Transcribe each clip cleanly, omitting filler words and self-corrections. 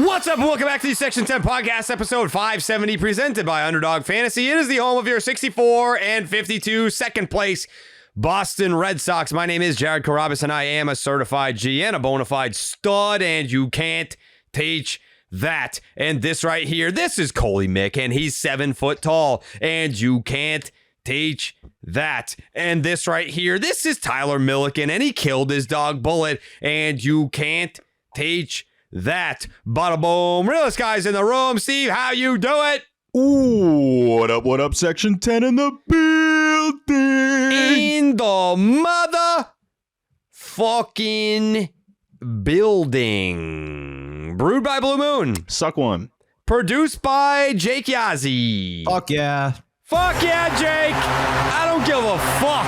What's up? Welcome back to the Section 10 Podcast, episode 570, presented by Underdog Fantasy. It is the home of your 64 and 52 second place Boston Red Sox. My name is Jared Carabas, and I am a certified G and a bona fide stud, and you can't teach that. And this right here, this is Coley Mick, and he's 7 foot tall, and you can't teach that. And this right here, this is Tyler Milliken, and he killed his dog Bullet, and you can't teach that. Bada boom. Realest guys in the room. Steve, how you do it? Ooh, what up, Section 10 in the building. In the mother fucking building. Brewed by Blue Moon. Suck one. Produced by Jake Yazzie. Fuck yeah. Fuck yeah, Jake. I don't give a fuck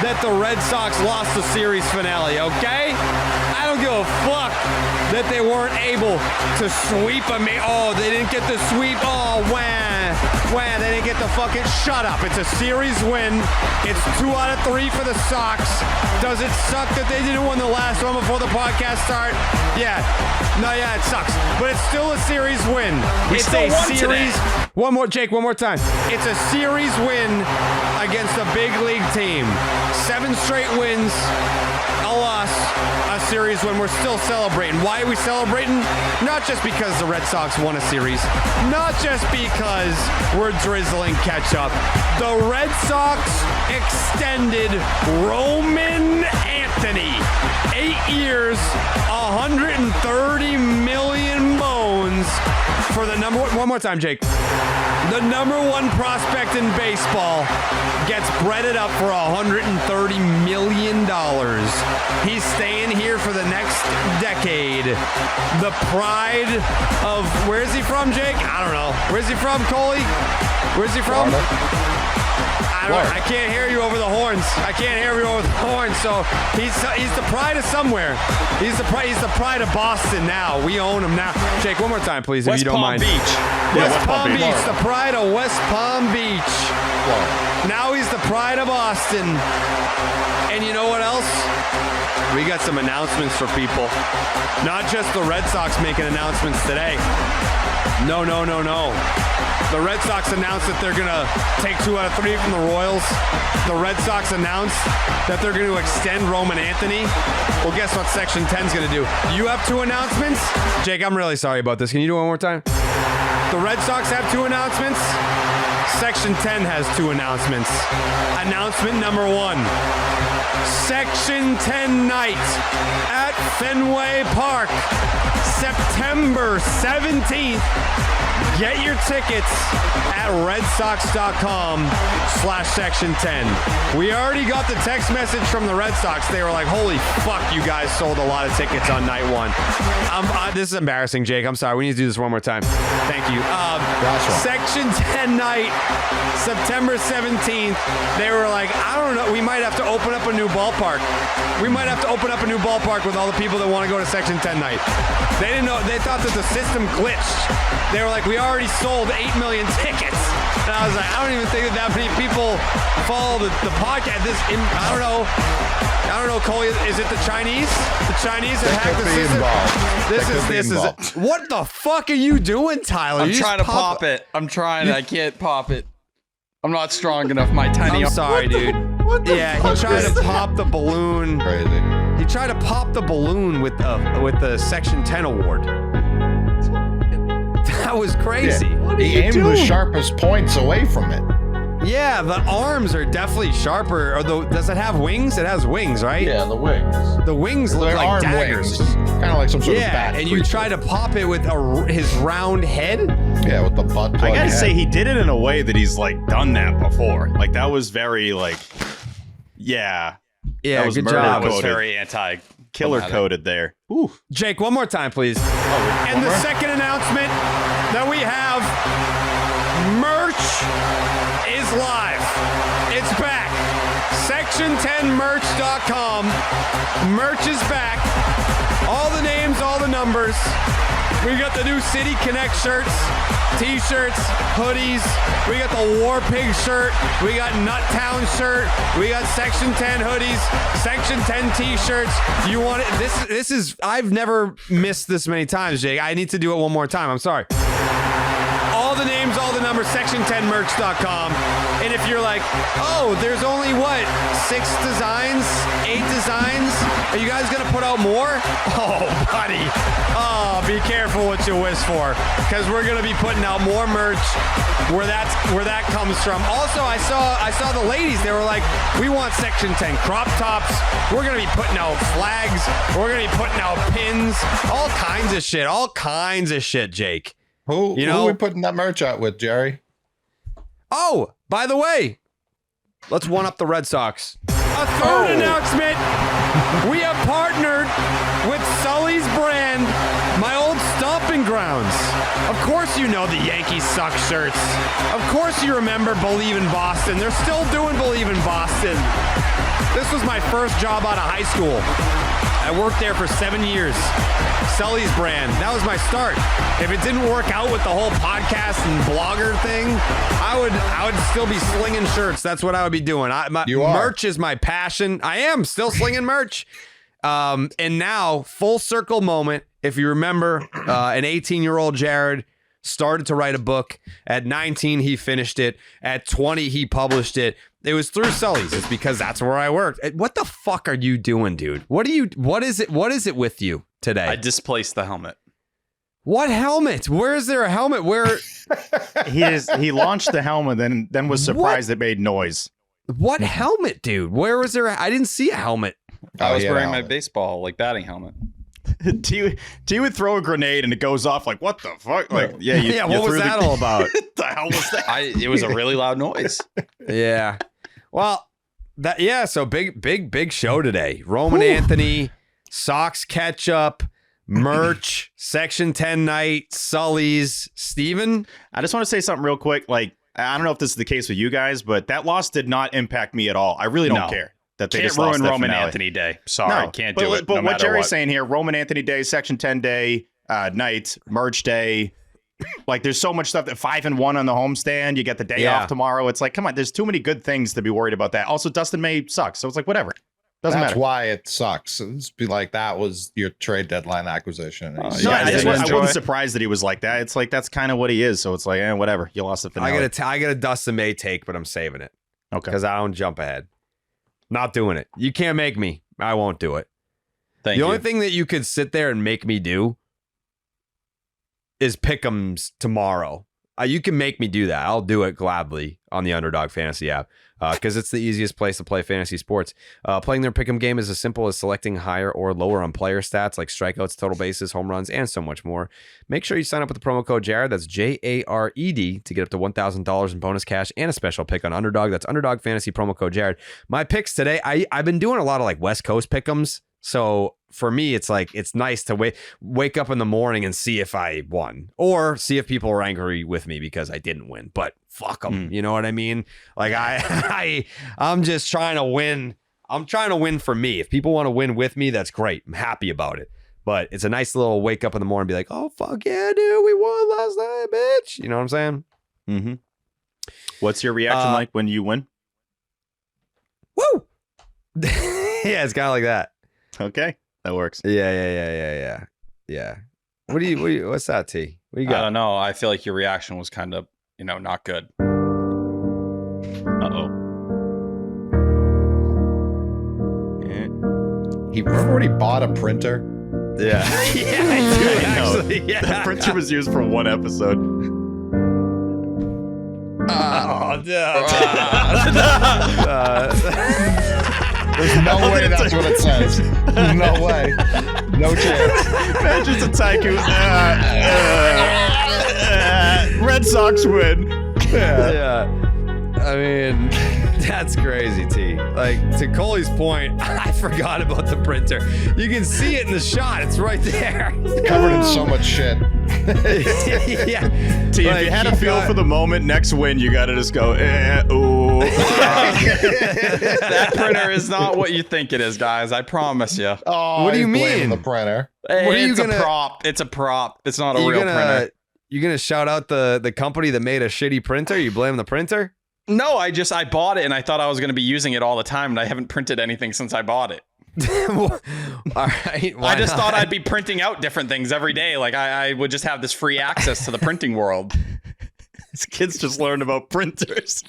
that the Red Sox lost the series finale, okay? I don't give a fuck that they weren't able to sweep them. Oh, they didn't get the sweep. Oh, wah, they didn't get the fucking... Shut up. It's a series win. It's 2 out of 3 for the Sox. Does it suck that they didn't win the last one before the podcast started? Yeah. No, yeah, it sucks. But it's still a series win. It's a series... One more, Jake, one more time. It's a series win against a big league team. 7 straight wins, a loss, a series win. We're still celebrating. Why are we celebrating? Not just because the Red Sox won a series. Not just because we're drizzling ketchup. The Red Sox extended Roman Anthony 8 years, 130 million bones for the number one more time, Jake. The number 1 prospect in baseball gets breaded up for $130 million. He's staying here for the next decade. The pride of, where's he from, Jake? I don't know. Where's he from, Coley? Where's he from? I can't hear you over the horns. So he's the pride of somewhere. He's the pride of Boston now. We own him now. Jake, one more time, please, if you don't mind. West Palm Beach. The pride of West Palm Beach. Whoa. Now he's the pride of Boston. And you know what else? We got some announcements for people. Not just the Red Sox making announcements today. No. The Red Sox announced that they're going to take 2 out of 3 from the Royals. The Red Sox announced that they're going to extend Roman Anthony. Well, guess what Section 10's going to do? You have 2 announcements? Jake, I'm really sorry about this. Can you do it one more time? The Red Sox have 2 announcements. Section 10 has 2 announcements. Announcement number 1. Section 10 night at Fenway Park, September 17th. Get your tickets at redsox.com/section10. We already got the text message from the Red Sox. They were like, holy fuck, you guys sold a lot of tickets on night 1. This is embarrassing, Jake. I'm sorry. We need to do this one more time. Thank you. Section 10 night, September 17th. They were like, I don't know. We might have to open up a new ballpark. With all the people that want to go to Section 10 night. They didn't know. They thought that the system glitched. They were like, we already sold 8 million tickets. And I was like, I don't even think that many people follow the podcast. I don't know, Cole, is it the Chinese? The Chinese have hacked the system? This is what the fuck are you doing, Tyler? I'm trying to pop it. I can't pop it. I'm not strong enough. My tiny. I'm sorry, dude. He tried to pop the balloon. Crazy. He tried to pop the balloon with the Section 10 award. That was crazy. Yeah. He aimed the sharpest points away from it. Yeah, the arms are definitely sharper. Does it have wings? It has wings, right? Yeah, the wings. The wings look like daggers. Kind of like some sort of bat. Yeah, and you try to pop it with his round head? Yeah, with the butt plug. I gotta say, he did it in a way that he's like done that before. Like that was very yeah, that was good job. That was very anti-killer coded there. Ooh. Jake, one more time, please. And the second announcement that we have, merch is live. It's back. Section10merch.com. Merch is back. All the names, all the numbers. We got the new City Connect shirts, t-shirts, hoodies. We got the War Pig shirt. We got Nuttown shirt. We got Section 10 hoodies, Section 10 t-shirts. You want it? This is, I've never missed this many times, Jake. I need to do it one more time. I'm sorry. All the names, all the numbers, section10merch.com. And if you're like, oh, there's only what, 6 designs, 8 designs? Are you guys gonna put out more? Oh, buddy. Oh, be careful what you wish for, because we're gonna be putting out more merch where that comes from. Also, I saw the ladies, they were like, we want Section 10 crop tops. We're gonna be putting out flags. We're gonna be putting out pins, all kinds of shit, Jake. Who are we putting that merch out with, Jerry? Oh, by the way, let's one up the Red Sox. A third announcement. We have partnered with Sully's brand, my old stomping grounds. Of course you know the Yankees suck shirts. Of course you remember Believe in Boston. They're still doing Believe in Boston. This was my first job out of high school. I worked there for 7 years. Sully's brand. That was my start. If it didn't work out with the whole podcast and blogger thing, I would still be slinging shirts. That's what I would be doing. Merch is my passion. I am still slinging merch. And now, full circle moment. If you remember, an 18-year-old Jared started to write a book. At 19, he finished it. At 20, he published it. It was through Sully's. It's because that's where I worked. What the fuck are you doing, dude? What is it with you today? I displaced the helmet. What helmet? Where is there a helmet? Where he launched the helmet and then was surprised it made noise. What helmet, dude? Where was there? I didn't see a helmet. I was wearing my baseball batting helmet. T would throw a grenade and it goes off like, what the fuck? Like, what was that all about? What the hell was that? It was a really loud noise. Yeah. Well, so big show today. Roman Anthony, Sox catch-up, merch, Section 10 night, Sully's, Steven. I just want to say something real quick. Like, I don't know if this is the case with you guys, but that loss did not impact me at all. I really don't care. That they can't ruin Roman Anthony Day. Sorry, can't do it. But what Jerry's saying here, Roman Anthony Day, Section 10 Day, night, merch day. Like, there's so much stuff. That 5-1 on the homestand. You get the day off tomorrow. It's like, come on, there's too many good things to be worried about that. Also, Dustin May sucks. So it's like, whatever. Doesn't matter. That's why it sucks. It's be like that was your trade deadline acquisition. I wasn't surprised that he was like that. It's like, that's kind of what he is. So it's like, whatever. You lost the finale. I got a Dustin May take, but I'm saving it. Okay. Because I don't jump ahead. Not doing it. You can't make me. I won't do it. Thank you. The only thing that you could sit there and make me do is pick'ems tomorrow. You can make me do that. I'll do it gladly on the Underdog Fantasy app because it's the easiest place to play fantasy sports. Playing their pick'em game is as simple as selecting higher or lower on player stats like strikeouts, total bases, home runs, and so much more. Make sure you sign up with the promo code Jared. That's JARED to get up to $1,000 in bonus cash and a special pick on Underdog. That's Underdog Fantasy promo code Jared. My picks today, I've been doing a lot of like West Coast pick'ems. So for me, it's like, it's nice to wake up in the morning and see if I won or see if people are angry with me because I didn't win, but fuck them. You know what I mean? Like I'm just trying to win. I'm trying to win for me. If people want to win with me, that's great. I'm happy about it, but it's a nice little wake up in the morning and be like, oh, fuck yeah, dude, we won last night, bitch. You know what I'm saying? Mm-hmm. What's your reaction like when you win? Woo! Yeah, it's kind of like that. Okay, that works. Yeah. What's that, T? What do you got? I don't know. I feel like your reaction was kind of, not good. Uh-oh. He remember when he bought a printer? Yeah. Yeah, I do, actually. No. Yeah. That printer was used for one episode. Oh, no. There's no way that's what it says. No way. No chance. Imagine it's a Taikus. Red Sox win. Yeah. I mean, that's crazy, T. Like, to Coley's point, I forgot about the printer. You can see it in the shot. It's right there. Covered in so much shit. Yeah. T, if you had a feel for the moment, next win, you got to just go, ooh. That printer is not what you think it is, guys. I promise you. Oh, What do you he's blaming mean? The printer. It's a prop. It's a prop. It's not a real printer. You gonna shout out the company that made a shitty printer? You blame the printer? No, I bought it and I thought I was going to be using it all the time, and I haven't printed anything since I bought it. All right. I just thought I'd be printing out different things every day. Like I would just have this free access to the printing world. This kid's just learned about printers.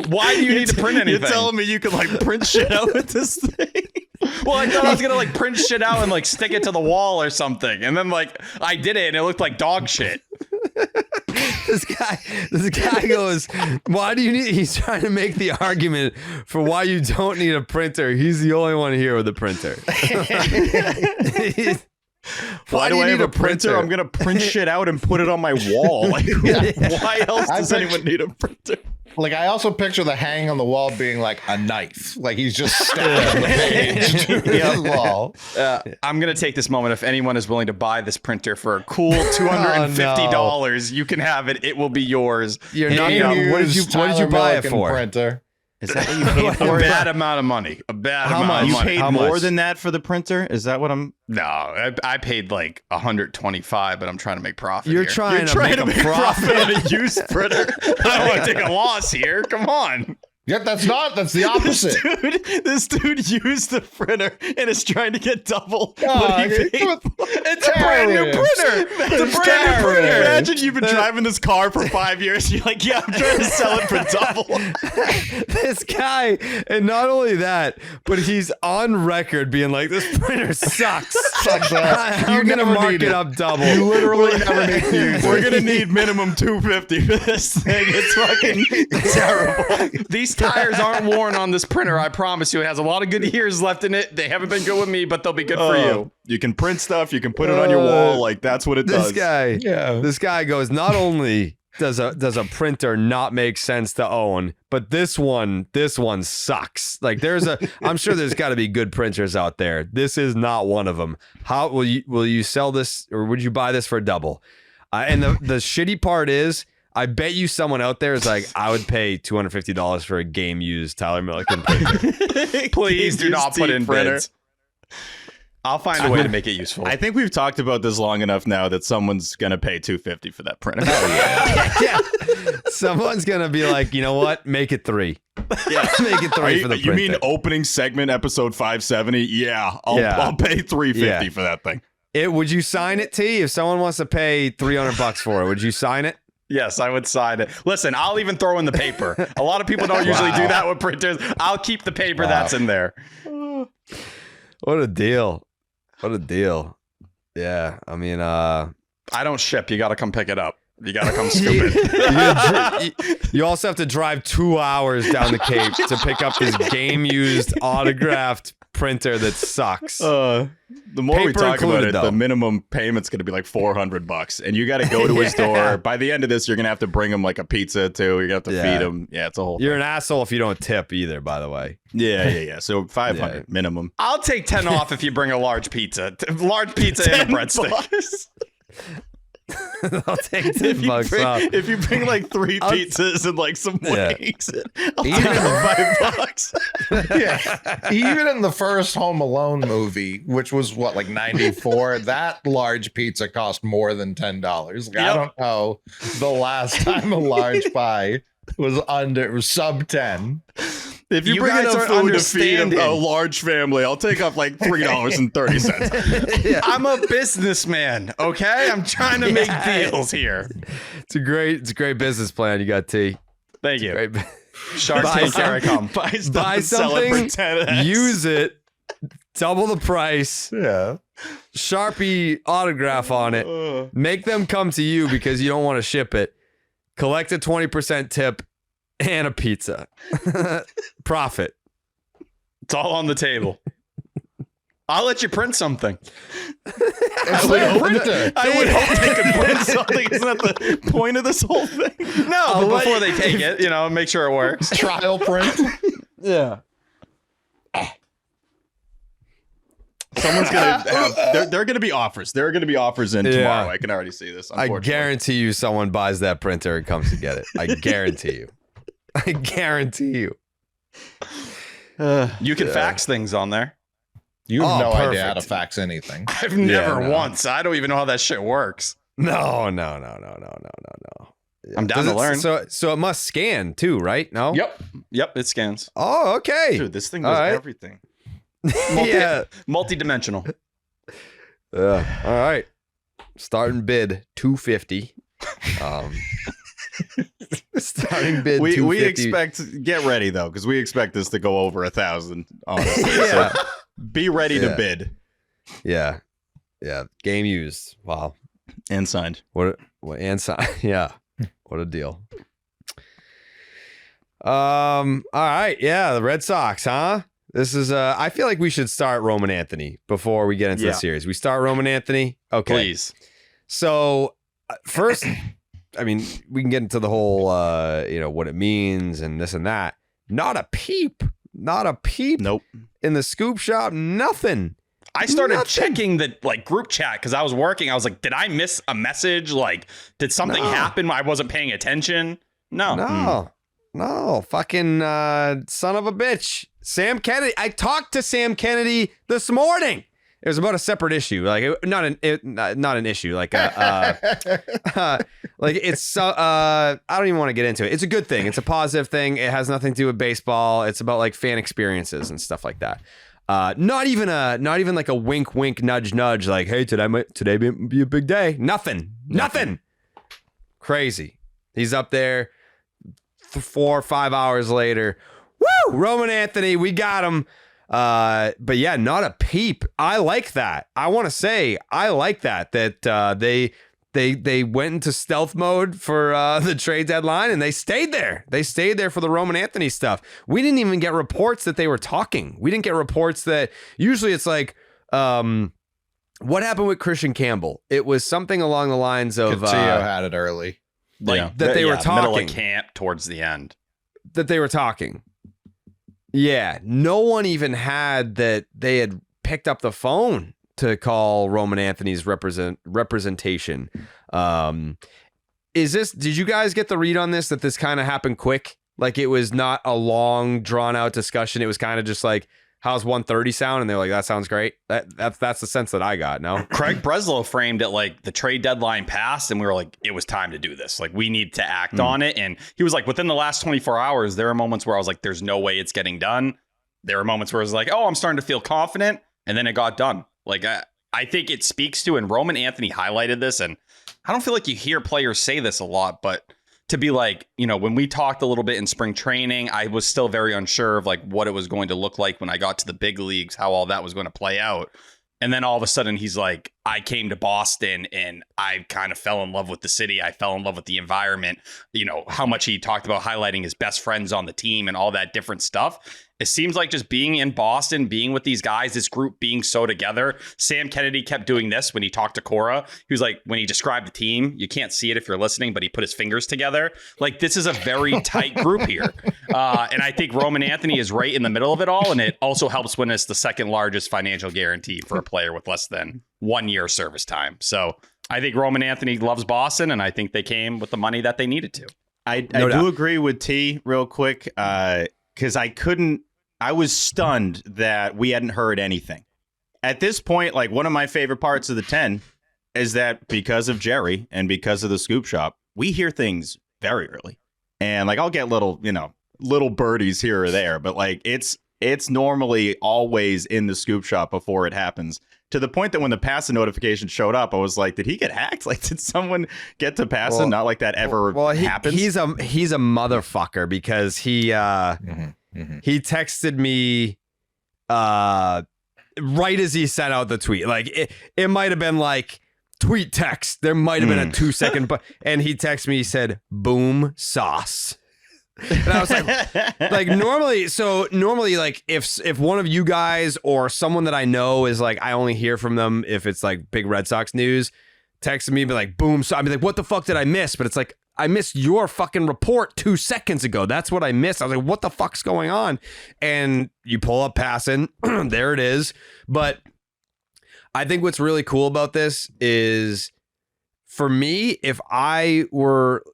Why do you need to print anything? You're telling me you can like print shit out with this thing? Well, I thought I was gonna like print shit out and like stick it to the wall or something, and then like I did it and it looked like dog shit. This guy goes, why do you need, he's trying to make the argument for why you don't need a printer. He's the only one here with a printer. Why do I have a printer? I'm going to print shit out and put it on my wall. Like, why else does anyone need a printer? Like, I also picture the hanging on the wall being like a knife. Like, he's just stabbing the page to the wall. I'm going to take this moment. If anyone is willing to buy this printer for a cool $250, you can have it. It will be yours. You're not gonna, what did you buy it for? Printer. Is that what you paid for? A bad amount of money. A bad amount of money. You paid more than that for the printer? Is that what I'm... No, I paid like $125, but I'm trying to make profit. You're trying to make a profit on a used printer. I don't want to take a loss here. Come on. Yeah, that's the opposite. This dude used the printer and is trying to get double what he paid for. It's a brand new printer. It's a brand new printer. Imagine you've been driving this car for 5 years. You're like, yeah, I'm trying to sell it for double. This guy, and not only that, but he's on record being like, this printer sucks. I'm going to mark it up double. You literally never need to use it. We're going to need minimum $250 for this thing. It's fucking terrible. These tires aren't worn on this printer, I promise you. It has a lot of good years left in it. They haven't been good with me, but they'll be good for you. You can print stuff, you can put it on your wall, like that's what it does. This guy goes, not only does a printer not make sense to own, but this one sucks. Like I'm sure there's got to be good printers out there. This is not one of them. How will you sell this, or would you buy this for double? And the shitty part is, I bet you someone out there is like, I would pay $250 for a game used Tyler Milliken printer. Please do not put in bids. I'll find a way to make it useful. I think we've talked about this long enough now that someone's gonna pay $250 for that printer. Yeah. Someone's gonna be like, you know what? Make it 3. Yeah, make it 3 for the printer. You mean opening segment episode 570? Yeah, I'll pay $350 for that thing. Would you sign it, T? If someone wants to pay $300 for it, would you sign it? Yes, I would sign it. Listen, I'll even throw in the paper. A lot of people don't usually do that with printers. I'll keep the paper that's in there. What a deal. What a deal. Yeah, I mean, I don't ship. You got to come pick it up. You got to come scoop it. You also have to drive 2 hours down the Cape to pick up this game-used autographed printer that sucks. The more we talk about it, the minimum payment's going to be like $400, and you got to go to his door. By the end of this, you're going to have to bring him like a pizza too. You're going to have to feed him. Yeah, it's a whole. You're an asshole if you don't tip either. By the way. Yeah. So $500 minimum. I'll take 10 off if you bring a large pizza. Large pizza and a breadstick. I'll take $10 off. If you bring like 3 pizzas and like some wings, I'll take $5. Yeah. Even in the first Home Alone movie, which was what, like 94, that large pizza cost more than $10. Like, I don't know the last time a large pie was sub 10. If you bring enough food to feed a large family, I'll take off like $3.30. I'm a businessman, okay? I'm trying to make deals here. It's a great business plan you got, T. Thank you. Shark Tank, here I come. Buy something, use it, double the price. Yeah. Sharpie autograph on it. Make them come to you because you don't want to ship it. Collect a 20% tip and a pizza. Profit. It's all on the table. I'll let you print something. It's like a printer. I would hope they could print something. Isn't that the point of this whole thing? No, but before they take it, make sure it works. Trial print. Yeah. Someone's gonna have. There are gonna be offers. There are gonna be offers in tomorrow. I can already see this. I guarantee you, someone buys that printer and comes to get it. I guarantee you. I guarantee you. You can fax things on there. You have no perfect. idea how to fax anything. I've never once. I don't even know how that shit works. No. I'm down to learn. So it must scan too, right? No. Yep. It scans. Oh, okay. Dude, this thing does everything. Multi-dimensional. All right. Starting bid 250. Starting bid. We expect. Get ready though, because we expect this to go over 1,000. Honestly, so be ready to bid. Yeah. Game used. Wow. And signed. What and signed. Yeah. What a deal. All right. Yeah, the Red Sox, huh? This is I feel like we should start Roman Anthony before we get into the series. We start Roman Anthony. Okay. Please. So first, I mean, we can get into the whole what it means and this and that. Not a peep. Nope. In the scoop shop, nothing. I started checking the group chat because I was working. I was like, did I miss a message? Like, did something happen? I wasn't paying attention. No. Fucking Son of a bitch. Sam Kennedy. I talked to Sam Kennedy this morning. It was about a separate issue, not an issue, like it's. I don't even want to get into it. It's a good thing. It's a positive thing. It has nothing to do with baseball. It's about like fan experiences and stuff like that. Not even like a wink, nudge, like, hey, today might be a big day. Nothing. Crazy. He's up there 4 or 5 hours later. Woo! Roman Anthony, we got him. But yeah, not a peep. I like that. I want to say I like that they went into stealth mode for the trade deadline and they stayed there. They stayed there for the Roman Anthony stuff. We didn't even get reports that they were talking. We didn't get reports that usually it's like what happened with Christian Campbell? It was something along the lines of Coutinho had it early. That they were talking middle of camp towards the end. That they were talking. Yeah, no one even had that they had picked up the phone to call Roman Anthony's representation. Did you guys get the read on this, that this kind of happened quick? Like it was not a long drawn out discussion. It was kind of just like, how's 130 sound? And they're like, that sounds great. That's the sense that I got. No, Craig Breslow framed it like the trade deadline passed and we were like, it was time to do this. Like we need to act on it. And he was like, within the last 24 hours, there are moments where I was like, there's no way it's getting done. There were moments where I was like, oh, I'm starting to feel confident. And then it got done. Like I think it speaks to, and Roman Anthony highlighted this, and I don't feel like you hear players say this a lot, but to be like, when we talked a little bit in spring training, I was still very unsure of like what it was going to look like when I got to the big leagues, how all that was going to play out. And then all of a sudden he's like, I came to Boston and I kind of fell in love with the city. I fell in love with the environment, how much he talked about highlighting his best friends on the team and all that different stuff. It seems like just being in Boston, being with these guys, this group being so together. Sam Kennedy kept doing this when he talked to Cora. He was like, when he described the team, you can't see it if you're listening, but he put his fingers together. Like, this is a very tight group here. And I think Roman Anthony is right in the middle of it all. And it also helps when it's the second largest financial guarantee for a player with less than 1 year service time. So I think Roman Anthony loves Boston, and I think they came with the money that they needed to. I do agree with T real quick. Because I was stunned that we hadn't heard anything. At this point, like one of my favorite parts of the 10 is that because of Jerry and because of the scoop shop, we hear things very early. And like I'll get little birdies here or there, but like it's normally always in the scoop shop before it happens. To the point that when the Passa notification showed up, I was like, did he get hacked? Like, did someone get to Passa? Not like that ever happens. He's a motherfucker because he he texted me right as he sent out the tweet. Like it might have been like tweet text. There might have been a 2 second, but and he texted me. He said, "Boom sauce." And I was like normally like if one of you guys or someone that I know is like, I only hear from them if it's like big Red Sox news, texting me, be like, boom. So I'd be like, what the fuck did I miss? But it's like, I missed your fucking report 2 seconds ago. That's what I missed. I was like, what the fuck's going on? And you pull up Passing, there it is. But I think what's really cool about this is, for me, if I were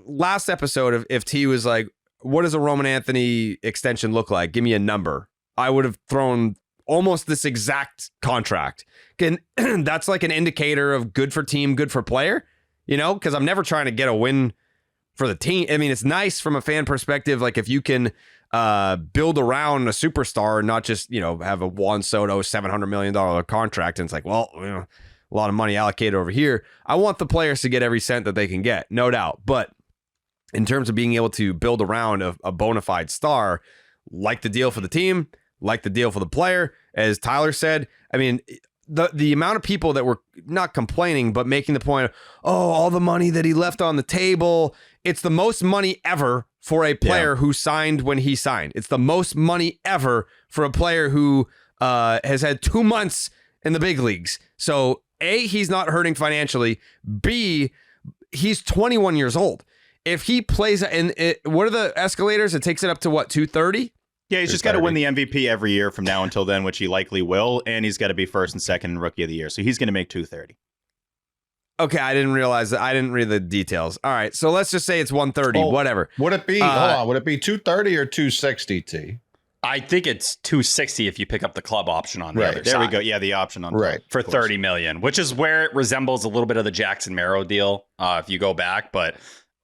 last episode, if T was like, what does a Roman Anthony extension look like? Give me a number. I would have thrown almost this exact contract. That's like an indicator of good for team, good for player, you know, because I'm never trying to get a win for the team. I mean, it's nice from a fan perspective. Like if you can build around a superstar and not just, you know, have a Juan Soto $700 million contract. And it's like, well, you know, a lot of money allocated over here. I want the players to get every cent that they can get, no doubt. But in terms of being able to build around a bona fide star, like the deal for the team, like the deal for the player, as Tyler said, I mean, the amount of people that were not complaining, but making the point of, oh, all the money that he left on the table. It's the most money ever for a player who signed when he signed. It's the most money ever for a player who has had 2 months in the big leagues. So A, he's not hurting financially. B, he's 21 years old. If he plays what are the escalators? It takes it up to what, 230? Yeah, he's just got to win the MVP every year from now until then, which he likely will, and he's got to be first and second in Rookie of the Year. So he's going to make 230. Okay, I didn't realize that. I didn't read the details. All right, so let's just say it's 130, whatever. Would it be, hold on, would it be 230 or 260, T? I think it's 260 if you pick up the club option on the other side. There we go. Yeah, the option on right for 30 million, which is where it resembles a little bit of the Jackson Marrow deal if you go back, but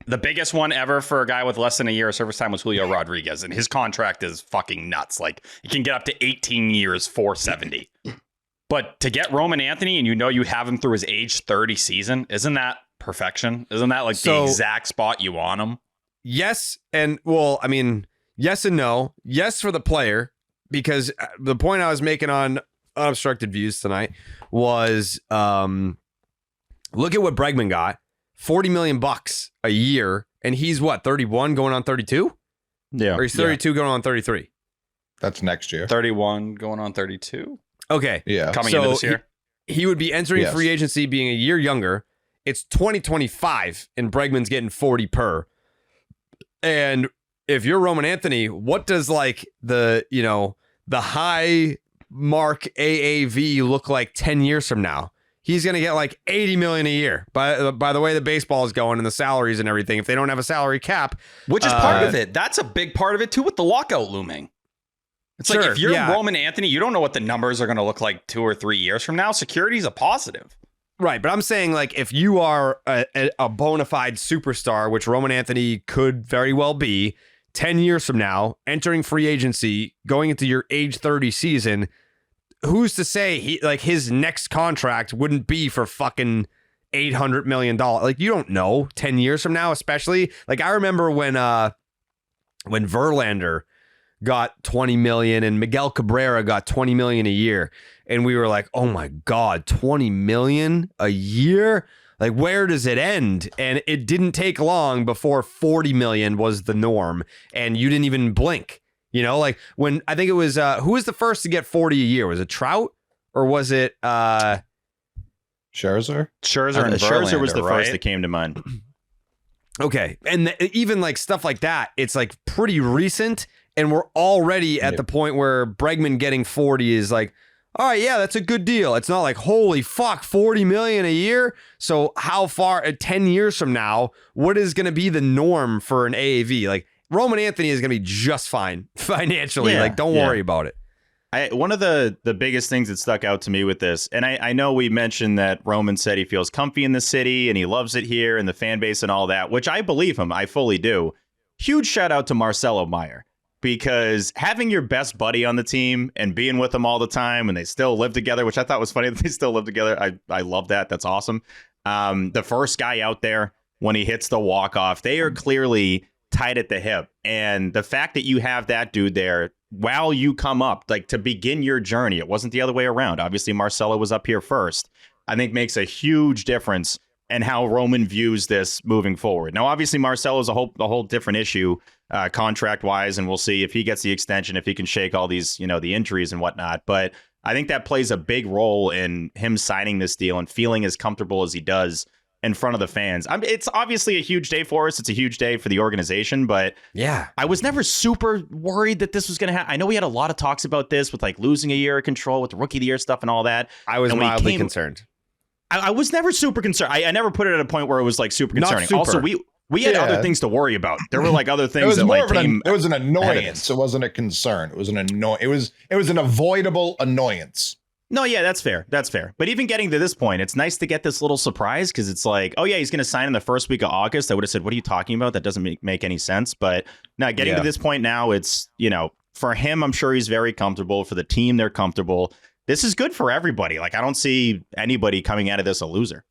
the biggest one ever for a guy with less than a year of service time was Julio Rodriguez, and his contract is fucking nuts. Like, it can get up to 18 years, 470. But to get Roman Anthony, and you know you have him through his age 30 season, isn't that perfection? Isn't that like the exact spot you want him? Yes, and well, I mean, yes and no. Yes for the player, because the point I was making on Unobstructed Views tonight was look at what Bregman got. $40 million a year, and he's what, 31 going on 32? Yeah. Or he's 32 going on 33? That's next year. 31 going on 32. Okay. Yeah. Coming into this year. He would be entering free agency being a year younger. It's 2025, and Bregman's getting 40 per. And if you're Roman Anthony, what does like the high mark AAV look like 10 years from now? He's going to get like 80 million a year by the way the baseball is going and the salaries and everything. If they don't have a salary cap, which is part of it. That's a big part of it too, with the lockout looming. It's like, if you're Roman Anthony, you don't know what the numbers are going to look like 2 or 3 years from now. Security is a positive. Right. But I'm saying, like, if you are a bona fide superstar, which Roman Anthony could very well be 10 years from now, entering free agency, going into your age 30 season, who's to say his next contract wouldn't be for fucking $800 million? Like, you don't know 10 years from now, especially. Like, I remember when Verlander got 20 million and Miguel Cabrera got 20 million a year. And we were like, oh my God, 20 million a year? Like, where does it end? And it didn't take long before 40 million was the norm. And you didn't even blink. You know, like when I think it was who was the first to get 40 a year? Was it Trout or was it Scherzer? Scherzer and Scherzer was the first that came to mind. Okay. And even like stuff like that, it's like pretty recent. And we're already at the point where Bregman getting 40 is like, all right, yeah, that's a good deal. It's not like, holy fuck, 40 million a year. So how far 10 years from now, what is going to be the norm for an AAV? Like, Roman Anthony is going to be just fine financially. Like, don't worry about it. One of the biggest things that stuck out to me with this, and I know we mentioned that Roman said he feels comfy in the city and he loves it here and the fan base and all that, which I believe him. I fully do. Huge shout out to Marcelo Meyer, because having your best buddy on the team and being with them all the time and they still live together, which I thought was funny that they still live together. I love that. That's awesome. The first guy out there when he hits the walk-off, they are clearly tied at the hip. And the fact that you have that dude there while you come up, like, to begin your journey, it wasn't the other way around. Obviously, Marcelo was up here first, I think makes a huge difference in how Roman views this moving forward. Now, obviously, Marcelo's a whole different issue contract-wise, and we'll see if he gets the extension, if he can shake all these, the injuries and whatnot. But I think that plays a big role in him signing this deal and feeling as comfortable as he does in front of the fans. It's obviously a huge day for us. It's a huge day for the organization, but yeah, I was never super worried that this was going to happen. I know we had a lot of talks about this with like losing a year of control with the Rookie of the Year stuff and all that. I was mildly concerned. I was never super concerned. I never put it at a point where it was like super concerning. Also, We had other things to worry about. There were like other things that like came. It was an annoyance. It wasn't a concern. It was an It was an avoidable annoyance. No, yeah, that's fair. That's fair. But even getting to this point, it's nice to get this little surprise because it's like, oh, yeah, he's going to sign in the first week of August. I would have said, what are you talking about? That doesn't make any sense. But now getting to this point now, it's, for him, I'm sure he's very comfortable. For the team, they're comfortable. This is good for everybody. Like, I don't see anybody coming out of this a loser.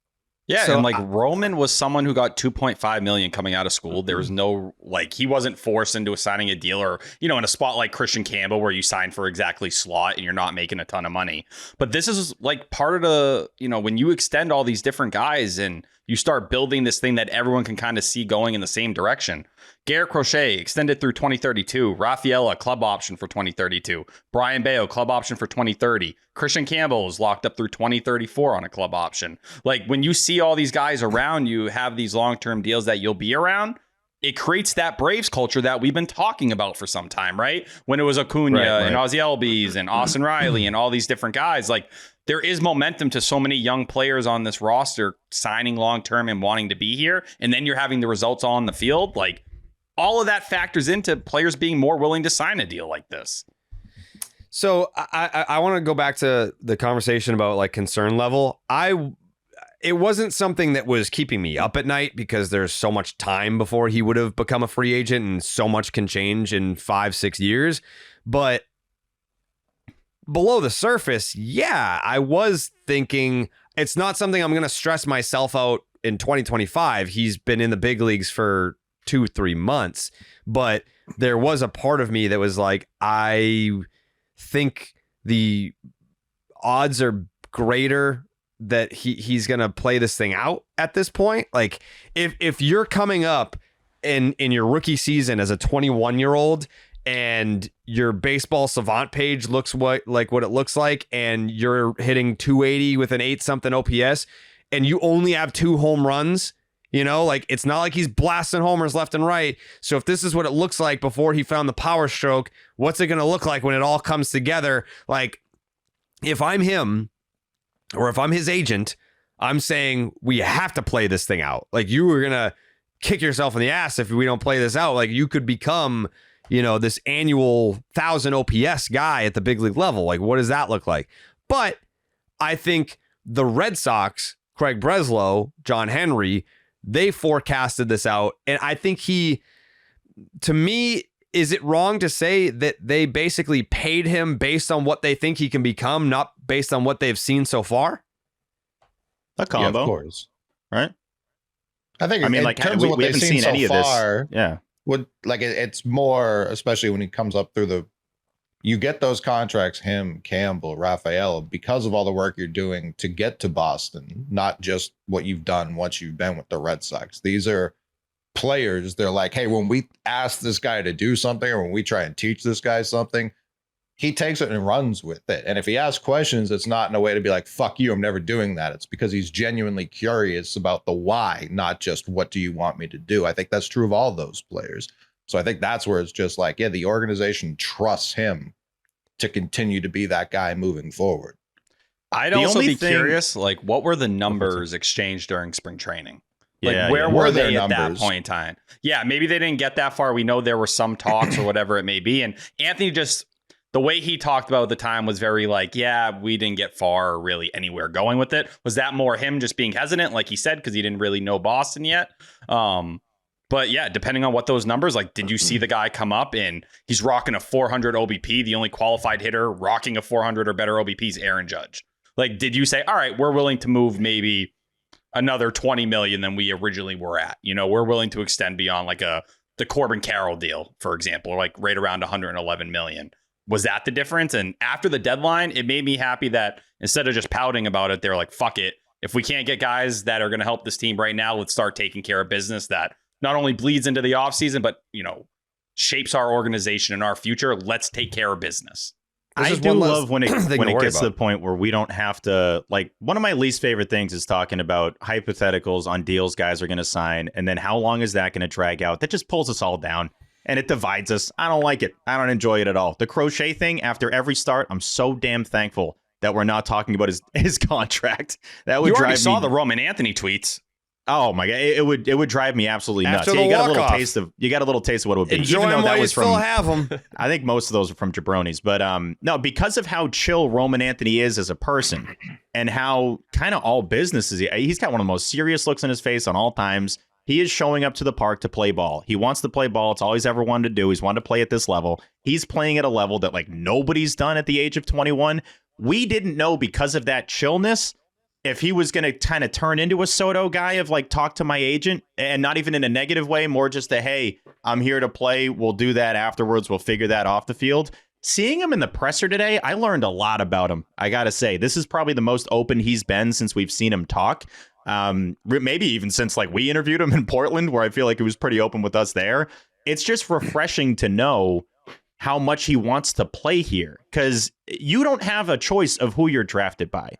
Yeah, so, and like Roman was someone who got $2.5 million coming out of school. There was no he wasn't forced into signing a deal or in a spot like Christian Campbell where you sign for exactly slot and you're not making a ton of money. But this is like part of the when you extend all these different guys and you start building this thing that everyone can kind of see going in the same direction. Garrett Crochet extended through 2032. Rafaela, club option for 2032. Brian Bello, club option for 2030. Christian Campbell is locked up through 2034 on a club option. Like when you see all these guys around you have these long-term deals that you'll be around, it creates that Braves culture that we've been talking about for some time, right? When it was Acuna and Ozzie Albies and Austin Riley and all these different guys, like there is momentum to so many young players on this roster signing long-term and wanting to be here. And then you're having the results on the field. Like all of that factors into players being more willing to sign a deal like this. So I want to go back to the conversation about like concern level. It wasn't something that was keeping me up at night because there's so much time before he would have become a free agent and so much can change in 5-6 years. But below the surface, yeah, I was thinking it's not something I'm going to stress myself out in 2025. He's been in the big leagues for 2-3 months, but there was a part of me that was like, I think the odds are greater that he's going to play this thing out at this point. Like if you're coming up in your rookie season as a 21-year-old and your baseball savant page looks what it looks like, and you're hitting 280 with an 8-something OPS and you only have 2 home runs, like it's not like he's blasting homers left and right. So if this is what it looks like before he found the power stroke, what's it going to look like when it all comes together? Like if I'm him, or if I'm his agent, I'm saying we have to play this thing out. Like you were going to kick yourself in the ass if we don't play this out. Like you could become, this annual 1,000 OPS guy at the big league level. Like what does that look like? But I think the Red Sox, Craig Breslow, John Henry, they forecasted this out. And I think to me, is it wrong to say that they basically paid him based on what they think he can become, not based on what they've seen so far? A combo, of course, right? I think. I mean, like we haven't seen any of this. Yeah, it's more, especially when he comes up through you get those contracts, him, Campbell, Rafael, because of all the work you're doing to get to Boston, not just what you've done once you've been with the Red Sox. These are players. They're like, hey, when we ask this guy to do something or when we try and teach this guy something, he takes it and runs with it. And if he asks questions, it's not in a way to be like, fuck you, I'm never doing that. It's because he's genuinely curious about the why, not just what do you want me to do. I think that's true of all those players. So I think that's where it's just like, yeah, the organization trusts him to continue to be that guy moving forward. I'd also be curious, like, what were the numbers exchanged during spring training? Like, where were they at that point in time? Yeah, maybe they didn't get that far. We know there were some talks or whatever it may be. And Anthony the way he talked about the time was very like, yeah, we didn't get far or really anywhere going with it. Was that more him just being hesitant, like he said, because he didn't really know Boston yet? But yeah, depending on what those numbers, like, did you see the guy come up and he's rocking a 400 OBP? The only qualified hitter rocking a 400 or better OBP is Aaron Judge. Like, did you say, all right, we're willing to move maybe another 20 million than we originally were at? We're willing to extend beyond like the Corbin Carroll deal, for example, or like right around 111 million. Was that the difference? And after the deadline, it made me happy that instead of just pouting about it, they're like, fuck it. If we can't get guys that are going to help this team right now, let's start taking care of business that not only bleeds into the offseason, but, shapes our organization and our future. Let's take care of business. I do love when it gets to the point where we don't have to, like, one of my least favorite things is talking about hypotheticals on deals guys are going to sign. And then how long is that going to drag out? That just pulls us all down and it divides us. I don't like it. I don't enjoy it at all. The Crochet thing after every start, I'm so damn thankful that we're not talking about his contract. That would drive me. You already saw the Roman Anthony tweets. Oh my god, it would drive me absolutely nuts. After Yeah, you the got a little walk-off. taste of what it would be. Enjoy even though them that while you was still from, have them. I think most of those are from jabronis, but no, because of how chill Roman Anthony is as a person and how kind of all business is. He's got one of the most serious looks on his face on all times. He is showing up to the park to play ball. He wants to play ball. It's all he's ever wanted to do. He's wanted to play at this level. He's playing at a level that like nobody's done at the age of 21. We didn't know because of that chillness if he was going to kind of turn into a Soto guy of like, talk to my agent, and not even in a negative way, more just a, hey, I'm here to play. We'll do that afterwards. We'll figure that off the field. Seeing him in the presser today, I learned a lot about him. I got to say, this is probably the most open he's been since we've seen him talk. Maybe even since like we interviewed him in Portland, where I feel like he was pretty open with us there. It's just refreshing to know how much he wants to play here, because you don't have a choice of who you're drafted by.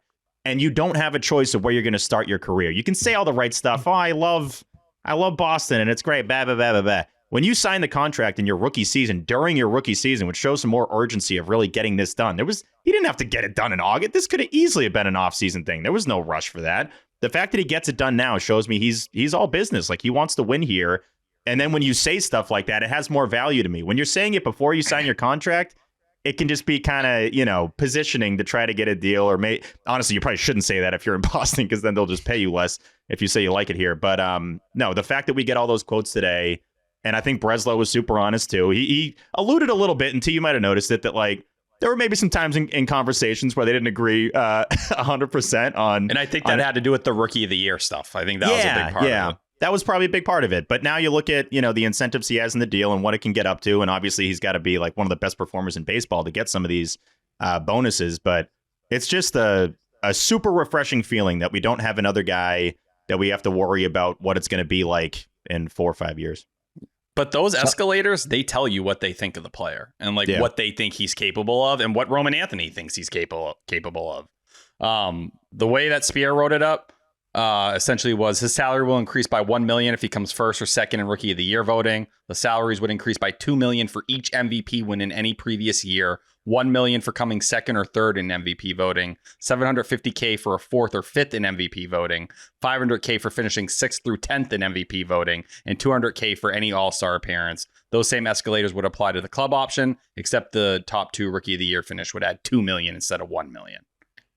And you don't have a choice of where you're going to start your career. You can say all the right stuff. Oh, I love Boston and it's great. Blah, blah, blah, blah, blah. When you sign the contract in your rookie season, during your rookie season, which shows some more urgency of really getting this done. He didn't have to get it done in August. This could have easily been an off-season thing. There was no rush for that. The fact that he gets it done now shows me he's all business. Like, he wants to win here. And then when you say stuff like that, it has more value to me. When you're saying it before you sign your contract, it can just be kind of, positioning to try to get a deal, or honestly, you probably shouldn't say that if you're in Boston, because then they'll just pay you less if you say you like it here. But no, the fact that we get all those quotes today, and I think Breslow was super honest too. He alluded a little bit, and T, you might have noticed it, that like there were maybe some times in conversations where they didn't agree 100% on. And I think that had to do with the rookie of the year stuff. I think that was a big part of it. That was probably a big part of it. But now you look at, the incentives he has in the deal and what it can get up to. And obviously he's got to be like one of the best performers in baseball to get some of these bonuses. But it's just a super refreshing feeling that we don't have another guy that we have to worry about what it's going to be like in 4 or 5 years. But those escalators, they tell you what they think of the player and what they think he's capable of and what Roman Anthony thinks he's capable of. The way that Spear wrote it up, essentially was his salary will increase by $1 million if he comes first or second in Rookie of the Year voting. The salaries would increase by $2 million for each MVP win in any previous year, $1 million for coming second or third in MVP voting, $750K for a fourth or fifth in MVP voting, $500K for finishing 6th through 10th in MVP voting, and $200K for any All-Star appearance. Those same escalators would apply to the club option, except the top 2 Rookie of the Year finish would add $2 million instead of $1 million.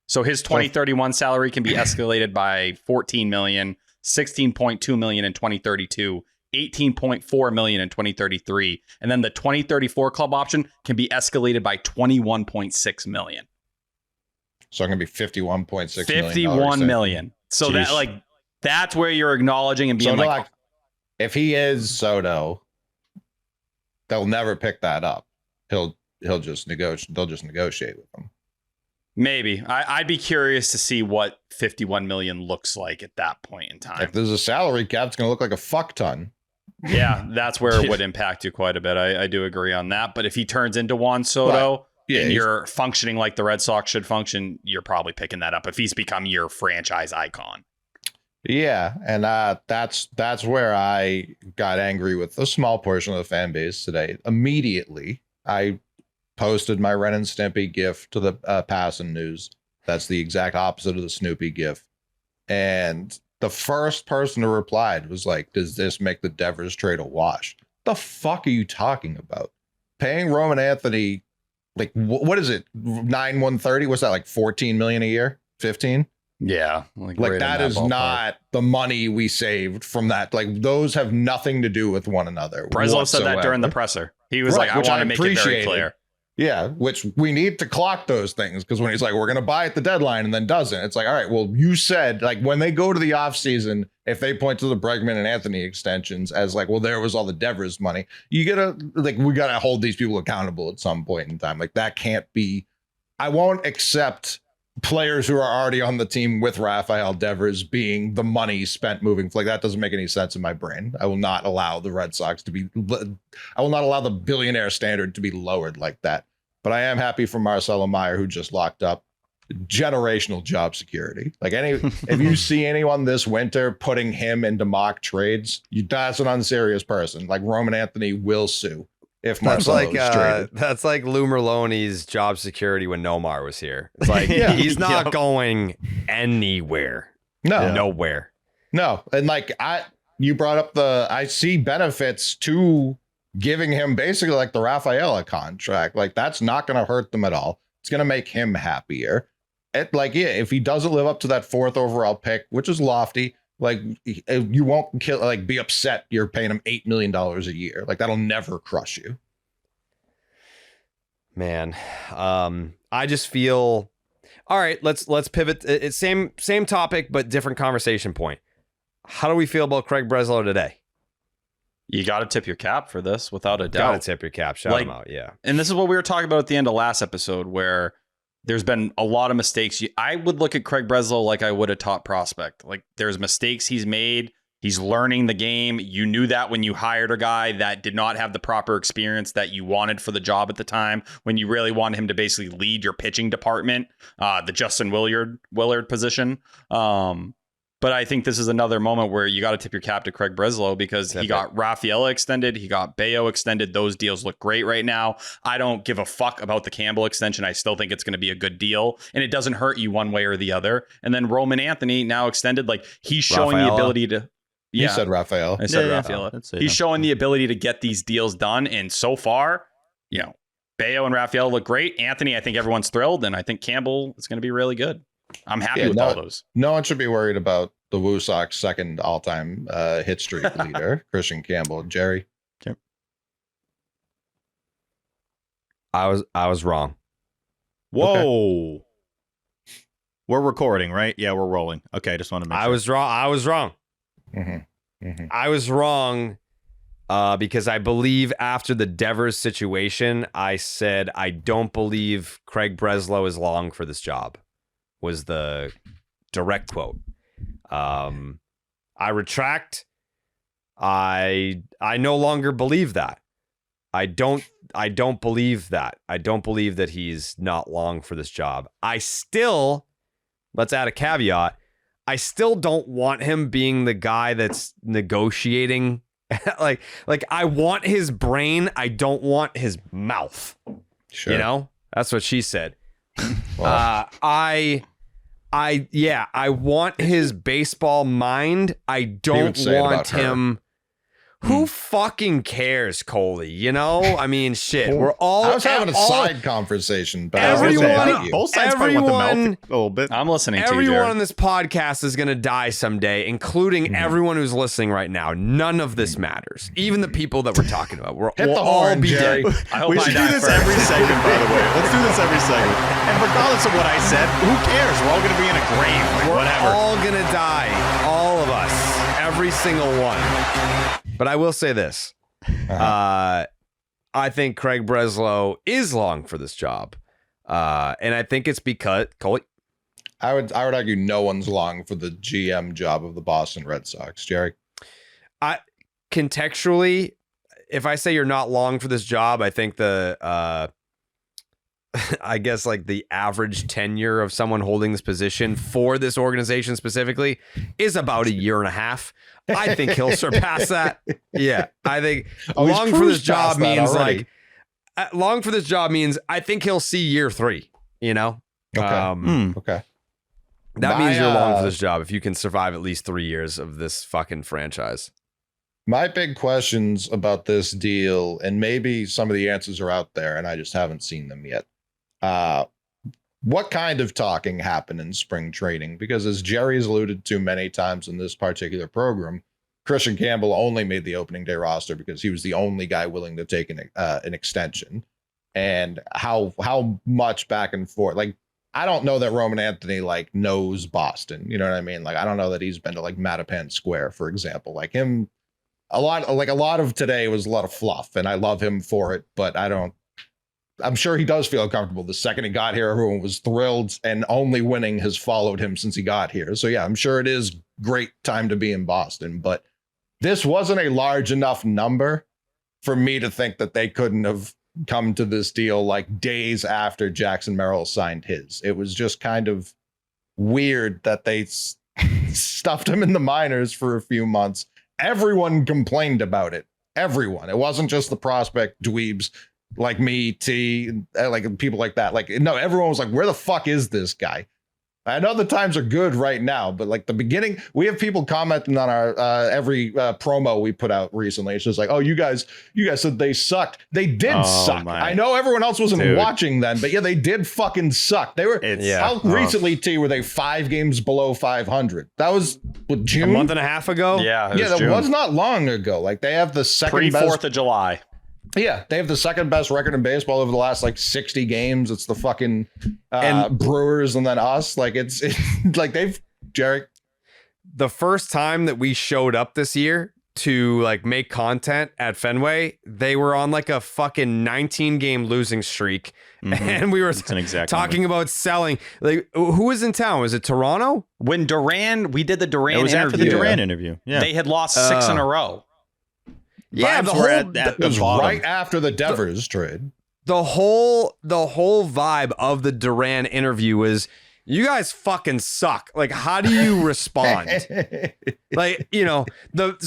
So his 2031 salary can be escalated by $14 million, $16.2 million in 2032, $18.4 million in 2033, and then the 2034 club option can be escalated by $21.6 million. So I'm gonna be $51.6 $51 million. So Jeez. that's where you're acknowledging and being so if he is Soto, they'll never pick that up. He'll just negotiate. They'll just negotiate with him. Maybe. I'd be curious to see what 51 million looks like at that point in time. If there's a salary cap, it's going to look like a fuck ton. Yeah, that's where it would impact you quite a bit. I do agree on that. But if he turns into Juan Soto and you're functioning like the Red Sox should function, you're probably picking that up if he's become your franchise icon. Yeah, and that's where I got angry with a small portion of the fan base today. Immediately, I posted my Ren and Stimpy gif to the Passan News. That's the exact opposite of the Snoopy gif. And the first person who replied was like, does this make the Devers trade a wash? The fuck are you talking about? Paying Roman Anthony, like, what is it? 130? What's that, like 14 million a year? 15? Yeah. Like that is not the money we saved from that. Like, those have nothing to do with one another. Breslow said that during the presser. He was like, I want to make it very clear. Yeah, which we need to clock those things, because when he's like, we're going to buy at the deadline and then doesn't, it's like, all right, well, you said, like, when they go to the offseason, if they point to the Bregman and Anthony extensions as like, well, there was all the Devers money, you gotta, like, we got to hold these people accountable at some point in time. Like, that can't be, I won't accept players who are already on the team with Rafael Devers being the money spent moving. Like, that doesn't make any sense in my brain. I will not allow the Red Sox to be, I will not allow the billionaire standard to be lowered like that. But I am happy for Marcelo Meyer, who just locked up generational job security. Like, if you see anyone this winter putting him into mock trades, that's an unserious person. Like, Roman Anthony will sue if Marcelo is traded. That's like Lou Merloni's job security when Nomar was here. It's like, he's not going anywhere. No. Nowhere. No, and like you brought up I see benefits to giving him basically like the Rafaela contract. Like that's not going to hurt them at all. It's going to make him happier. If he doesn't live up to that 4th overall pick, which is lofty, like you won't be upset you're paying him $8 million a year. Like that'll never crush you. Man, I just feel. All right, let's pivot. It's same topic, but different conversation point. How do we feel about Craig Breslow today? You got to tip your cap for this, without a doubt. Got to tip your cap. Shout him out, yeah. And this is what we were talking about at the end of last episode, where there's been a lot of mistakes. I would look at Craig Breslow like I would a top prospect. Like there's mistakes he's made. He's learning the game. You knew that when you hired a guy that did not have the proper experience that you wanted for the job at the time, when you really wanted him to basically lead your pitching department, the Justin Willard position. But I think this is another moment where you got to tip your cap to Craig Breslow because he got Rafaela extended. He got Bello extended. Those deals look great right now. I don't give a fuck about the Campbell extension. I still think it's going to be a good deal, and it doesn't hurt you one way or the other. And then Roman Anthony now extended. Like he's showing the ability to. Yeah. You said Rafael. I said Rafael. He's showing the ability to get these deals done. And so far, Bello and Rafael look great. Anthony, I think everyone's thrilled. And I think Campbell is going to be really good. I'm happy with all those. No one should be worried about the Woo Sox second all-time hit streak leader, Christian Campbell. Jerry? Okay. I was wrong. Whoa. Okay. We're recording, right? Yeah, we're rolling. Okay, just want to make sure. I was wrong. Mm-hmm. Mm-hmm. I was wrong because I believe after the Devers situation, I said I don't believe Craig Breslow is long for this job, was the direct quote. I retract. I no longer believe that. I don't believe that. I don't believe that he's not long for this job. I still, let's add a caveat, I still don't want him being the guy that's negotiating. like I want his brain. I don't want his mouth. Sure. That's what she said. Well, I want his baseball mind. I don't want him. Who fucking cares, Coley? I mean, shit. We're all. I was having a side conversation, but both sides probably want the mouth a little bit. I'm listening to you. Everyone on this podcast is going to die someday, including everyone who's listening right now. None of this matters. Even the people that we're talking about. We'll all be dead. We should do this every segment, by the way. Let's do this every segment. And regardless of what I said, who cares? We're all going to be in a grave. We're whatever. all going to die. All of us. Every single one. But I will say this. I think Craig Breslow is long for this job. And I think it's because Coley. I would argue no one's long for the GM job of the Boston Red Sox, Jerry. Contextually, if I say you're not long for this job, I think I guess like the average tenure of someone holding this position for this organization specifically is about 1.5 years. I think he'll surpass that. Yeah, I think long for this job means long for this job means I think he'll see year 3. Okay. Okay. That means you're long for this job if you can survive at least 3 years of this fucking franchise. My big questions about this deal, and maybe some of the answers are out there and I just haven't seen them yet. What kind of talking happened in spring training? Because as Jerry's alluded to many times in this particular program, Christian Campbell only made the opening day roster because he was the only guy willing to take an extension. And how much back and forth, like, I don't know that Roman Anthony knows Boston. You know what I mean? Like, I don't know that he's been to Mattapan Square, for example. Like him, a lot of today was a lot of fluff, and I love him for it, but I'm sure he does feel uncomfortable. The second he got here, everyone was thrilled, and only winning has followed him since he got here. So yeah, I'm sure it is great time to be in Boston, but this wasn't a large enough number for me to think that they couldn't have come to this deal days after Jackson Merrill signed his. It was just kind of weird that they stuffed him in the minors for a few months. Everyone complained about it. Everyone. It wasn't just the prospect dweebs like me, T, people like that. No, everyone was like, where the fuck is this guy? I know the times are good right now, but like the beginning, we have people commenting on our every promo we put out recently. It's just like, oh, you guys said they sucked. They did suck. My. I know everyone else wasn't watching then, but yeah, they did fucking suck. They were. How recently, T, were they 5 games below 500? That was June, a month and a half ago. Yeah, that was not long ago. Like they have the second best 4th of July. Yeah, they have the second best record in baseball over the last like 60 games. It's the fucking Brewers and then us. Like it's like Jarek. The first time that we showed up this year to like make content at Fenway, they were on like a fucking 19 game losing streak. And we were talking about selling. Like, who was in town? Was it Toronto? When we did the Duran It was interview. after the Duran interview. Yeah. They had lost 6 in a row. Yeah, it was right after the Devers trade. The whole vibe of the Duran interview was, you guys fucking suck. Like, how do you respond? Like, you know, I'm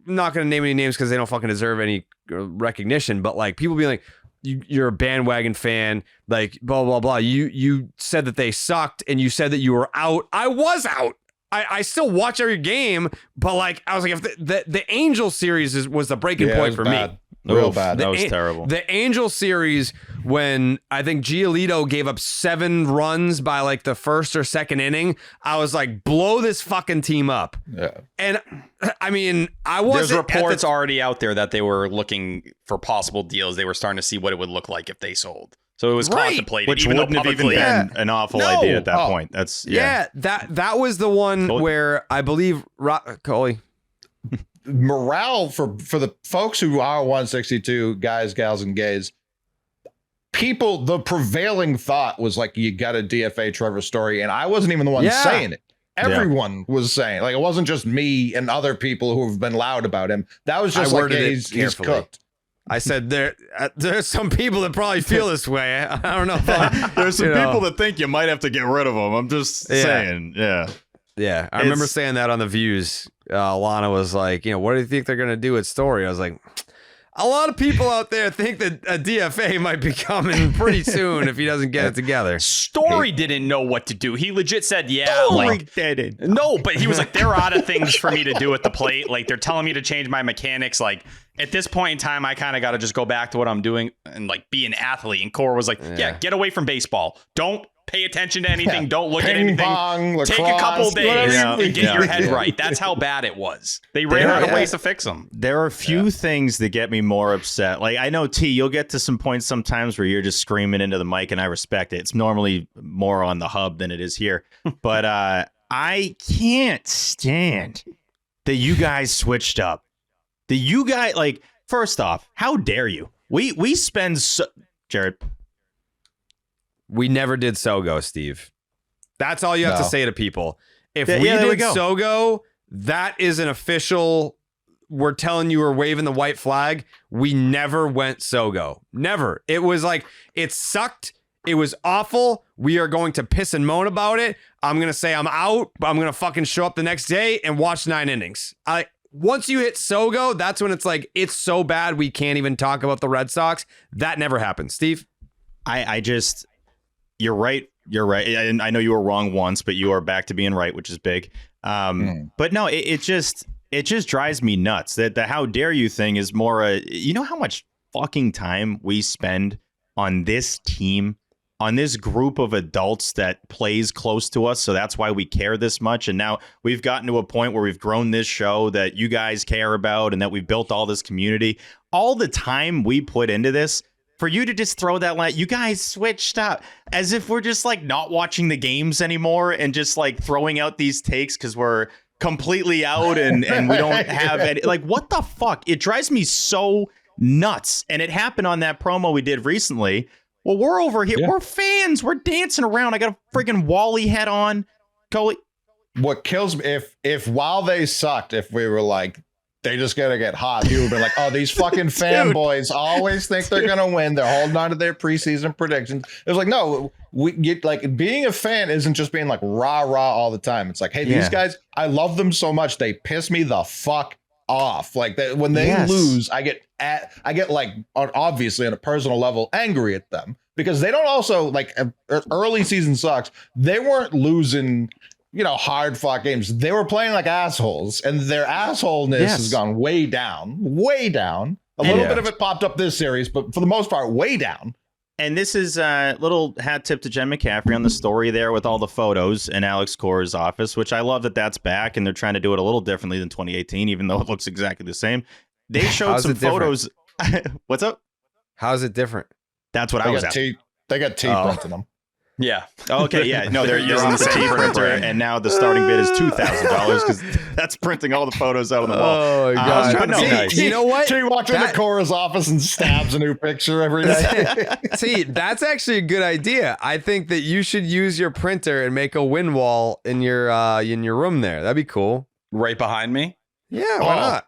not going to name any names because they don't fucking deserve any recognition, but like people being like, you're a bandwagon fan, like blah, blah, blah. You said that they sucked and you said that you were out. I was out. I still watch every game, but like I was like, if the Angel series was the breaking point for me. Real bad. That was terrible. The Angel series, when I think Giolito gave up 7 runs by like the first or second inning, I was like, blow this fucking team up. Yeah. And I mean, There's reports already out there that they were looking for possible deals. They were starting to see what it would look like if they sold. So it was contemplated, which wouldn't have even been an awful idea at that point. That's that was the one where I believe Coley. Morale for the folks who are 162 guys, gals, and gays. People, the prevailing thought was like, you got a DFA Trevor Story, and I wasn't even the one saying it. Everyone was saying, like, it wasn't just me and other people who have been loud about him. That was just like, he's cooked. I said there's some people that probably feel this way. I don't know. There's some people that think you might have to get rid of them. I'm just saying. Yeah. I remember saying that on The Views. Lana was like, what do you think they're going to do with Story? I was like, a lot of people out there think that a DFA might be coming pretty soon if he doesn't get it together. Story didn't know what to do. He legit said, no, but he was like, they're out of things for me to do at the plate. Like, they're telling me to change my mechanics. Like, at this point in time, I kind of got to just go back to what I'm doing and like be an athlete. And Cora was like, get away from baseball. Don't pay attention to anything. Don't look at anything. Take a couple days and get your head right. That's how bad it was. They ran out of ways to fix them. There are a few things that get me more upset. Like, I know, T, you'll get to some points sometimes where you're just screaming into the mic, and I respect it. It's normally more on the hub than it is here. But I can't stand that you guys switched up. That you guys, like, first off, how dare you? We spend Jared. We never did Sogo, Steve. That's all you have to say to people. If we did Sogo, that is an official, we're telling you we're waving the white flag. We never went Sogo. Never. It was like, it sucked. It was awful. We are going to piss and moan about it. I'm going to say I'm out, but I'm going to fucking show up the next day and watch 9 innings. Once you hit Sogo, that's when it's like, it's so bad we can't even talk about the Red Sox. That never happened. Steve? I just... You're right. And I know you were wrong once, but you are back to being right, which is big. But no, it just drives me nuts that the how dare you thing is more you know how much fucking time we spend on this team, on this group of adults that plays close to us. So that's why we care this much. And now we've gotten to a point where we've grown this show that you guys care about and that we've built all this community. All the time we put into this, for you to just throw that line, you guys switched up as if we're just like not watching the games anymore and just like throwing out these takes because we're completely out and we don't have any. Like, what the fuck? It drives me so nuts. And it happened on that promo we did recently. Well, we're over here. Yeah. We're fans. We're dancing around. I got a freaking Wally head on. Coley. What kills me, if while they sucked, if we were like, they just gotta get hot, people would be like, oh, these fucking fanboys always think they're gonna win. They're holding on to their preseason predictions. It was like, no, we get like being a fan isn't just being like rah all the time. It's like, hey, these guys, I love them so much. They piss me the fuck off. Like that when they lose, I get like obviously on a personal level angry at them because they don't also like early season sucks. They weren't losing, hard fought games. They were playing like assholes, and their assholeness has gone way down, way down. A little bit of it popped up this series, but for the most part, way down. And this is a little hat tip to Jen McCaffrey on the story there with all the photos in Alex Cora's office, which I love that that's back, and they're trying to do it a little differently than 2018, even though it looks exactly the same. They showed some photos. What's up? How's it different? That's what I was asking. They got T printing them. Yeah. Okay. Yeah. No, they're using the T printer, and now the starting bid is $2,000 because that's printing all the photos out on the wall. Oh, God. But no, you know what? She walks into Cora's office and stabs a new picture every day. See, that's actually a good idea. I think that you should use your printer and make a wind wall in your room there. That'd be cool. Right behind me. Yeah. Why not?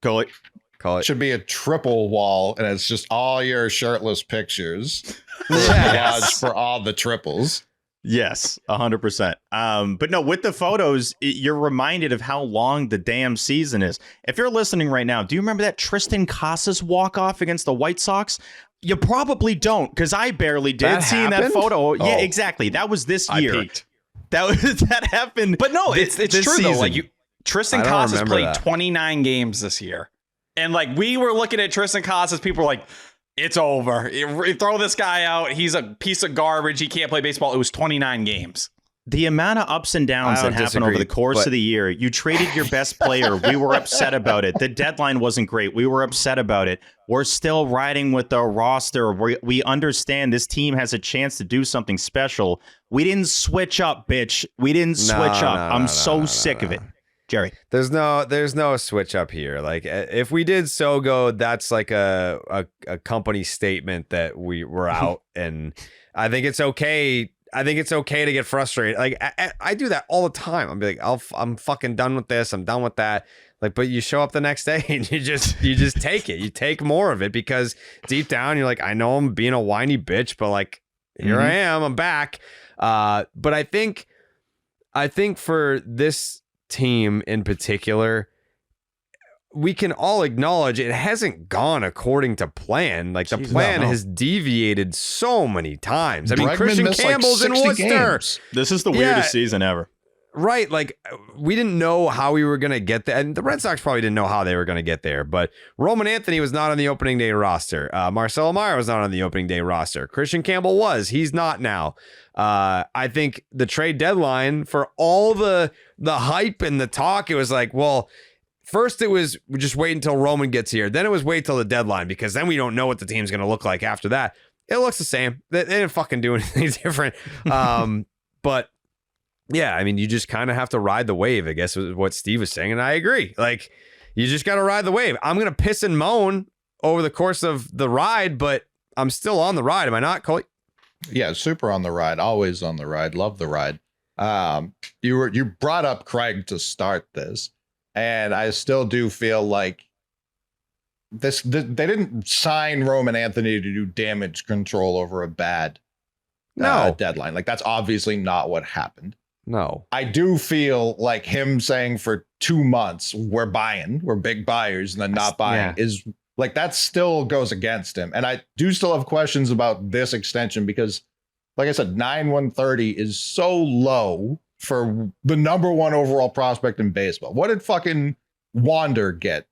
Call it. Should be a triple wall, and it's just all your shirtless pictures. For all the triples. Yes, 100%. But no, with the photos, you're reminded of how long the damn season is. If you're listening right now, do you remember that Tristan Casas walk-off against the White Sox? You probably don't, because I barely did. Seeing that photo. Yeah, exactly. That was this year. I peaked. That happened. But no, it's true season. though. Like Tristan Casas played 29 games this year. And like we were looking at Tristan Casas, people were like, it's over. Throw this guy out. He's a piece of garbage. He can't play baseball. It was 29 games. The amount of ups and downs that happen over the course of the year. You traded your best player. We were upset about it. The deadline wasn't great. We were upset about it. We're still riding with the roster. We understand this team has a chance to do something special. We didn't switch up, bitch. We didn't switch up. I'm so sick of it. Jerry, there's no switch up here. Like if we did so go, that's like a company statement that we were out, and I think it's okay. I think it's okay to get frustrated. Like I do that all the time. I'm like, I'm fucking done with this. I'm done with that. Like, but you show up the next day and you just take it. You take more of it because deep down you're like, I know I'm being a whiny bitch, but like here I am. I'm back. But I think for this team in particular, we can all acknowledge it hasn't gone according to plan. Like the plan has deviated so many times. I mean, Christian Campbell's in Worcester. Games. This is the weirdest season ever. Right. Like we didn't know how we were going to get there. And the Red Sox probably didn't know how they were going to get there. But Roman Anthony was not on the opening day roster. Marcelo Meyer was not on the opening day roster. Christian Campbell was. He's not now. I think the trade deadline for all the hype and the talk, it was like, well, first it was just wait until Roman gets here. Then it was wait till the deadline because then we don't know what the team's going to look like after that. It looks the same. They didn't fucking do anything different. But yeah, I mean, you just kind of have to ride the wave, I guess is what Steve was saying. And I agree. Like, you just got to ride the wave. I'm going to piss and moan over the course of the ride, but I'm still on the ride. Am I not, Coley? Yeah, super on the ride. Always on the ride. Love the ride. You brought up Craig to start this, and I still do feel like they didn't sign Roman Anthony to do damage control over a bad deadline. Like, that's obviously not what happened. No. I do feel like him saying for 2 months, we're big buyers, and then not buying is like, that still goes against him. And I do still have questions about this extension because, like I said, 9/130 is so low for the number one overall prospect in baseball. What did fucking Wander get?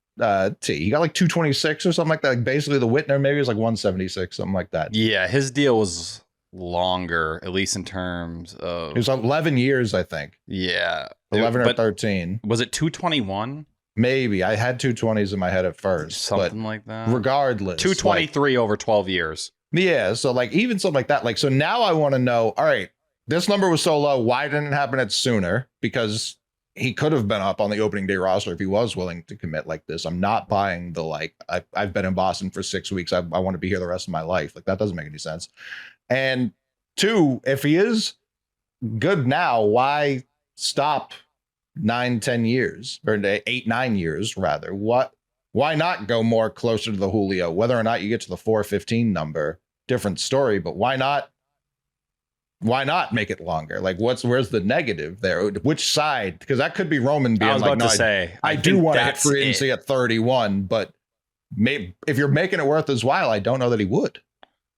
He got like 226 or something like that. Like basically the Whitner maybe was like 176, something like that. Yeah, his deal was longer, at least in terms of it was 11 years, I think. Yeah, 11 or 13. Was it 221? Maybe. I had 220s in my head at first, something like that. Regardless, 223 over 12 years. Yeah, so like even something like that. Like, so now I want to know, all right, this number was so low, why didn't it happen at sooner? Because he could have been up on the opening day roster if he was willing to commit like this. I'm not buying the like, I've been in Boston for 6 weeks. I want to be here the rest of my life. Like, that doesn't make any sense. And two, if he is good now, why stop 9-10 years or 8-9 years rather? Why not go more closer to the Julio? Whether or not you get to the 415 number, different story, but why not Why not make it longer? Like, where's the negative there? Which side? Because that could be Roman being I was like, about no, to say, I do think want to hit that's free agency at 31, but if you're making it worth his while, I don't know that he would.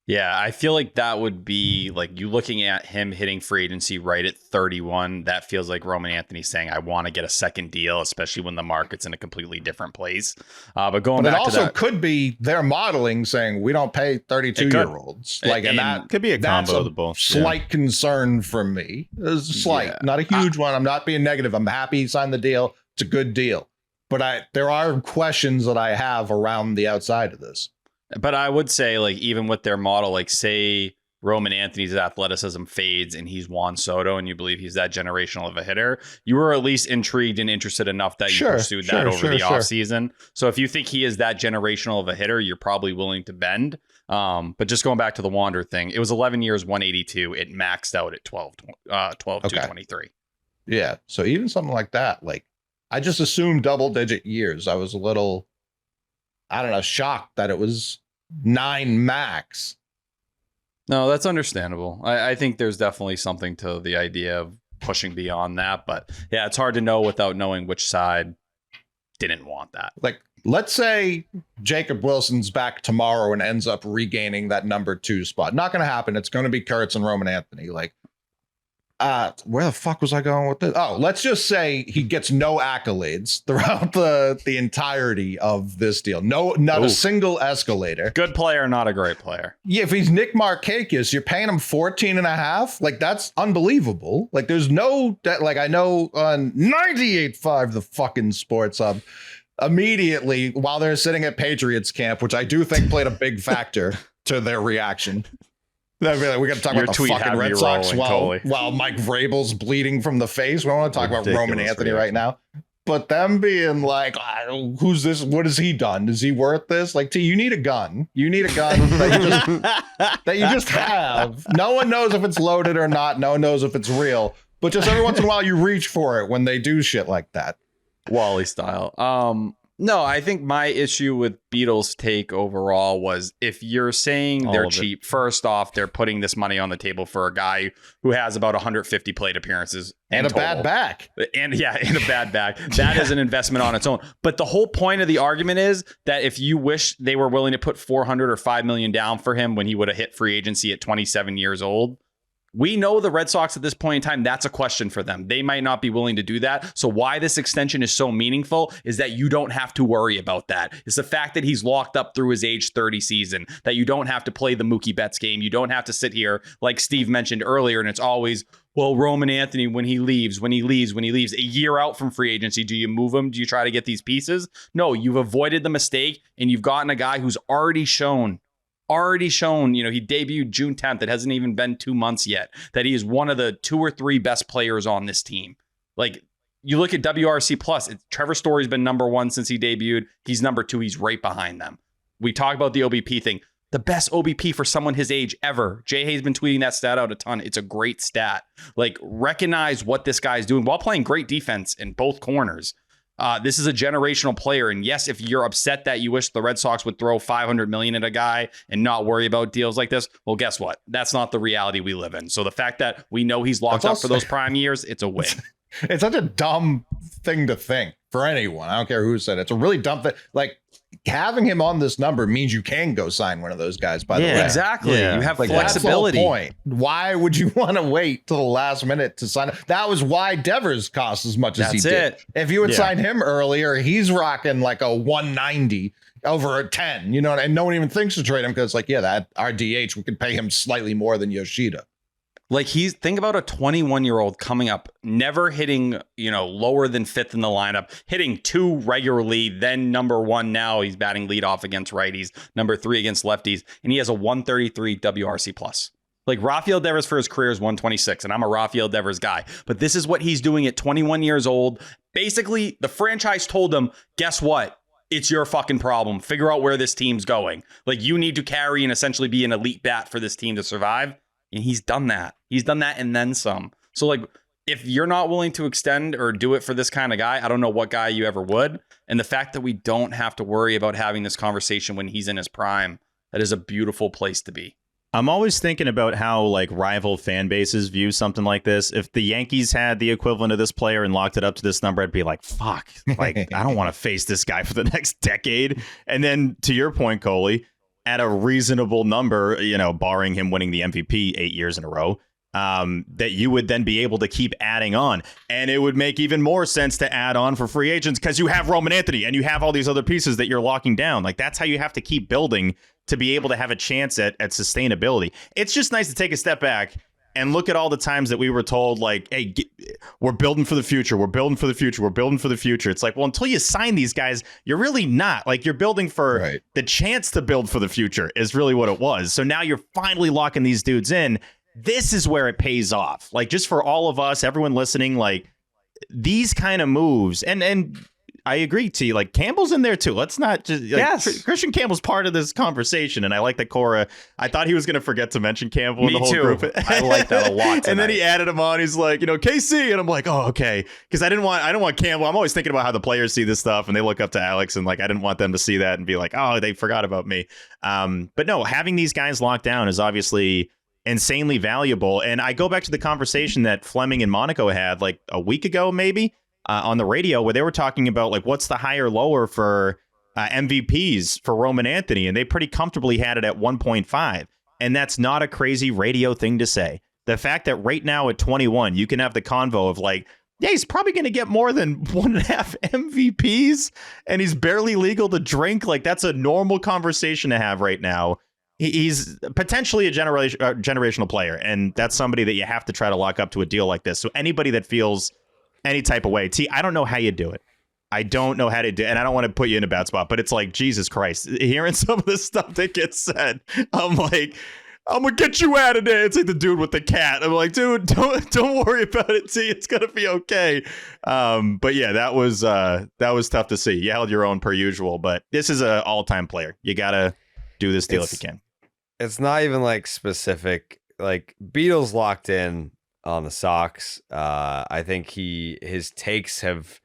Yeah, I feel like that would be like you looking at him hitting free agency right at 31. That feels like Roman Anthony saying, I want to get a second deal, especially when the market's in a completely different place. But going But back it also to that, could be their modeling saying we don't pay 32-year-olds. Like, and that Could be a that's combo of the both. slight concern from me. It's slight, Yeah. not a huge one. I'm not being negative. I'm happy he signed the deal. It's a good deal. But there are questions that I have around the outside of this. but I would say, like, even with their model, like, say Roman Anthony's athleticism fades and he's Juan Soto and you believe he's that generational of a hitter, you were at least intrigued and interested enough that you pursued that over the offseason. So if you think he is that generational of a hitter, you're probably willing to bend. But just going back to the Wander thing, it was 11 years, 182. It maxed out at 12 223. Yeah. So even something like that, like, I just assumed double-digit years. I was a little, I don't know, shocked that it was 9 max. No, that's understandable. I think there's definitely something to the idea of pushing beyond that. But yeah, it's hard to know without knowing which side didn't want that. Like, let's say Jacob Wilson's back tomorrow and ends up regaining that number 2 spot. Not going to happen. It's going to be Kurtz and Roman Anthony. Like, where the fuck was I going with this? Oh, let's just say he gets no accolades throughout the entirety of this deal. Not a single escalator. Good player, not a great player. Yeah, if he's Nick Markakis, you're paying him 14 and a half. Like, that's unbelievable. Like, there's no, like, I know on 98.5, the fucking Sports Hub, immediately while they're sitting at Patriots camp, which I do think played a big factor to their reaction. We got to talk Your about the tweet fucking had me Red Sox rolling, while Mike Vrabel's bleeding from the face. We don't want to talk about Roman Ridiculous Anthony reaction. right now. But them being like, who's this? What has he done? Is he worth this? Like, T, you need a gun. You need a gun that you just have. No one knows if it's loaded or not. No one knows if it's real. But just every once in a while, you reach for it when they do shit like that. Wally style. No, I think my issue with Beatles' take overall was if you're saying they're cheap, first off, they're putting this money on the table for a guy who has about 150 plate appearances And a bad back. And a bad back. That is an investment on its own. But the whole point of the argument is that if you wish they were willing to put 400 or 5 million down for him when he would have hit free agency at 27 years old, we know the Red Sox at this point in time, that's a question for them. They might not be willing to do that. So why this extension is so meaningful is that you don't have to worry about that. It's the fact that he's locked up through his age 30 season, that you don't have to play the Mookie Betts game. You don't have to sit here like Steve mentioned earlier. And it's always, well, Roman Anthony, when he leaves, a year out from free agency, do you move him? Do you try to get these pieces? No, you've avoided the mistake and you've gotten a guy who's already shown, he debuted June 10th. It hasn't even been 2 months yet, that he is one of the 2 or 3 best players on this team. Like, you look at WRC plus, Trevor Story's been number 1 since he debuted. He's number 2. He's right behind them. We talk about the OBP thing. The best OBP for someone his age ever. Jay Hay's been tweeting that stat out a ton. It's a great stat. Like, recognize what this guy's doing while playing great defense in both corners. This is a generational player. And yes, if you're upset that you wish the Red Sox would throw $500 million at a guy and not worry about deals like this, well, guess what? That's not the reality we live in. So the fact that we know he's locked up for those prime years, it's a win. It's such a dumb thing to think for anyone. I don't care who said it. It's a really dumb thing. Like, having him on this number means you can go sign one of those guys, by the way. Exactly. Yeah. You have Like, flexibility. that's the whole point. Why would you want to wait till the last minute to sign? That was why Devers cost as much as he did. If you had signed him earlier, he's rocking like a 190 over a 10, and no one even thinks to trade him because, like, that our DH, we could pay him slightly more than Yoshida. Like, think about a 21-year-old coming up, never hitting, lower than 5th in the lineup, hitting 2 regularly, then number 1 now. He's batting leadoff against righties, number 3 against lefties, and he has a 133 WRC plus. Like, Rafael Devers for his career is 126, and I'm a Rafael Devers guy. But this is what he's doing at 21 years old. Basically, the franchise told him, guess what? It's your fucking problem. Figure out where this team's going. Like, you need to carry and essentially be an elite bat for this team to survive. And he's done that. He's done that and then some. So, like, if you're not willing to extend or do it for this kind of guy, I don't know what guy you ever would. And the fact that we don't have to worry about having this conversation when he's in his prime, that is a beautiful place to be. I'm always thinking about how like rival fan bases view something like this. If the Yankees had the equivalent of this player and locked it up to this number, I'd be like, fuck, like I don't want to face this guy for the next decade. And then to your point, Coley, at a reasonable number, you know, barring him winning the MVP 8 years in a row, that you would then be able to keep adding on. And it would make even more sense to add on for free agents because you have Roman Anthony and you have all these other pieces that you're locking down. Like that's how you have to keep building to be able to have a chance at sustainability. It's just nice to take a step back and look at all the times that we were told, like, hey, we're building for the future. We're building for the future. We're building for the future. It's like, well, until you sign these guys, you're really not. Like, you're building for the chance to build for the future is really what it was. So now you're finally locking these dudes in. This is where it pays off. Like, just for all of us, everyone listening, like, these kind of moves. And I agree, T. Like, Campbell's in there, too. Let's not just... Like, yes. Christian Campbell's part of this conversation, and I like that Cora... I thought he was going to forget to mention Campbell in the whole group. I like that a lot tonight. And then he added him on. He's like, you know, KC. And I'm like, oh, okay. Because I don't want Campbell. I'm always thinking about how the players see this stuff, and they look up to Alex, and, like, I didn't want them to see that and be like, oh, they forgot about me. But no, having these guys locked down is obviously insanely valuable. And I go back to the conversation that Fleming and Monaco had, like, a week ago, maybe, on the radio, where they were talking about like what's the higher lower for MVPs for Roman Anthony, and they pretty comfortably had it at 1.5, and that's not a crazy radio thing to say. The fact that right now at 21 you can have the convo of like, yeah, he's probably going to get more than 1.5 MVPs and he's barely legal to drink, like that's a normal conversation to have right now. He's potentially a generational player, and that's somebody that you have to try to lock up to a deal like this. So anybody that feels any type of way, T, I don't know how you do it. I don't know how to do it, and I don't want to put you in a bad spot, but it's like, Jesus Christ, hearing some of this stuff that gets said, I'm like, I'm gonna get you out of there. It's like the dude with the cat. I'm like, dude, don't worry about it, T. It's gonna be okay. But yeah, that was tough to see. You held your own per usual, but this is an all-time player. You gotta do this deal if you can. It's not even like specific. Like Beatles locked in on the Sox. I think his takes have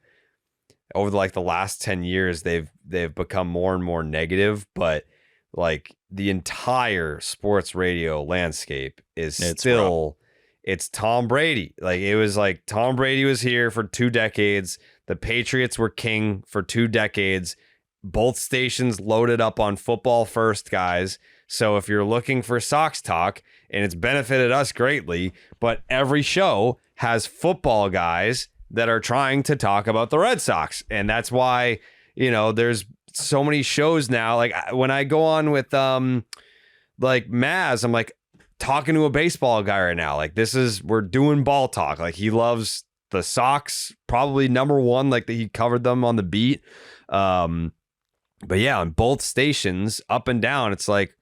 over the last 10 years they've become more and more negative, but like the entire sports radio landscape is it's Tom Brady. Like it was like Tom Brady was here for 2 decades. The Patriots were king for 2 decades. Both stations loaded up on football first guys. So if you're looking for Sox talk, and it's benefited us greatly, but every show has football guys that are trying to talk about the Red Sox. And that's why, you know, there's so many shows now. Like when I go on with like Maz, I'm like talking to a baseball guy right now. Like we're doing ball talk. Like he loves the Sox, probably number one, like he covered them on the beat. But yeah, on both stations, up and down, it's like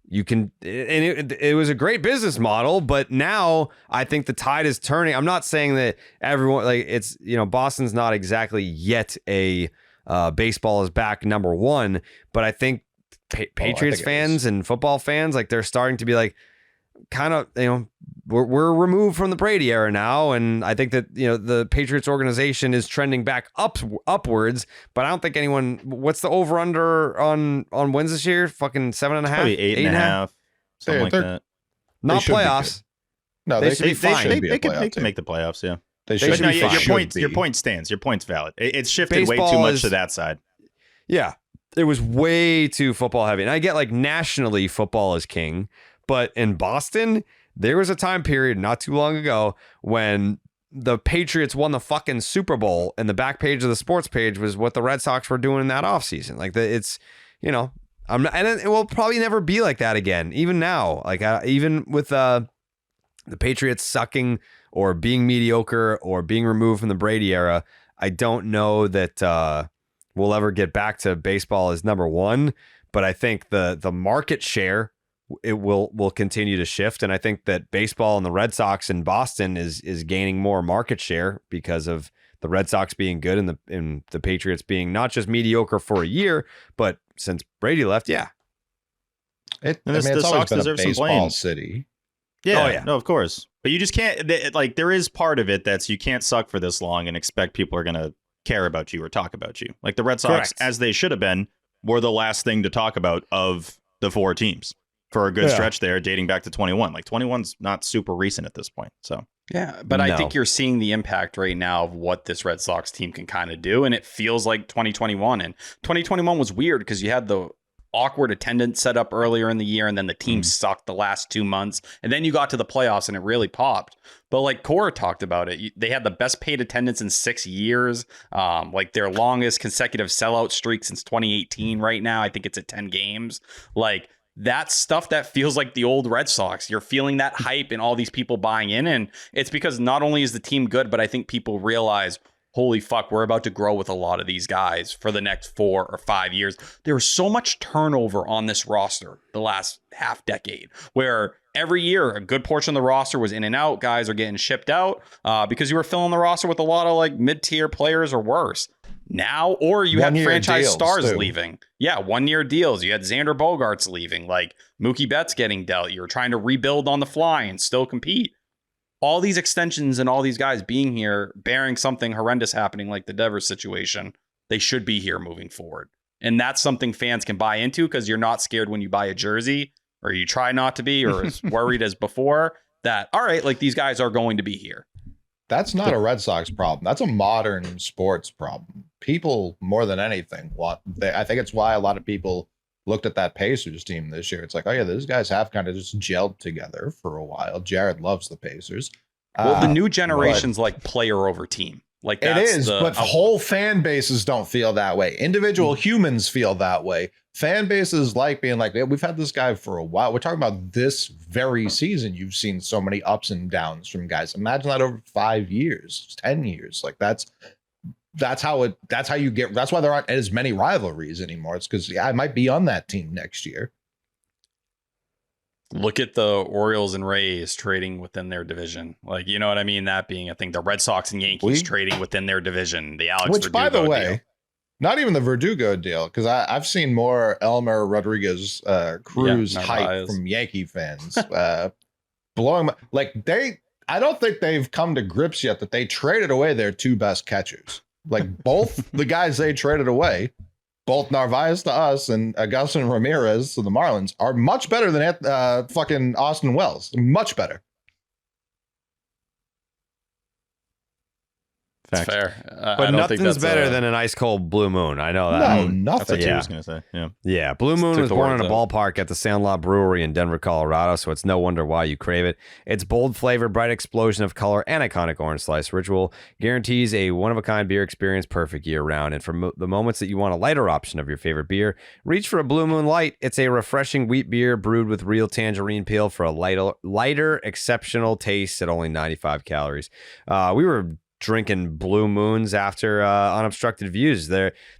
you can, and it was a great business model, but now I think the tide is turning. I'm not saying that everyone, like it's, you know, Boston's not exactly yet a baseball is back number one, but I think Patriots fans and football fans, like they're starting to be like, kind of, you know, we're removed from the Brady era now, and I think that, you know, the Patriots organization is trending back upwards. But I don't think anyone. What's the over under on wins this year? Fucking 7.5, probably 8.5, something like that. Not playoffs. No, they should be fine. They could make the playoffs. Yeah, they should. No, be your point stands. Your point's valid. It's shifted Baseball way too much to that side. Yeah, it was way too football heavy, and I get like nationally football is king. But in Boston, there was a time period not too long ago when the Patriots won the fucking Super Bowl, and the back page of the sports page was what the Red Sox were doing in that offseason. Like it's, you know, and it will probably never be like that again. Even now, like even with the Patriots sucking or being mediocre or being removed from the Brady era, I don't know that we'll ever get back to baseball as number one. But I think the market share, it will continue to shift, and I think that baseball and the Red Sox in Boston is gaining more market share because of the Red Sox being good and the Patriots being not just mediocre for a year, but since Brady left, yeah. It's always been a baseball city. Yeah, oh, yeah, no, of course, but you just can't. Like there is part of it that's you can't suck for this long and expect people are gonna care about you or talk about you. Like the Red Sox, Correct. as they should have been, were the last thing to talk about of the 4 teams. for a good stretch there, dating back to 21. Like 21's not super recent at this point. So yeah, but I think you're seeing the impact right now of what this Red Sox team can kind of do, and it feels like 2021. And 2021 was weird because you had the awkward attendance set up earlier in the year, and then the team sucked the last 2 months, and then you got to the playoffs and it really popped. But like Cora talked about it, they had the best paid attendance in 6 years, like their longest consecutive sellout streak since 2018 right now. I think it's at 10 games. Like, that's stuff that feels like the old Red Sox. You're feeling that hype and all these people buying in, and it's because not only is the team good, but I think people realize, holy fuck, we're about to grow with a lot of these guys for the next 4 or 5 years. There was so much turnover on this roster the last half decade, where every year a good portion of the roster was in and out. Guys are getting shipped out because you were filling the roster with a lot of like mid-tier players or worse. Now, or you had franchise stars leaving. Yeah, 1-year deals. You had Xander Bogaerts leaving, like Mookie Betts getting dealt. You were trying to rebuild on the fly and still compete. All these extensions and all these guys being here, bearing something horrendous happening like the Devers situation, they should be here moving forward. And that's something fans can buy into because you're not scared when you buy a jersey, or you try not to be, or as worried as before that, all right, like these guys are going to be here. That's not a Red Sox problem. That's a modern sports problem. People, more than anything, I think it's why a lot of people looked at that Pacers team this year. It's like, oh yeah, those guys have kind of just gelled together for a while. Jared loves the Pacers. Well, the new generation's like player over team. Like that's it is, but whole fan bases don't feel that way. Individual humans feel that way. Fan bases like being like, we've had this guy for a while. We're talking about this very season. You've seen so many ups and downs from guys. Imagine that over 5 years, 10 years. Like that's how you get. That's why there aren't as many rivalries anymore. It's because I might be on that team next year. Look at the Orioles and Rays trading within their division. Like, you know what I mean? That being a thing. The Red Sox and Yankees trading within their division. The Alex Which, Verdugo by the way, deal. Not even the Verdugo deal, because I've seen more Elmer Rodriguez Cruz hype from Yankee fans. Blowing like I don't think they've come to grips yet that they traded away their 2 best catchers. Like both the guys they traded away, both Narvaez to us and Agustin Ramirez to the Marlins, are much better than fucking Austin Wells. Much better. That's fair. But nothing's better than an ice cold blue moon. I know that. No, nothing. That's what I was going to say. Yeah. Blue Moon was born in a ballpark at the Sandlot Brewery in Denver, Colorado, so it's no wonder why you crave it. Its bold flavor, bright explosion of color, and iconic orange slice ritual guarantees a one-of-a-kind beer experience perfect year-round. And for the moments that you want a lighter option of your favorite beer, reach for a Blue Moon Light. It's a refreshing wheat beer brewed with real tangerine peel for a lighter, exceptional taste at only 95 calories. We were drinking Blue Moons after Unobstructed Views.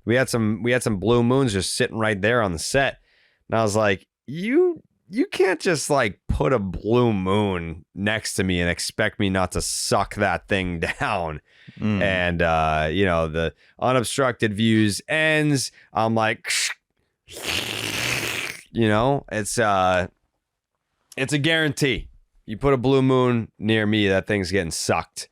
We had some Blue Moons just sitting right there on the set, and I was like, you can't just like put a Blue Moon next to me and expect me not to suck that thing down. And the Unobstructed Views ends, I'm like, it's a guarantee. You put a Blue Moon near me, that thing's getting sucked.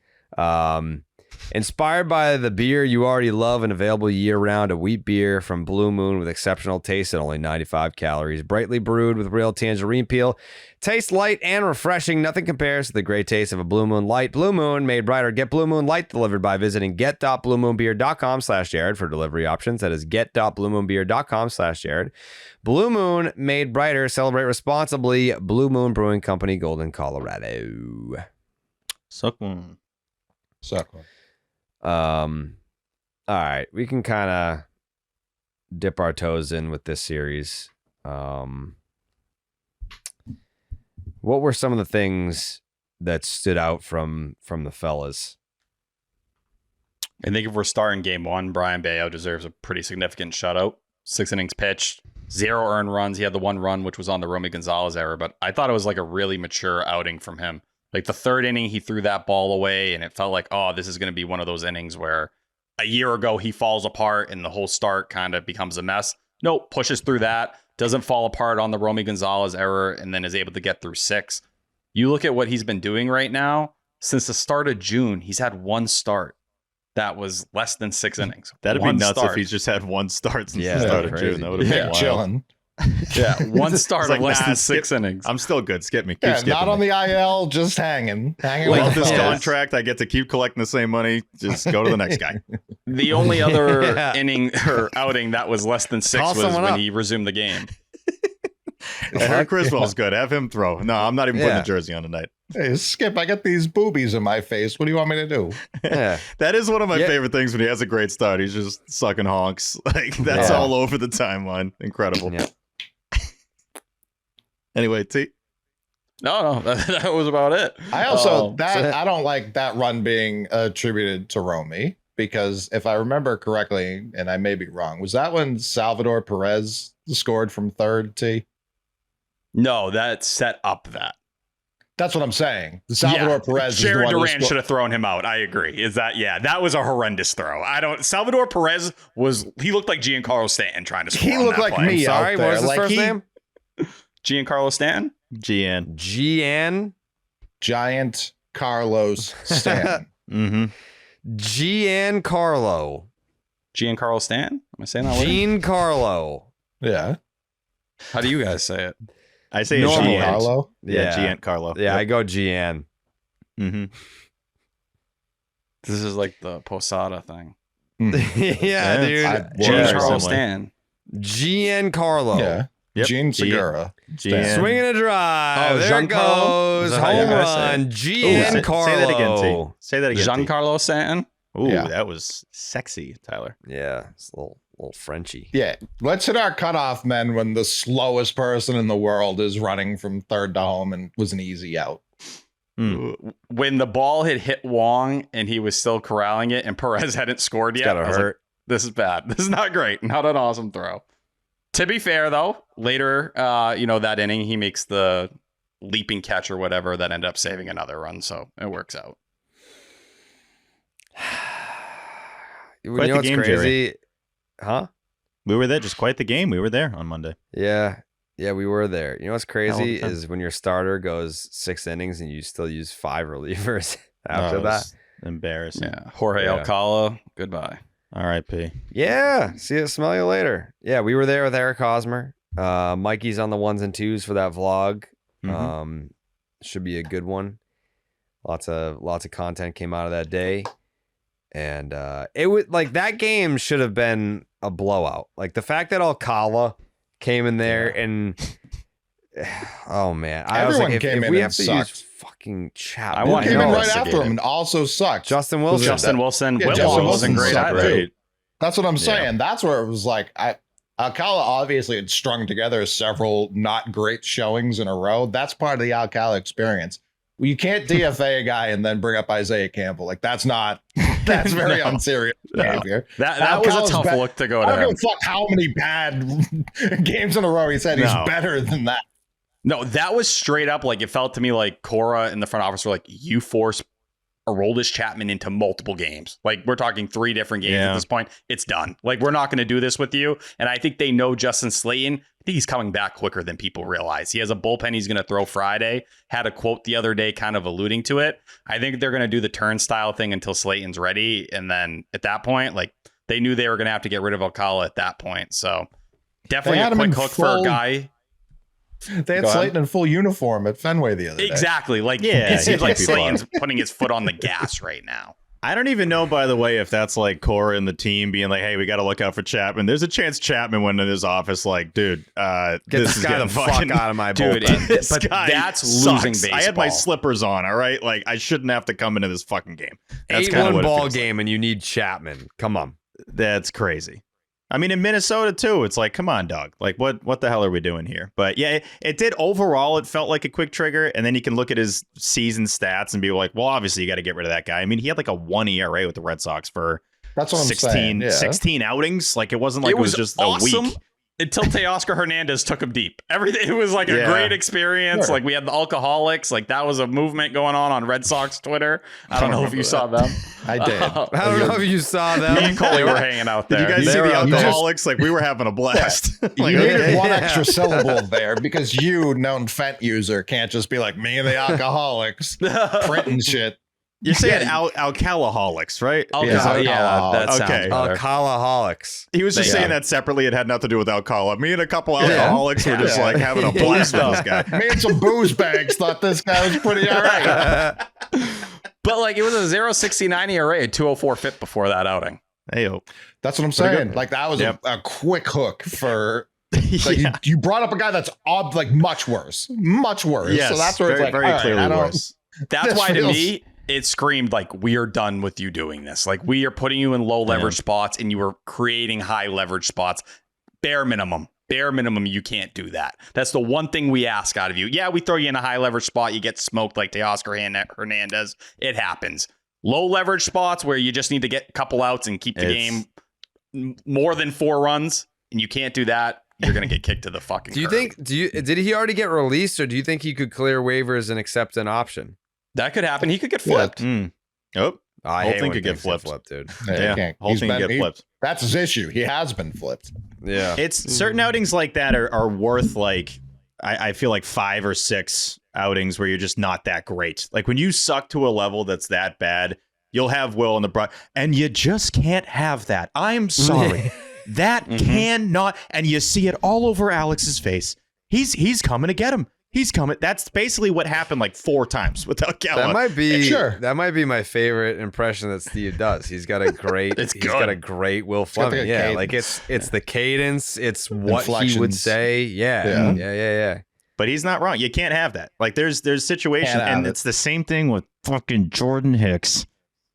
Inspired by the beer you already love and available year-round, a wheat beer from Blue Moon with exceptional taste at only 95 calories. Brightly brewed with real tangerine peel. Tastes light and refreshing. Nothing compares to the great taste of a Blue Moon Light. Blue Moon made brighter. Get Blue Moon Light delivered by visiting get.bluemoonbeer.com/Jared for delivery options. That is get.bluemoonbeer.com/Jared. Blue Moon made brighter. Celebrate responsibly. Blue Moon Brewing Company, Golden, Colorado. Suck one. All right, we can kind of dip our toes in with this series. What were some of the things that stood out from the fellas? I think if we're starting game 1, Brian Bello deserves a pretty significant shutout. 6 innings pitched, 0 earned runs. He had the 1 run, which was on the Romy Gonzalez error, but I thought it was like a really mature outing from him. Like the 3rd inning, he threw that ball away, and it felt like, oh, this is going to be one of those innings where a year ago he falls apart and the whole start kind of becomes a mess. Nope, pushes through that, doesn't fall apart on the Romy Gonzalez error, and then is able to get through 6. You look at what he's been doing right now. Since the start of June, he's had 1 start that was less than 6 innings. That'd be nuts if he's just had 1 start since the start of June. That would have been wild. Chilling. Yeah. One start It's like, of less nah, than 6 innings. I'm still good. Skip me. Keep Yeah, skipping not on me. the IL, just hanging. Love this with the fellas. contract. I get to keep collecting the same money. Just go to the next guy. The only other Yeah. inning or outing that was less than 6 Call was someone when up. he resumed the game. I heard Criswell's good. Have him throw. No, I'm not even putting Yeah. a jersey on tonight. Hey, Skip, I got these boobies in my face. What do you want me to do? Yeah. That is one of my Yeah. favorite things when he has a great start. He's just sucking honks. Like that's Yeah. all over the timeline. Incredible. Yeah. Anyway, T. No, that was about it. I also Oh, I don't like that run being attributed to Romy because if I remember correctly, and I may be wrong, was that when Salvador Perez scored from third? T. No, that set up that. That's what I'm saying. Salvador Perez. is the Jared one who Duran sco- should have thrown him out. I agree. Is that that was a horrendous throw. Salvador Perez he looked like Giancarlo Stanton trying to score. He on looked that like play. me. Sorry, out what there. was his Like first he- name? Giancarlo Stanton? GN. Gian. Giant Carlos Stanton. Mm-hmm. Giancarlo. Giancarlo Stanton? Am I saying that right? Giancarlo. Yeah. How do you guys say it? I say Normal. it's GN. Carlo. Yeah, GN Carlo. Yeah, I go Gian. Mm-hmm. This is like the Posada thing. Yeah, dude. Giancarlo similar. Stanton. Giancarlo. Yeah. Yep. Gene Segura. GN. Swinging a drive. Oh, there it Giancarlo? goes. Is that how you Home guys say run. Ooh, say that again, T. Giancarlo. Say that again, T. Giancarlo Stanton? Ooh, Yeah. that was sexy, Tyler. Yeah, it's a little Frenchy. Yeah. Let's hit our cutoff, men, when the slowest person in the world is running from third to home and was an easy out. When the ball had hit Wong and he was still corralling it and Perez hadn't scored It's yet, gotta I was like, hurt. this is bad. This is not great. Not an awesome throw. To be fair, though, later, that inning, he makes the leaping catch or whatever that ended up saving another run. So it works out. You Quite know the what's game, crazy? Huh? We were there. Just quite the game. We were there on Monday. Yeah. Yeah, we were there. You know what's crazy time. is when your starter goes 6 innings and you still use 5 relievers after It that. was embarrassing. Yeah. Jorge Yeah. Alcala, goodbye. R.I.P. Yeah. See you. Smell you later. Yeah, we were there with Eric Hosmer. Mikey's on the 1s and 2s for that vlog. Mhm. Should be a good one. Lots of content came out of that day. And it was like that game should have been a blowout. Like the fact that Alcala came in there and oh man, I was Everyone like, came if in we and have to sucked. use fucking chat, I Who want came him in to right investigate after him it. and also sucked? Justin Wilson. Justin Wilson. Yeah, Will Justin wasn't Wilson great sucked, either. too. That's what I'm saying. That's where it was like Alcala obviously had strung together several not great showings in a row. That's part of the Alcala experience. Well, you can't DFA a guy and then bring up Isaiah Campbell. Like that's very unserious behavior. That was Alcala's a tough bad. look to go I to don't give him. a fuck how many bad games in a row he said he's No. better than that. No, that was straight up like it felt to me like Cora in the front office were like, you force Aroldis Chapman into multiple games. Like we're talking 3 different games Yeah. at this point. It's done. Like we're not going to do this with you. And I think they know Justin Slayton. I think he's coming back quicker than people realize. He has a bullpen he's going to throw Friday. Had a quote the other day kind of alluding to it. I think they're going to do the turnstile thing until Slayton's ready. And then at that point, like they knew they were going to have to get rid of Alcala at that point. So definitely had a him in quick hook for a full- guy. They had Go ahead. Slayton in full uniform at Fenway the other day. Exactly. Like Yeah, it seems he like can't be Slayton's putting his foot on the gas right now. I don't even know, by the way, if that's like Cora and the team being like, hey, we got to look out for Chapman. There's a chance Chapman went in his office like, dude, Get this this is guy the getting fuck fucking out of my Dude, bullpen. it- This but guy that's sucks. losing I had my baseball. slippers on, all right? Like, I shouldn't have to come into this fucking game. That's 8-1 kind of what it ball feels like. game and you need Chapman. Come on. That's crazy. I mean, in Minnesota, too, it's like, come on, dog. Like, what the hell are we doing here? But yeah, it did overall, it felt like a quick trigger. And then you can look at his season stats and be like, well, obviously, you got to get rid of that guy. I mean, he had like a 1 ERA with the Red Sox for That's what I'm 16, saying. Yeah. 16 outings. Like, it wasn't like it was just a week. Until Teoscar Hernandez took him deep. Everything, it was like a Yeah. great experience. Sure. Like we had the alcoholics. Like that was a movement going on Red Sox Twitter. I don't know if you saw them. I did. I don't know if you saw them. Me and Coley were hanging out Did there. you guys see They the were- alcoholics? Like, we were having a blast. Like, You okay. needed one extra syllable there because you, known Fent user, can't just be like me and the alcoholics printing shit. You're saying alcoholics, right? Yeah, that sounds Okay. better. Alcoholics. He was just saying that separately. It had nothing to do with alcohol. Me and a couple alcoholics were just like having a blast with this guy. Me and some booze bags thought this guy was pretty all right. But like it was a 0.69 ERA, a 2.04 FIP before that outing. Hey-o. That's what I'm saying. Like that was a quick hook for. Like you brought up a guy that's like much worse. Yes, So that's where it's like, very all right, clearly I don't. worse. That's This why to feels- me it screamed like we are done with you doing this. Like we are putting you in low leverage spots and you are creating high leverage spots. Bare minimum, you can't do that. That's the one thing we ask out of you. Yeah, we throw you in a high leverage spot, you get smoked like Teoscar Hernandez. It happens. Low leverage spots where you just need to get a couple outs and keep the game more than 4 runs, and you can't do that. You're gonna get kicked to the fucking. Did he already get released, or do you think he could clear waivers and accept an option? That could happen. He could get flipped. Oh, I whole hate thing when could get things flipped, dude. Yeah, he can't. Whole He's thing been- get flipped. That's his issue. He has been flipped. Yeah. It's certain outings like that are worth like I feel like 5 or 6 outings where you're just not that great. Like when you suck to a level that's that bad, you'll have Will in the and you just can't have that. I'm sorry. That cannot, and you see it all over Alex's face. He's coming to get him. He's coming. That's basically what happened like 4 times with Alcala. That might be my favorite impression that Steve does. He's got a great got a great Will Fleming. Yeah, like it's the cadence, it's what he would say. Yeah. But he's not wrong. You can't have that. Like there's situations, and it's the same thing with fucking Jordan Hicks.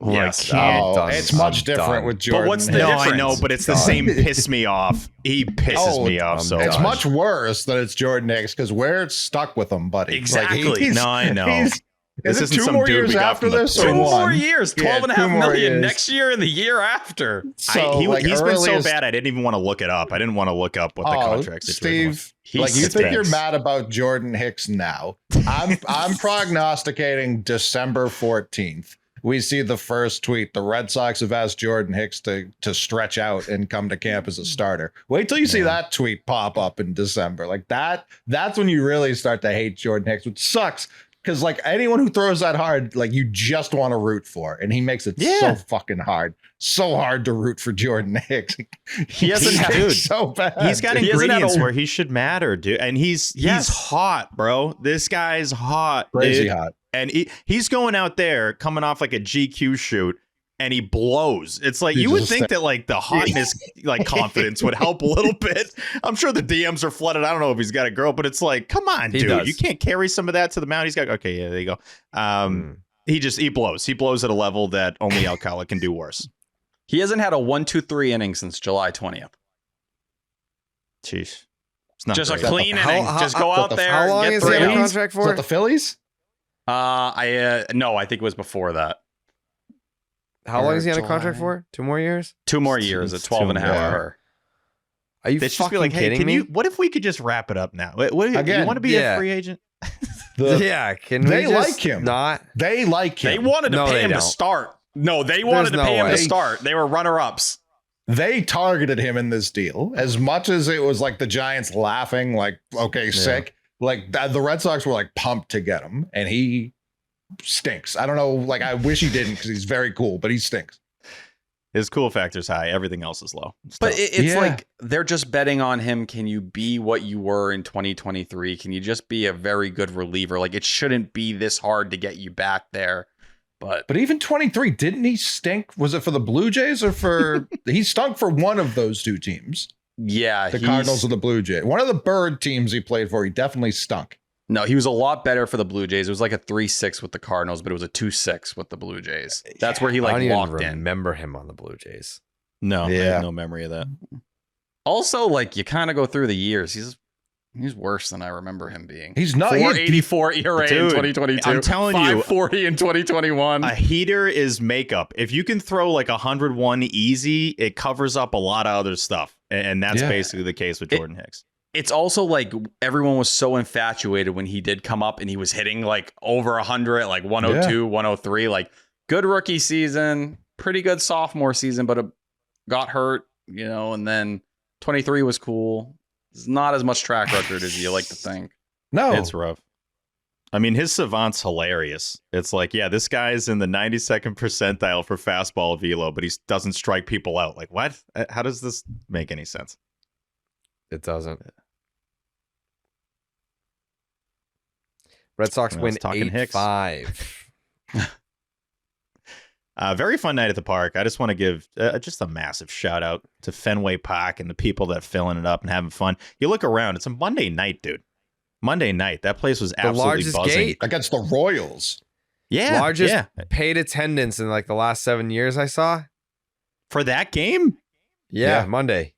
Yes. It's much different with Jordan. But what's the No, difference? I know, but it's the same piss me off. He pisses me off so It's much. much worse that it's Jordan Hicks because we're stuck with him, buddy. Exactly. No, I know. Is This it isn't 2 some more dude years we got after from the this or 2 one? more years, 12 and a half 2 more million years. next year and the year after. So, He's been so bad, I didn't even want to look it up. I didn't want to look up what the contract situation was. Steve, like you think you're mad about Jordan Hicks now? I'm prognosticating December 14th. We see the first tweet. The Red Sox have asked Jordan Hicks to stretch out and come to camp as a starter. Wait till you see that tweet pop up in December. Like that's when you really start to hate Jordan Hicks, which sucks. Because like anyone who throws that hard, like you just want to root for, and he makes it so fucking hard, so hard to root for Jordan Hicks. He hasn't, dude. So bad. He's got ingredients where he should matter, dude. And he's hot, bro. This guy's hot, crazy dude. hot. And he's going out there coming off like a GQ shoot, and he blows. It's like you would think that like the hotness, like confidence would help a little bit. I'm sure the DMs are flooded. I don't know if he's got a girl, but it's like, come on, dude, you can't carry some of that to the mound. He's got there you go. He blows. He blows at a level that only Alcala can do worse. He hasn't had a 1-2-3 inning since July 20th. Jeez, it's not just great. a clean inning. Just go out there. How long get is 3 he on outs. contract Is that for? the Phillies? No, I think it was before that. How long is he on a contract for? 2 more years? 2 more years at 12 and a half for her. Are you They should fucking be like, hey, kidding can me? you? What if we could just wrap it up now? What you Again, want to be a free agent? Can They we just like him. Not. They like him. They wanted to No, pay they him to don't. start. No, they wanted to no pay him way. to start. They were runner-ups. They targeted him in this deal as much as it was like the Giants laughing, like, okay, sick. Like the Red Sox were like pumped to get him, and he stinks. I don't know. Like, I wish he didn't because he's very cool, but he stinks. His cool factor's high. Everything else is low. But it's like they're just betting on him. Can you be what you were in 2023? Can you just be a very good reliever? Like, it shouldn't be this hard to get you back there. But even 23, didn't he stink? Was it for the Blue Jays or for he stunk for one of those 2 teams? yeah, The Cardinals or the Blue Jays. One of the bird teams he played for, he definitely stunk. No, he was a lot better for the Blue Jays. It was like a 3-6 with the Cardinals, but it was a 2-6 with the Blue Jays. That's where he I like don't even walked in. remember him on the Blue Jays. No, I Yeah. have no memory of that. Also, like you kind of go through the years. He's worse than I remember him being. He's not 4.84 ERA Dude, in 2022. I'm telling you, 5.40 in 2021. A heater is makeup. If you can throw like 101 easy, it covers up a lot of other stuff. And that's basically the case with Jordan Hicks. It's also like everyone was so infatuated when he did come up and he was hitting like over 100, like 102, 103, like good rookie season, pretty good sophomore season, but got hurt, and then 23 was cool. It's not as much track record as you like to think. No, It's rough. I mean, his savant's hilarious. It's like, yeah, this guy's in the 92nd percentile for fastball velo, but he doesn't strike people out. Like, what? How does this make any sense? It doesn't. Red Sox win 8-5. Very fun night at the park. I just want to give just a massive shout out to Fenway Park and the people that filling it up and having fun. You look around, it's a Monday night, dude. Monday night. That place was absolutely buzzing. Gate against the Royals. Yeah. Largest paid attendance in like the last 7 years I saw. For that game? Yeah. Monday.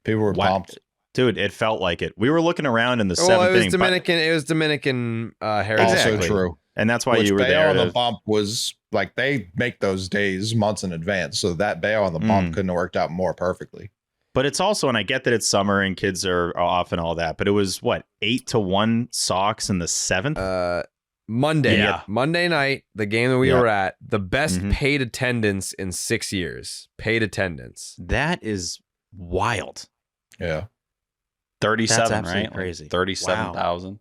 People were pumped. Dude, it felt like it. We were looking around in the seventh inning. It was Dominican heritage. Also Exactly. true. And that's why you were Bello there. on the bump was like, they make those days months in advance. So that Bello on the bump couldn't have worked out more perfectly. But it's also, and I get that it's summer and kids are off and all that, but it was what, 8-1 Sox in the seventh? Monday. Yeah. Monday night, the game that we were at, the best paid attendance in 6 years. Paid attendance. That is wild. Yeah. 37, That's right? crazy. 37,000.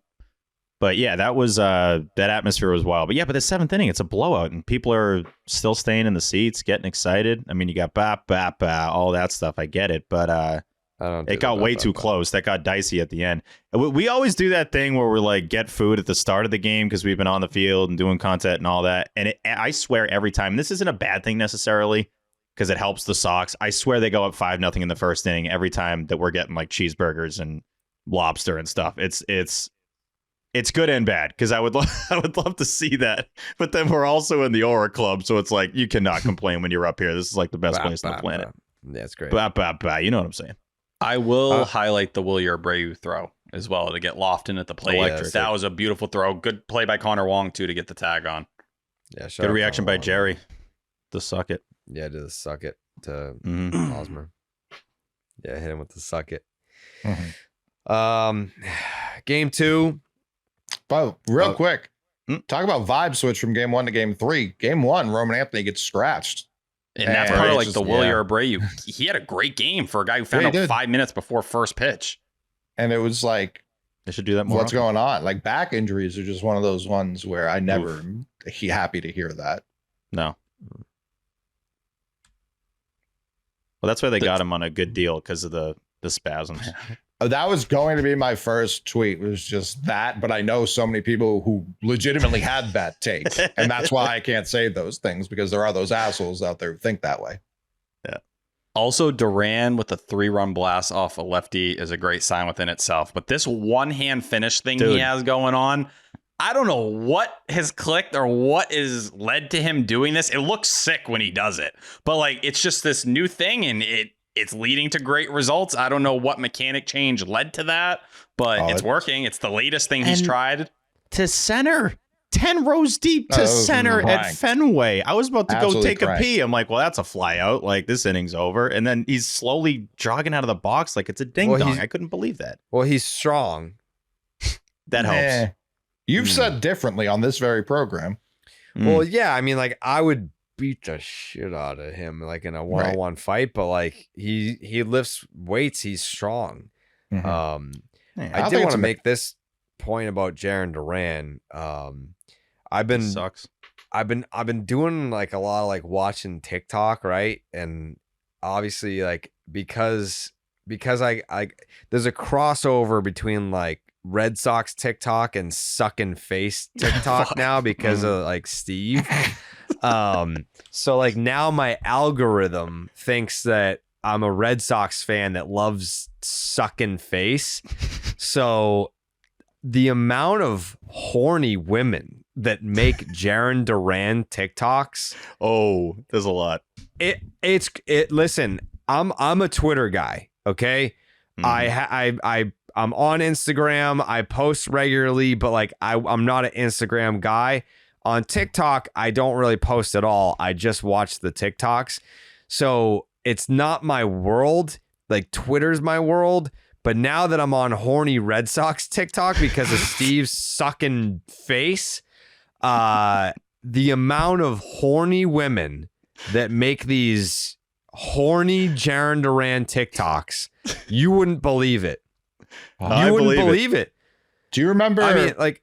But yeah, that was that atmosphere was wild. But yeah, but the seventh inning, it's a blowout, and people are still staying in the seats, getting excited. I mean, you got bap, all that stuff. I get it, but it got way too close. That got dicey at the end. We always do that thing where we're like, get food at the start of the game because we've been on the field and doing content and all that. And I swear every time, and this isn't a bad thing necessarily because it helps the Sox. I swear they go up 5-0 in the first inning every time that we're getting like cheeseburgers and lobster and stuff. It's good and bad because I would love to see that, but then we're also in the Aura Club, so it's like you cannot complain when you're up here. This is like the best place on the planet. That's great. You know what I'm saying? I will highlight the Wilyer Abreu throw as well to get Lofton at the plate. Electric. That was a beautiful throw. Good play by Connor Wong too to get the tag on. Yeah, Good reaction by Jerry. To suck it. Yeah, to suck it to Mhm. Hosmer. Yeah, hit him with the suck it. Mhm. Game 2. But real quick, talk about vibe switch from game 1 to game 3. Game 1, Roman Anthony gets scratched. And that's part of like the Wilyer Abreu. He had a great game for a guy who found out 5 minutes before first pitch. And it was like, They should do that more. what's going on? Like back injuries are just one of those ones where I never happy to hear that. No. Well, that's why they got him on a good deal because of the spasms. That was going to be my first tweet, was just that, but I know so many people who legitimately had that take, and that's why I can't say those things, because there are those assholes out there who think that way. Yeah. Also, Duran with a 3-run blast off a lefty is a great sign within itself. But this one-hand finish thing he has going on, I don't know what has clicked or what is led to him doing this. It looks sick when he does it, but like it's just this new thing, and it's leading to great results. I don't know what mechanic change led to that, but it's working. It's the latest thing he's tried. To center. 10 rows deep to center at Fenway. I was about to go take a pee. I'm like, well, that's a fly out. Like, this inning's over. And then he's slowly jogging out of the box like it's a ding-dong. I couldn't believe that. Well, he's strong. That helps. You've said differently on this very program. Well, yeah. I mean, like, I would beat the shit out of him like in a one-on-one fight, but like he lifts weights. He's strong. I did want to make this point about Jarren Duran. I've been doing like a lot of like watching TikTok, right? And obviously like because I there's a crossover between like Red Sox TikTok and sucking face TikTok now because of like Steve. So like now my algorithm thinks that I'm a Red Sox fan that loves sucking face. So the amount of horny women that make Jarren Duran TikToks. Oh, there's a lot. Listen, I'm a Twitter guy. Okay. I'm on Instagram. I post regularly, but like I'm not an Instagram guy. On TikTok, I don't really post at all. I just watch the TikToks. So it's not my world. Like Twitter's my world. But now that I'm on horny Red Sox TikTok because of Steve's sucking face, the amount of horny women that make these horny Jarren Duran TikToks, you wouldn't believe it. You wouldn't believe it. Do you remember? I mean, like,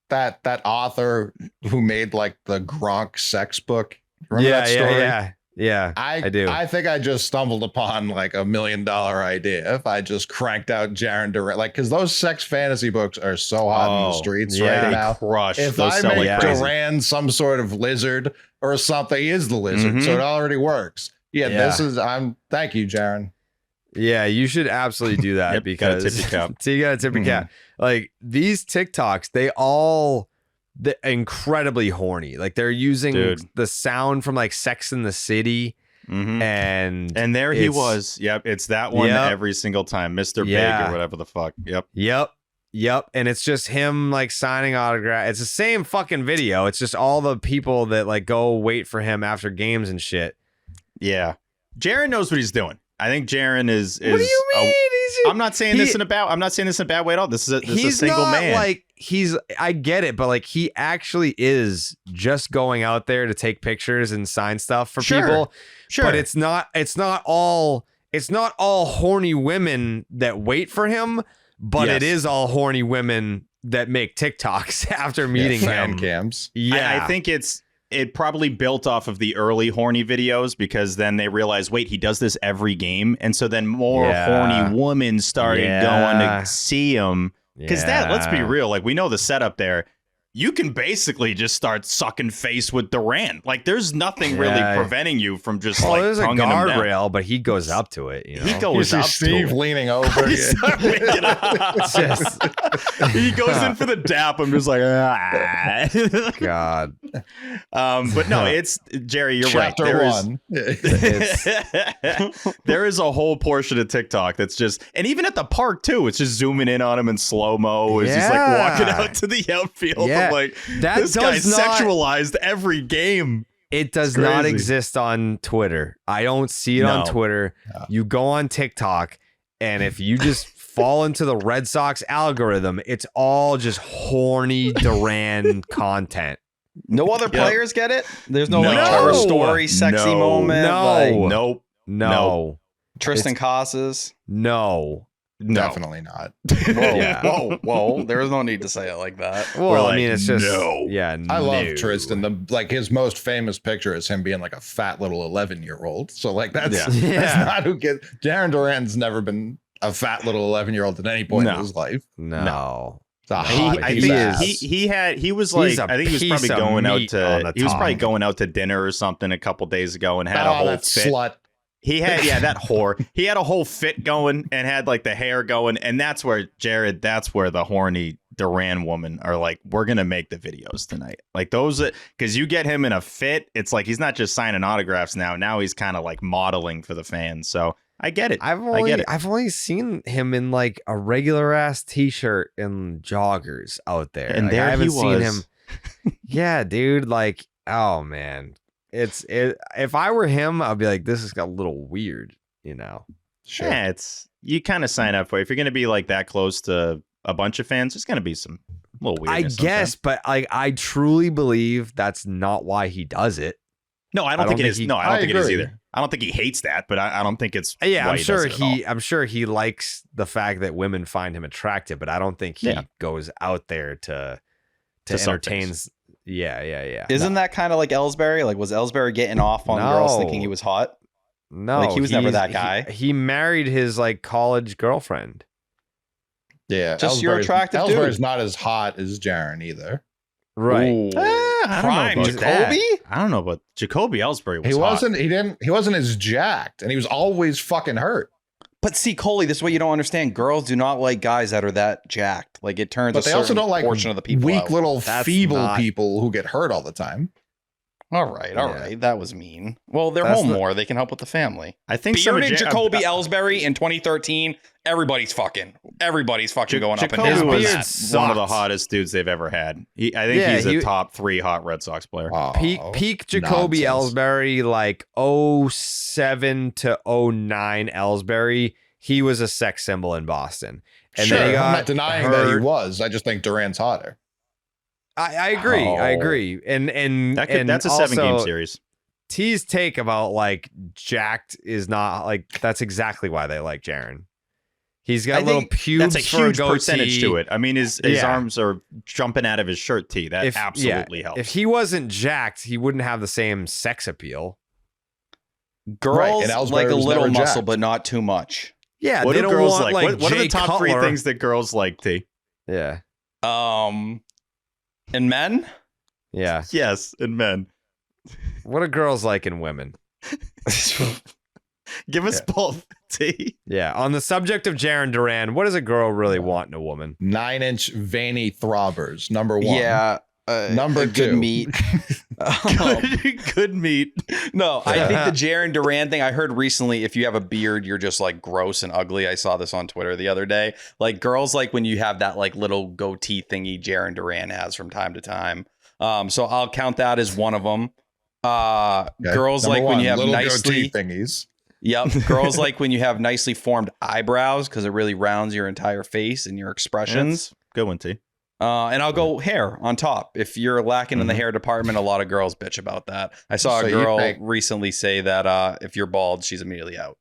that author who made like the Gronk sex book. Remember that story? Yeah, I do. I think I just stumbled upon like $1 million idea if I just cranked out Jaron Duran, like, because those sex fantasy books are so hot in the streets right now. Crush. If Those I sell make like crazy. Duran some sort of lizard or something, he is the lizard, so it already works. Yeah, this is. Thank you, Jaron. Yeah, you should absolutely do that because gotta tip your cap. so you gotta tip your cap. Like these TikToks, they're incredibly horny. Like they're using the sound from like Sex in the City, and there he was. Yep, it's that one every single time, Mr. Big or whatever the fuck. Yep. And it's just him like signing autograph. It's the same fucking video. It's just all the people that like go wait for him after games and shit. Yeah, Jaron knows what he's doing. I think Jaron is. What do you mean? I'm not saying this in a bad way at all. This is a single not man. Like I get it, but like he actually is just going out there to take pictures and sign stuff for people. Sure, but it's not all horny women that wait for him, but it is all horny women that make TikToks after meeting him. Fan cams. Yeah, I think it probably built off of the early horny videos because then they realized, wait, he does this every game. And so then more horny women started going to see him. Because let's be real, like we know the setup there. You can basically just start sucking face with Duran. Like there's nothing really preventing you from just like there's a tonguing him down. guardrail, but he goes up to it. You know? He goes up Steve to it. leaning over. He goes in for the dap. I'm just like, God. But no, it's Jerry. You're Chapter right. one. There is a whole portion of TikTok that's just, and even at the park too, it's just zooming in on him in slow mo as he's like walking out to the outfield. Yeah. I'm like, That this guy's does not- sexualized every game. It does not exist on Twitter. I don't see it on Twitter. You go on TikTok, and if you just fall into the Red Sox algorithm, it's all just horny Duran content. No other players get it? There's no like Trevor Story sexy moment? No. Like, No. Tristan Casas? No. Definitely not. Whoa. There is no need to say it like that. Well, I mean, it's just I love Tristan. Like his most famous picture is him being like a fat little 11-year-old. So like that's not who gets. Jaron Duran's never been a fat little 11-year-old at any point in his life. No. I think he was like, I think he was probably going out to, he was probably going out to dinner or something a couple days ago and had a whole fit. Slut. He had, that whore. He had a whole fit going and had like the hair going. And that's where that's where the horny Duran woman are like, we're going to make the videos tonight. Like those, because you get him in a fit. It's like, he's not just signing autographs now. Now he's kind of like modeling for the fans. So I get it. I've only seen him in like a regular ass t-shirt and joggers out there. And like, there I haven't he seen was. him. Yeah, dude. Like, oh man. If I were him, I'd be like, this has got a little weird, you know. Sure. Yeah, you kind of sign up for it. If you're going to be like that close to a bunch of fans, there's going to be some little weirdness. I guess, but I truly believe that's not why he does it. No, I don't think it is. No, I don't think it is either. I don't think he hates that, but I don't think it's. Yeah, why I'm sure he likes the fact that women find him attractive, but I don't think he goes out there to entertain. Yeah. Isn't that kind of like Ellsbury? Like, was Ellsbury getting off on girls thinking he was hot? No, like he was never that guy. He married his like college girlfriend. Yeah, just you're attractive. Ellsbury's not as hot as Jaron either. Right. Prime Jacoby? I don't know, but Jacoby Ellsbury was He wasn't as jacked, and he was always fucking hurt. But see, Coley, this is what you don't understand. Girls do not like guys that are that jacked. Like it turns. But they also don't like portion of the people weak out. little feeble people who get hurt all the time. All right. That was mean. Well, they're home more. They can help with the family. I think Bearded Jacoby Ellsbury in 2013. Everybody's fucking going up and down. Jacoby was one of the hottest dudes they've ever had. I think he's a top 3 hot Red Sox player. Peak Jacoby Ellsbury, like 07 to 09 Ellsbury, he was a sex symbol in Boston. And sure, then he got I'm not denying that he was. I just think Duran's hotter. I agree. I agree. And that's a 7-game series. T's take about like jacked is not like that's exactly why they like Jaron. He's got I little think pubes That's a for huge a goatee. percentage to it. I mean, his Yeah. arms are jumping out of his shirt tee. That absolutely helps. If he wasn't jacked, he wouldn't have the same sex appeal. Girls and Ellsbury like a was little never muscle, jacked. but not too much. Yeah, what they do don't girls want, like? What are the Jay top three Cutler. things that girls like, T? Yeah, And men? yeah. Yes, and men. What do girls like in women? Give us both, T. Yeah. On the subject of Jaron Duran, what does a girl really want in a woman? 9-inch veiny throbbers. Number one. Yeah. Number good two. meat. Good meat. No, I think the Jaron Duran thing I heard recently, if you have a beard, you're just like gross and ugly. I saw this on Twitter the other day. Like girls like when you have that like little goatee thingy Jaron Duran has from time to time. So I'll count that as one of them. Girls Number like when one, you have little nicely goatee thingies. Yep. Girls like when you have nicely formed eyebrows because it really rounds your entire face and your expressions. Good one, T. And I'll go hair on top. If you're lacking in the hair department, a lot of girls bitch about that. I saw So a you girl think- recently say that if you're bald, she's immediately out.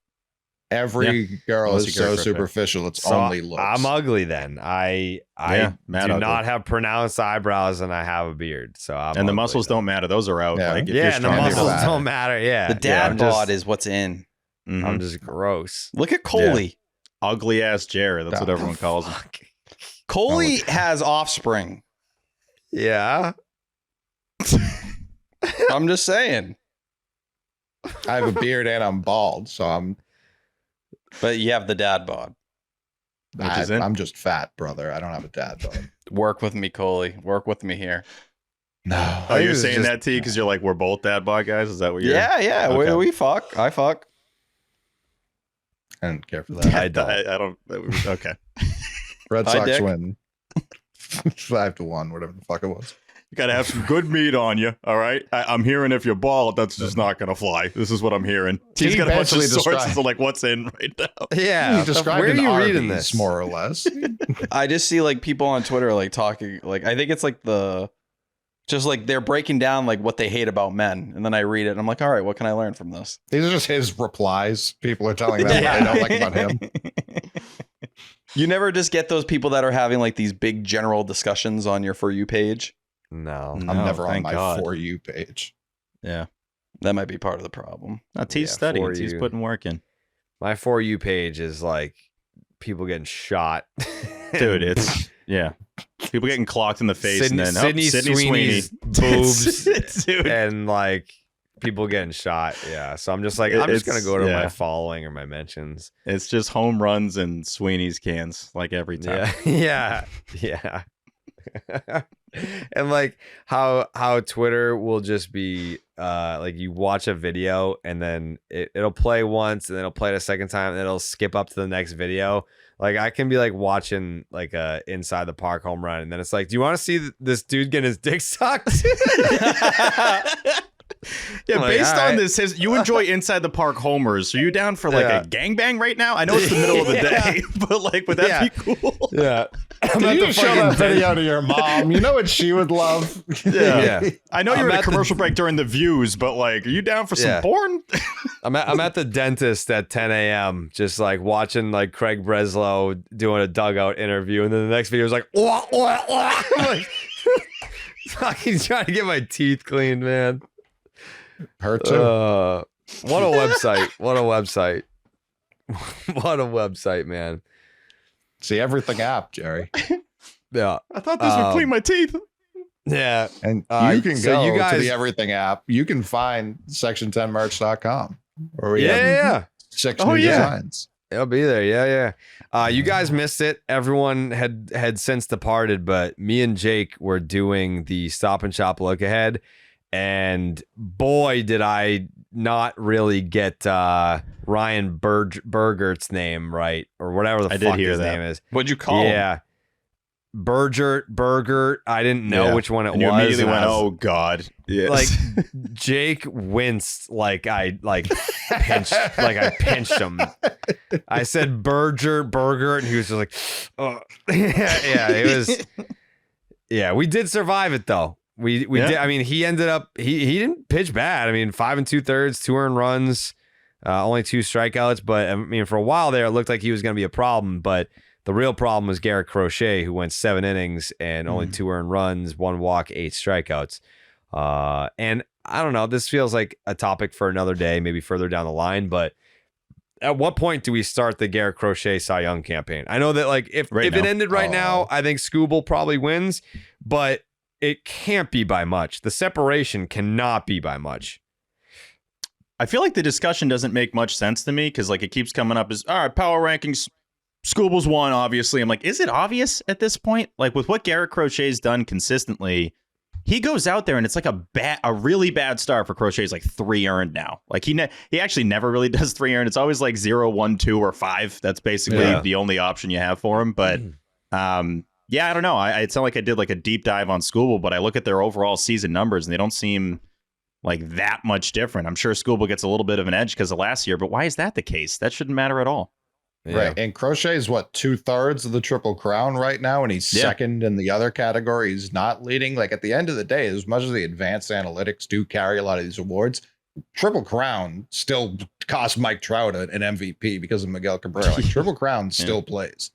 Every girl Unless is you care so for it. superficial. It's So only looks. I'm ugly then. I Mad do ugly. not have pronounced eyebrows and I have a beard. So I'm And the ugly muscles then. don't matter. Those are out. Yeah. Like, if Yeah, you're and the strong, muscles matter. don't matter. Yeah. The dad I'm bod just, is what's in. Mhm. I'm just gross. Look at Coley. Ugly ass Jared. That's what everyone calls him. Coley has offspring. Yeah. I'm just saying. I have a beard and I'm bald, so But you have the dad bod. is in? I'm just fat, brother. I don't have a dad bod. Work with me, Coley. Work with me here. No. Oh, you're This is saying just- that, T, because you're like, we're both dad bod guys? Is that what you're Yeah. Okay. We fuck. I fuck. I don't care for that. I don't. I don't. Okay. Red Hi, Sox Dick. win 5-1, whatever the fuck it was. You got to have some good meat on you. All right. I'm hearing if you're bald, that's just not going to fly. This is what I'm hearing. T's He got a bunch of eventually sources described- of like what's in right now. Yeah. He described Where are an you Arby's, reading this? more or less. I just see like people on Twitter like talking like I think it's like just like they're breaking down like what they hate about men, and then I read it and I'm like, all right, what can I learn from this? These are just his replies. People are telling them what they don't like about him. You never just get those people that are having like these big general discussions on your For You page. No. No, I'm never on thank my God. For You page. Yeah. That might be part of the problem. No, T's Yeah, studying. for T's you. putting work in. My For You page is like people getting shot. Dude, it's, yeah. People getting clocked in the face Sydney, and then Sydney Sweeney's boobs Dude. and like people getting shot. Yeah. So I'm just like, I'm just going to go to yeah. my following or my mentions. It's just home runs and Sweeney's cans like every time. Yeah. Yeah. And like how Twitter will just be like you watch a video and then it'll play once and then it'll play it a second time and then it'll skip up to the next video. Like I can be like watching like a inside the park home run and then it's like, do you want to see this dude getting his dick sucked? Yeah, Like, based all on right. this, you enjoy inside the park homers. Are you down for like Yeah. a gangbang right now? I know it's the middle of the Yeah. day, but like, would that Yeah. be cool? Yeah. Can you show that video to your mom? You know what she would love? Yeah. I know you're I'm in a at the- commercial break during the views, but like, are you down for some Yeah. porn? I'm at the dentist at 10 a.m. just like watching like Craig Breslow doing a dugout interview, and then the next video is like, wah, wah, wah. I'm like fucking trying to get my teeth cleaned, man. Her too. What a website! What a website! What a website, man. See everything app, Jerry. Yeah, I thought this would clean my teeth. yeah. And Uh, you can so go you to guys- the everything app. You can find section10merch.com where we Yeah, have yeah. 6 Oh, new yeah. designs. It'll be there. Yeah, yeah. You guys missed it. Everyone had since departed, but me and Jake were doing the Stop and Shop look ahead, and boy, did I not really get Ryan Bergert's name right, or whatever the I did fuck hear his that. name is. What'd you call him? Yeah. Bergert. I didn't know Yeah. which one it And you was. immediately and went, I was- "Oh God!" Yes. like Jake winced like I pinched him. I said Burger, and he was just like, oh. yeah, it was. Yeah, we did survive it though. We Yeah. did. I mean, he ended up he didn't pitch bad. I mean, 5 2/3, 2 earned runs. only 2 strikeouts, but I mean, for a while there, it looked like he was going to be a problem. But the real problem was Garrett Crochet, who went 7 innings and only 2 earned runs, 1 walk, 8 strikeouts. And I don't know, this feels like a topic for another day, maybe further down the line. But at what point do we start the Garrett Crochet Cy Young campaign? I know that like if it ended right now, I think Scooble probably wins, but it can't be by much. The separation cannot be by much. I feel like the discussion doesn't make much sense to me because like it keeps coming up as, all right, power rankings, Scooble's one, obviously. I'm like, is it obvious at this point? Like with what Garrett Crochet's done consistently, he goes out there and it's like a really bad start for Crochet's like 3 earned now. Like he actually never really does 3 earned. It's always like 0, 1, 2, or 5. That's basically the only option you have for him. But yeah, I don't know. It's not like I did like a deep dive on Scooble, but I look at their overall season numbers and they don't seem like that much different. I'm sure Scooble gets a little bit of an edge because of last year, but why is that the case? That shouldn't matter at all. Yeah. Right. And Crochet is what, 2/3 of the Triple Crown right now, and he's second in the other category. He's not leading. Like at the end of the day, as much as the advanced analytics do carry a lot of these awards, Triple Crown still cost Mike Trout an MVP because of Miguel Cabrera. Like Triple Crown still plays.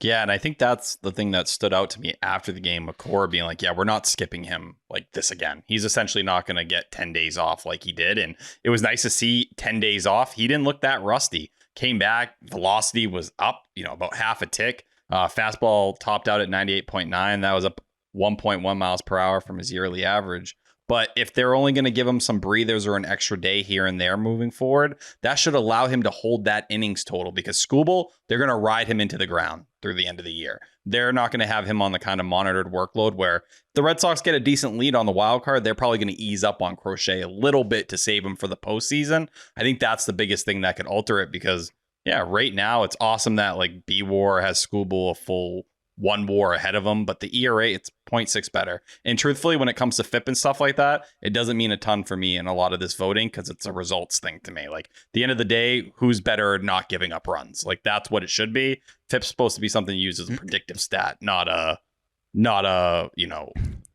Yeah, and I think that's the thing that stood out to me after the game. McCord being like, yeah, we're not skipping him like this again. He's essentially not going to get 10 days off like he did. And it was nice to see 10 days off. He didn't look that rusty. Came back, velocity was up, about half a tick. Fastball topped out at 98.9. That was up 1.1 miles per hour from his yearly average. But if they're only going to give him some breathers or an extra day here and there moving forward, that should allow him to hold that innings total because Scooble, they're going to ride him into the ground through the end of the year. They're not going to have him on the kind of monitored workload where the Red Sox get a decent lead on the wild card. They're probably going to ease up on Crochet a little bit to save him for the postseason. I think that's the biggest thing that could alter it because, yeah, right now it's awesome that like B-War has Scooble a full 1 WAR ahead of him, but the ERA, it's 0.6 better. And truthfully, when it comes to FIP and stuff like that, it doesn't mean a ton for me in a lot of this voting because it's a results thing to me. Like, at the end of the day, who's better at not giving up runs? Like, that's what it should be. FIP's supposed to be something used as a predictive stat, not a,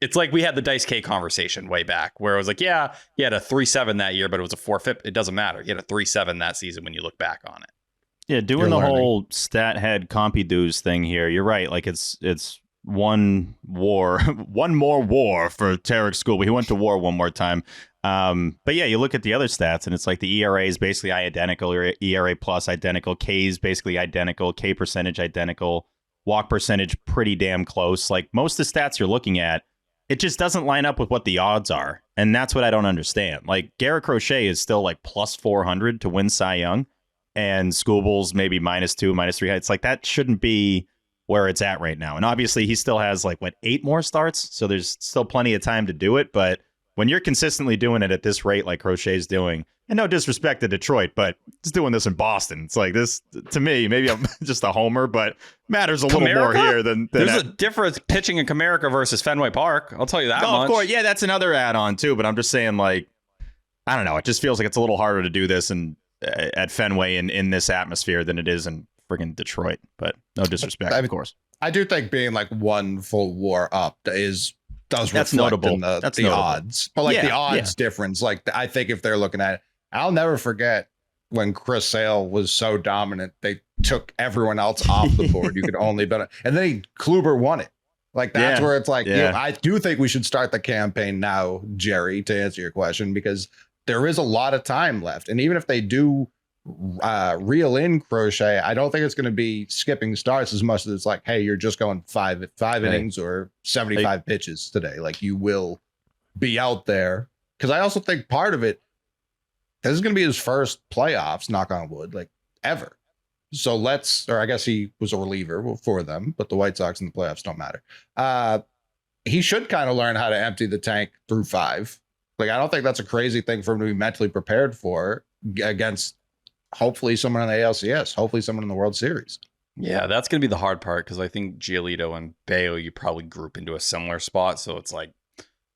it's like we had the Dice K conversation way back where it was like, yeah, he had a 3.7 that year, but it was a 4 FIP. It doesn't matter. He had a 3.7 that season when you look back on it. Yeah, doing the whole stat head compy-doos thing here, you're right. Like it's 1 WAR, one more WAR for Tarek Scooby. He went to WAR one more time. But yeah, you look at the other stats and it's like the ERA is basically identical, ERA plus identical, K is basically identical, K percentage identical, walk percentage pretty damn close. Like most of the stats you're looking at, it just doesn't line up with what the odds are. And that's what I don't understand. Like Garrett Crochet is still like plus 400 to win Cy Young. And Scooble's maybe -2, -3. It's like that shouldn't be where it's at right now. And obviously he still has like 8 more starts. So there's still plenty of time to do it. But when you're consistently doing it at this rate, like Crochet's doing, and no disrespect to Detroit, but he's doing this in Boston. It's like this to me, maybe I'm just a homer, but matters a little more here than there's that. a difference pitching in Comerica versus Fenway Park. I'll tell you that much. Of course. Yeah, that's another add on too. But I'm just saying, like, I don't know. It just feels like it's a little harder to do this and at Fenway in this atmosphere than it is in friggin' Detroit, but no disrespect, of course. I do think being like 1 full WAR up does that's reflect notable. in the Notable. odds, but like the odds difference. Like I think if they're looking at it, I'll never forget when Chris Sale was so dominant, they took everyone else off the board. You could only bet, and then Kluber won it. Like that's where it's like, I do think we should start the campaign now, Jerry, to answer your question, because there is a lot of time left. And even if they do reel in Crochet, I don't think it's going to be skipping starts as much as it's like, hey, you're just going five innings or 75 pitches today. Like you will be out there. Because I also think part of it, this is going to be his first playoffs, knock on wood, like ever. So I guess he was a reliever for them, but the White Sox in the playoffs don't matter. He should kind of learn how to empty the tank through 5. Like, I don't think that's a crazy thing for him to be mentally prepared for against hopefully someone in the ALCS, hopefully someone in the World Series. Yeah, that's going to be the hard part because I think Giolito and Bello, you probably group into a similar spot. So it's like,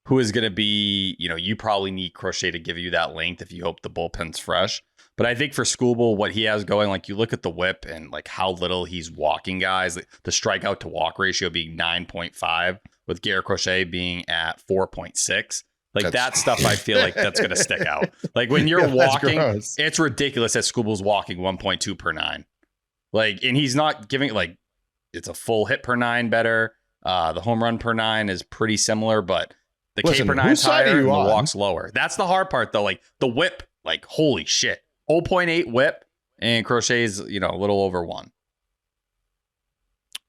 who is going to be, you probably need Crochet to give you that length if you hope the bullpen's fresh. But I think for Scooble, what he has going, like you look at the whip and like how little he's walking guys, like the strikeout to walk ratio being 9.5 with Garrett Crochet being at 4.6. Like that stuff, I feel like that's going to stick out. Like when you're Yeah, that's walking, gross. it's ridiculous that Scooble's walking 1.2 per 9. Like, and he's not giving like it's a full hit per 9 better. The home run per 9 is pretty similar, but the K per 9 is higher and the walk's lower. That's the hard part though. Like the whip, like holy shit, 0.8 whip, and Crochet's a little over 1.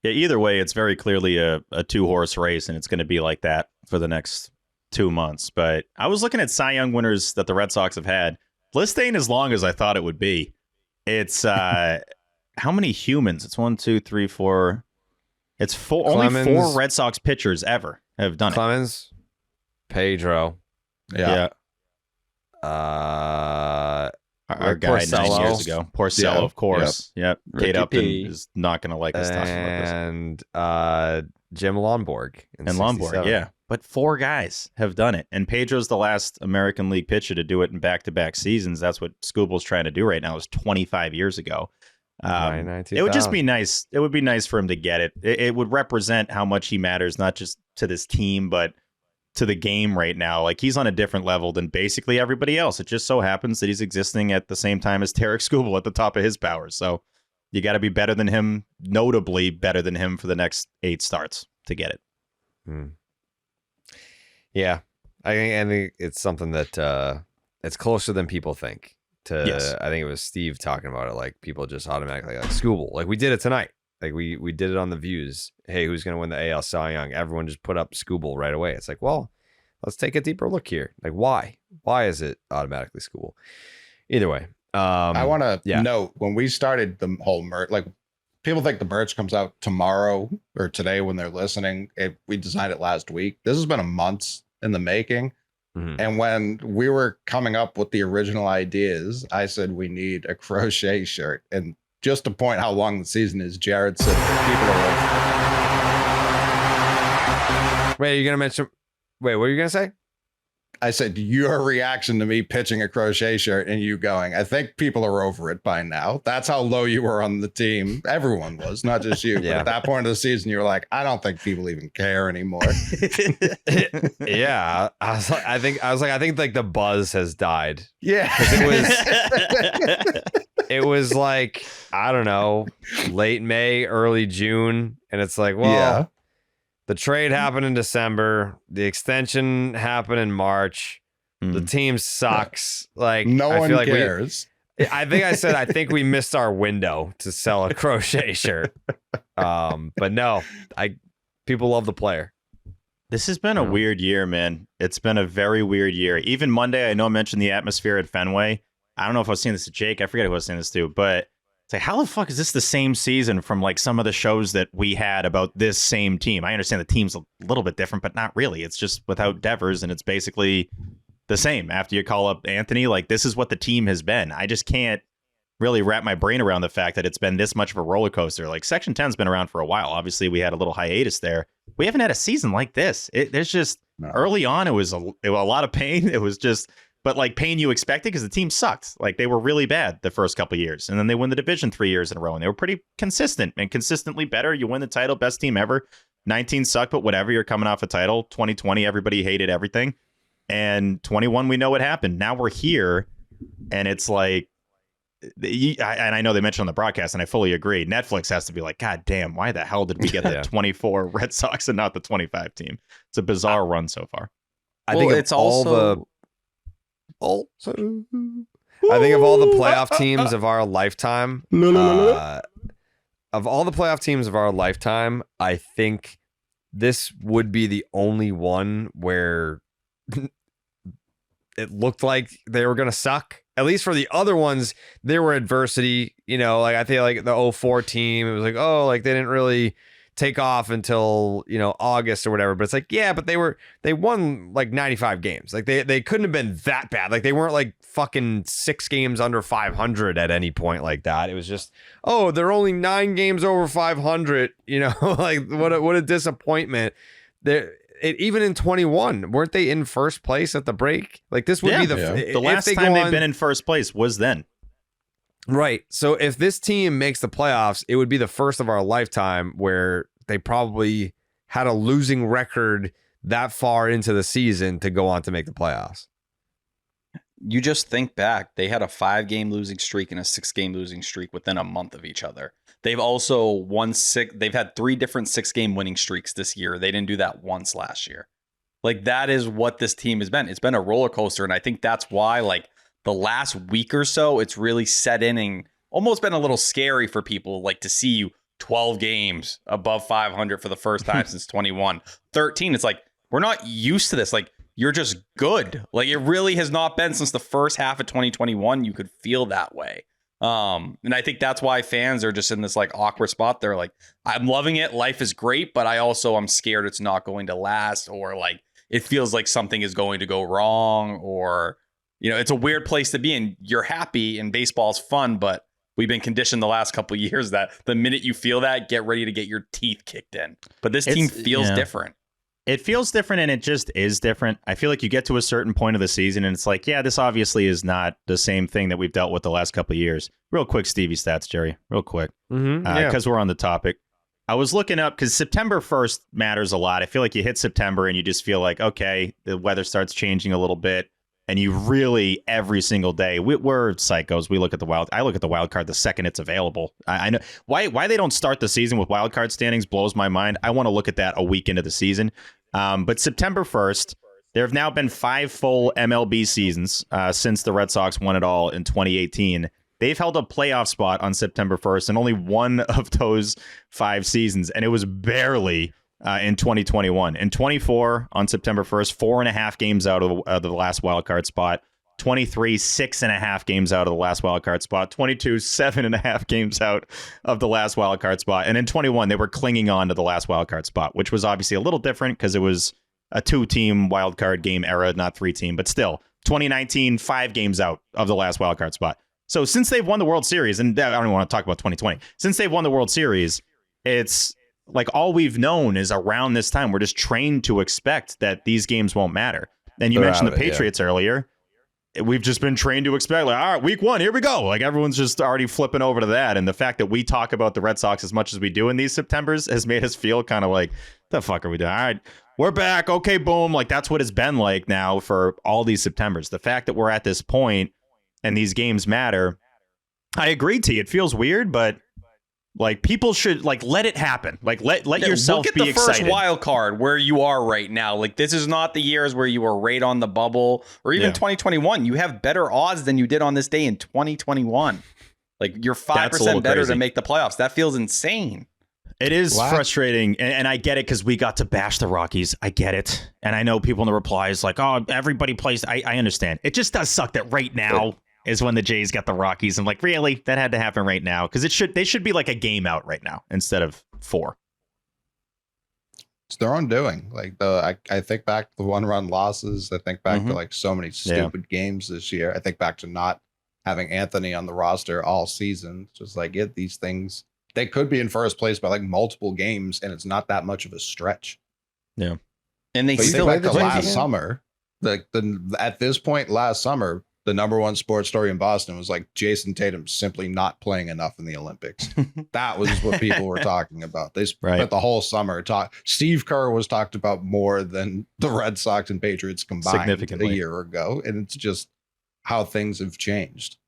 Yeah, either way, it's very clearly a 2-horse race, and it's going to be like that for the next 2 months. But I was looking at Cy Young winners that the Red Sox have had. List ain't as long as I thought it would be. It's how many humans? It's 1, 2, 3, 4. It's four. Only 4 Red Sox pitchers ever have done Clemens, Pedro. Yeah. Our guy Porcello. 9 years ago. Porcello, Yeah. of course. Yep. Kate Ricky Upton P. is not going to like us talking about this. And Jim Lonborg. And Lonborg, yeah. But 4 guys have done it. And Pedro's the last American League pitcher to do it in back-to-back seasons. That's what Scooble's trying to do right now. It was 25 years ago. It would just be nice. It would be nice for him to get it. It would represent how much he matters, not just to this team, but to the game right now. Like he's on a different level than basically everybody else. It just so happens that he's existing at the same time as Tarek Skubal at the top of his powers. So you got to be better than him, notably better than him for the next 8 starts to get it. Yeah, I think it's something that it's closer than people think. Yes. I think it was Steve talking about it. Like people just automatically like Skubal. Like we did it tonight. Like we did it on the views. Hey, who's going to win the AL Cy Young? Everyone just put up Skubal right away. It's like, well, let's take a deeper look here. Like why? Why is it automatically Skubal? Either way, I want to yeah. note when we started the whole merch, like people think the merch comes out tomorrow or today when they're listening. We designed it last week. This has been a month in the making. Mhm. And when we were coming up with the original ideas, I said we need a crochet shirt. And just to point how long the season is, Jared said people are Wait, are you gonna mention? Wait, what are you gonna say? I said your reaction to me pitching a crochet shirt and you going, I think people are over it by now. That's how low you were on the team. Everyone was, not just you. Yeah. But at that point of the season, you were like, I don't think people even care anymore. Yeah, I think like the buzz has died. Yeah. It was like, I don't know, late May, early June, and it's like, well, Yeah. the trade happened in December, the extension happened in March. The team sucks. Like No I one feel like cares. I think I said I think we missed our window to sell a crochet shirt. But no, people love the player. This has been a weird year, man. It's been a very weird year. Even Monday, I know I mentioned the atmosphere at Fenway. I don't know if I was saying this to Jake. I forget who I was saying this to, but it's like, how the fuck is this the same season from like some of the shows that we had about this same team? I understand the team's a little bit different, but not really. It's just without Devers, and it's basically the same. After you call up Anthony, like this is what the team has been. I just can't really wrap my brain around the fact that it's been this much of a roller coaster. Like Section 10's been around for a while. Obviously, we had a little hiatus there. We haven't had a season like this. There's just early on, it was a lot of pain. It was just, but like pain you expected because the team sucked. Like they were really bad the first couple of years, and then they win the division 3 years in a row, and they were pretty consistent and consistently better. You win the title, best team ever. 19 sucked, but whatever. You're coming off a title. 2020, everybody hated everything, and 21, we know what happened. Now we're here, and it's like. And I know they mentioned on the broadcast, and I fully agree. Netflix has to be like, God damn, why the hell did we get the 24 Red Sox and not the 25 team? It's a bizarre run so far. I think it's also I think of all the playoff teams of our lifetime. Of all the playoff teams of our lifetime, I think this would be the only one where it looked like they were going to suck. At least for the other ones, there were adversity. You know, like I feel like the 04 team, it was like, oh, like they didn't really take off until, August or whatever. But it's like, yeah, but they won like 95 games. Like they couldn't have been that bad. Like they weren't like fucking 6 games under 500 at any point like that. It was just, oh, they're only 9 games over 500. Like what a disappointment. Even in 21, weren't they in first place at the break? Like this would be the last time they've been in first place was then. Right. So if this team makes the playoffs, it would be the first of our lifetime where they probably had a losing record that far into the season to go on to make the playoffs. You just think back, they had a 5-game losing streak and a 6-game losing streak within a month of each other. They've also they've had 3 different 6-game winning streaks this year. They didn't do that once last year. Like, that is what this team has been. It's been a roller coaster. And I think that's why, like, the last week or so, it's really set in and almost been a little scary for people, like, to see you 12 games above 500 for the first time since 21. 13, it's like, we're not used to this. Like, you're just good. Like, it really has not been since the first half of 2021. You could feel that way. And I think that's why fans are just in this like awkward spot. They're like, I'm loving it. Life is great, but I also am scared it's not going to last, or like it feels like something is going to go wrong, or, you know, it's a weird place to be in. You're happy and baseball's fun, but we've been conditioned the last couple of years that the minute you feel that, get ready to get your teeth kicked in. But this team feels different. It feels different, and it just is different. I feel like you get to a certain point of the season, and it's like, yeah, this obviously is not the same thing that we've dealt with the last couple of years. Real quick, Stevie stats, Jerry. Real quick. Because we're on the topic. I was looking up, because September 1st matters a lot. I feel like you hit September, and you just feel like, okay, the weather starts changing a little bit, and you really, every single day, we're psychos. We look at the wild. I look at the wild card the second it's available. I know why they don't start the season with wild card standings blows my mind. I want to look at that a week into the season. But September 1st, there have now been 5 full MLB seasons since the Red Sox won it all in 2018. They've held a playoff spot on September 1st in only one of those 5 seasons, and it was barely in 2021. In 24, on September 1st, 4.5 games out of the last wild card spot. 23, 6.5 games out of the last wild card spot. 22, 7.5 games out of the last wild card spot. And in 21, they were clinging on to the last wild card spot, which was obviously a little different because it was a 2-team wild card game era, not 3-team. But still, 2019, 5 games out of the last wild card spot. So since they've won the World Series, and I don't even want to talk about 2020, since they've won the World Series, it's like all we've known is around this time, we're just trained to expect that these games won't matter. And you mentioned the Patriots earlier. We've just been trained to expect, like, all right, week 1, here we go. Like, everyone's just already flipping over to that. And the fact that we talk about the Red Sox as much as we do in these Septembers has made us feel kind of like, the fuck are we doing? All right, we're back. Okay, boom. Like, that's what it's been like now for all these Septembers. The fact that we're at this point and these games matter, I agree, T. It feels weird, but like, people should like let it happen. Like, let yourself be excited. Look at the first wild card where you are right now. Like, this is not the years where you were right on the bubble, or even 2021. You have better odds than you did on this day in 2021. Like, you're 5% better to make the playoffs. That feels insane. It is frustrating, and I get it because we got to bash the Rockies. I get it, and I know people in the replies like, "Oh, everybody plays." I understand. It just does suck that right now is when the Jays got the Rockies. I'm like, really? That had to happen right now? Because they should be like a game out right now instead of 4. It's their own doing. Like, I think back to the 1-run losses. I think back to like so many stupid games this year. I think back to not having Anthony on the roster all season. It's just like, these things, they could be in first place by like multiple games, and it's not that much of a stretch. Yeah. And they but still like the last summer, at this point last summer, the number 1 sports story in Boston was like Jason Tatum simply not playing enough in the Olympics. That was what people were talking about. They spent the whole summer Steve Kerr was talked about more than the Red Sox and Patriots combined a year ago. And it's just how things have changed.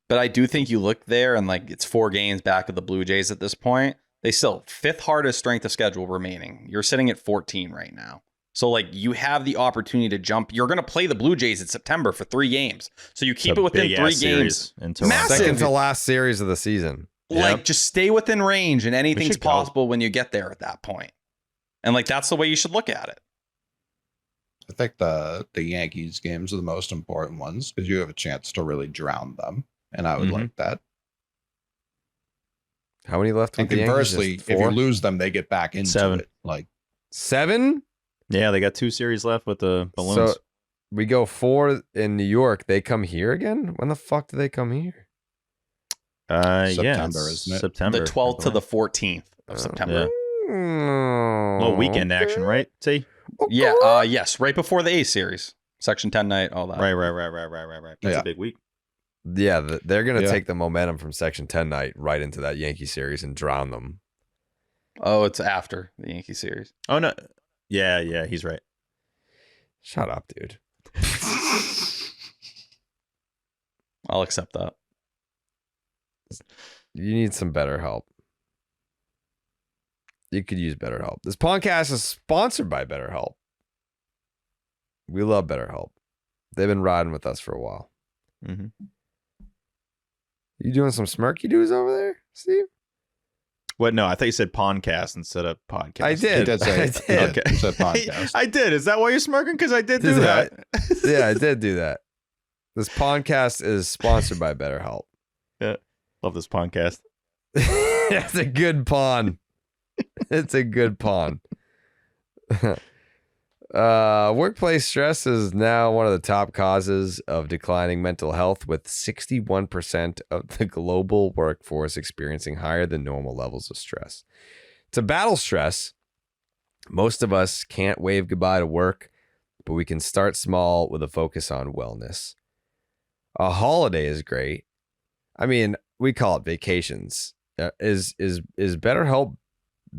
But I do think you look there and like, it's 4 games back of the Blue Jays at this point. They still 5th hardest strength of schedule remaining. You're sitting at 14 right now. So, like, you have the opportunity to jump. You're going to play the Blue Jays in September for 3 games. So you keep it within 3 games. Massive. Second to last series of the season. Like, just stay within range, and anything's possible when you get there at that point. And, like, that's the way you should look at it. I think the Yankees games are the most important ones because you have a chance to really drown them. And I would like that. How many left? And conversely, if you lose them, they get back into 7. it. Like 7? Yeah, they got 2 series left with the balloons. So we go 4 in New York. They come here again? When the fuck do they come here? September, isn't it? September. The 12th to the 14th of September. A little weekend action, right? See? Yeah, yes. Right before the A series. Section 10 night, all that. Right. That's a big week. Yeah, they're going to take the momentum from Section 10 night right into that Yankee series and drown them. Oh, it's after the Yankee series. Oh, no. Yeah, he's right. Shut up, dude. I'll accept that. You need some better help. You could use BetterHelp. This podcast is sponsored by BetterHelp. We love BetterHelp. They've been riding with us for a while. Mm-hmm. You doing some smirky doos over there, Steve? What? No, I thought you said podcast instead of podcast. I did. He did say I it. did. He said podcast. I did. Is that why you're smirking? Because I did do that. Yeah, I did do that. This podcast is sponsored by BetterHelp. Yeah. Love this podcast. It's a good pawn. It's a good pawn. Workplace stress is now one of the top causes of declining mental health, with 61% of the global workforce experiencing higher than normal levels of stress. To battle stress, most of us can't wave goodbye to work, but we can start small with a focus on wellness. A holiday is great. I mean, we call it vacations. Is BetterHelp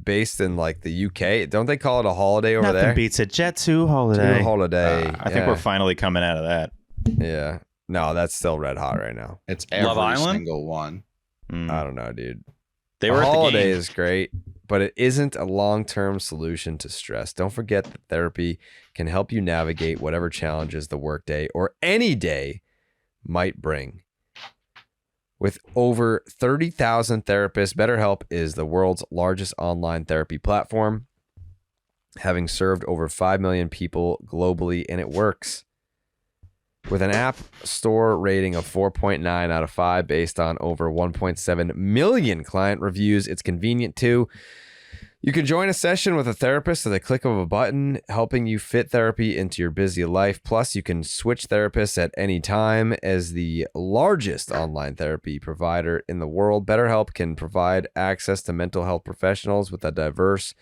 based in like the UK? Don't they call it a holiday over there? Nothing beats a Jet2 holiday. Holiday. I think we're finally coming out of that. Yeah. No, that's still red hot right now. It's every Love Island? single one. I don't know, dude. They were a at the holiday game. is great, but it isn't a long-term solution to stress. Don't forget that therapy can help you navigate whatever challenges the workday or any day might bring. With over 30,000 therapists, BetterHelp is the world's largest online therapy platform, having served over 5 million people globally, and it works. With an app store rating of 4.9 out of 5 based on over 1.7 million client reviews, it's convenient too. You can join a session with a therapist at the click of a button, helping you fit therapy into your busy life. Plus, you can switch therapists at any time. As the largest online therapy provider in the world, BetterHelp can provide access to mental health professionals with a diverse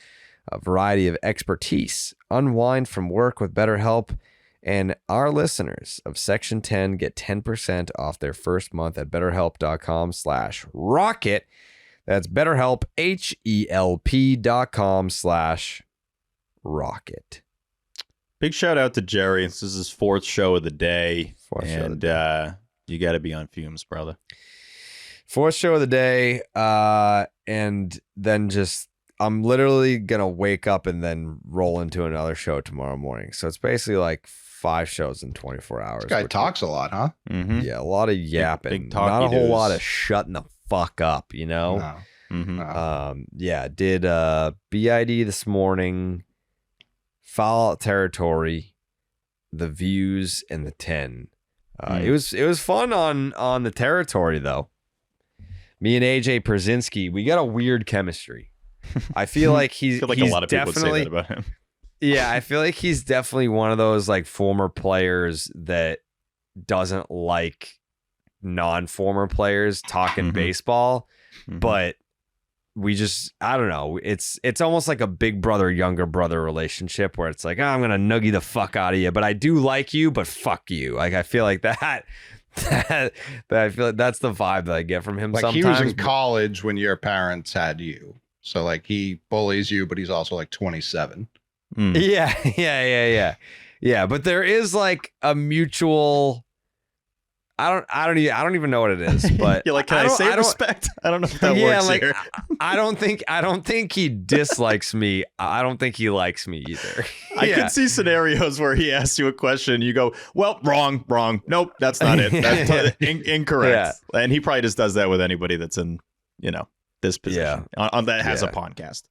variety of expertise. Unwind from work with BetterHelp, and our listeners of Section 10 get 10% off their first month at BetterHelp.com/rocket. That's BetterHelp, HELP.com/rocket. Big shout out to Jerry. This is his 4th show of the day. You got to be on fumes, brother. 4th show of the day. And then I'm literally going to wake up and then roll into another show tomorrow morning. So it's basically like 5 shows in 24 hours. This guy talks a lot, huh? Mm-hmm. Yeah, a lot of yapping. Big Not a whole talky-doos. lot of shutting the fuck up, you know? No. Mm-hmm. No. Yeah, did BID this morning, Fallout Territory, The Views, and the 10. It was fun on the Territory though. Me and AJ Przinsky, we got a weird chemistry. I feel like I feel like he's a lot of people would say that about him. Yeah, I feel like he's definitely one of those like former players that doesn't like non-former players talking baseball, but I don't know. It's almost like a big brother, younger brother relationship where it's like, I'm going to nuggie the fuck out of you, but I do like you, but fuck you. Like, I feel like that I feel like that's the vibe that I get from him Like sometimes. he was in college when your parents had you. So like he bullies you, but he's also like 27. Yeah. But there is like a mutual. I don't even know what it is, but You're like, can I say respect? I don't know if that works here. I don't think he dislikes me. I don't think he likes me either. I can see scenarios where he asks you a question, you go, well, wrong. Nope, that's not it. That's incorrect. Yeah. And he probably just does that with anybody that's in, this position on that has a podcast.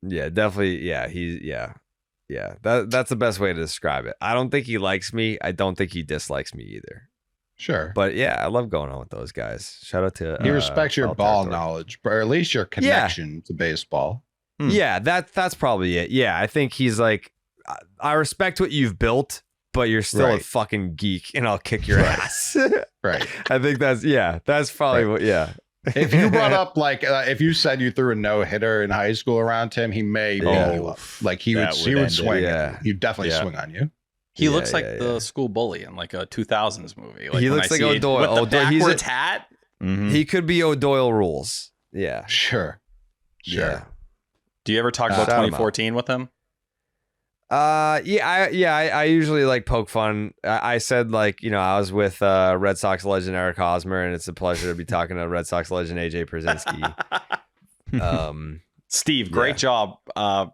Yeah, definitely. Yeah. That's the best way to describe it. I don't think he likes me. I don't think he dislikes me either. Sure. But yeah, I love going on with those guys. Shout out to he respects your ball Territory. knowledge, or at least your connection to baseball. Yeah, that's probably it. Yeah, I think he's like, I respect what you've built, but you're still a fucking geek, and I'll kick your ass. Right. I think that's probably what. Yeah. If you brought up if you said you threw a no-hitter in high school around him, he may beat you up. Like he would swing. Yeah. He'd definitely swing on you. He looks like the school bully in like a 2000s movie. Like he looks like O'Doyle. With the backwards hat. He could be O'Doyle rules. Yeah. Sure. Yeah. Do you ever talk about 2014 with him? I usually like poke fun. I said like, I was with Red Sox legend Eric Hosmer, and it's a pleasure to be talking to Red Sox legend AJ Pierzynski. Steve, great job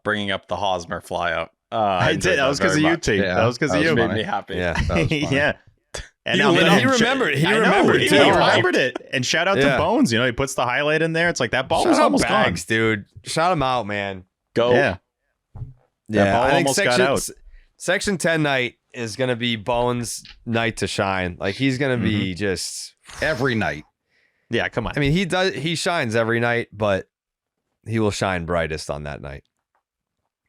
bringing up the Hosmer flyout. I did. That was because of you, T. Yeah, That was because of you. Made me happy. Yeah. That was funny. Yeah. And He I mean, remembered. He I know, remembered he too. remembered it. And shout out Yeah. to Bones. He puts the highlight in there. It's like that ball Shout was out almost Bags, dude. Shout him out, man. Go. gone. Yeah. That ball I think almost got out. Section 10 night is gonna be Bones' night to shine. Like he's gonna be just. Every night. Yeah. Come on. I mean, he shines every night, but he will shine brightest on that night.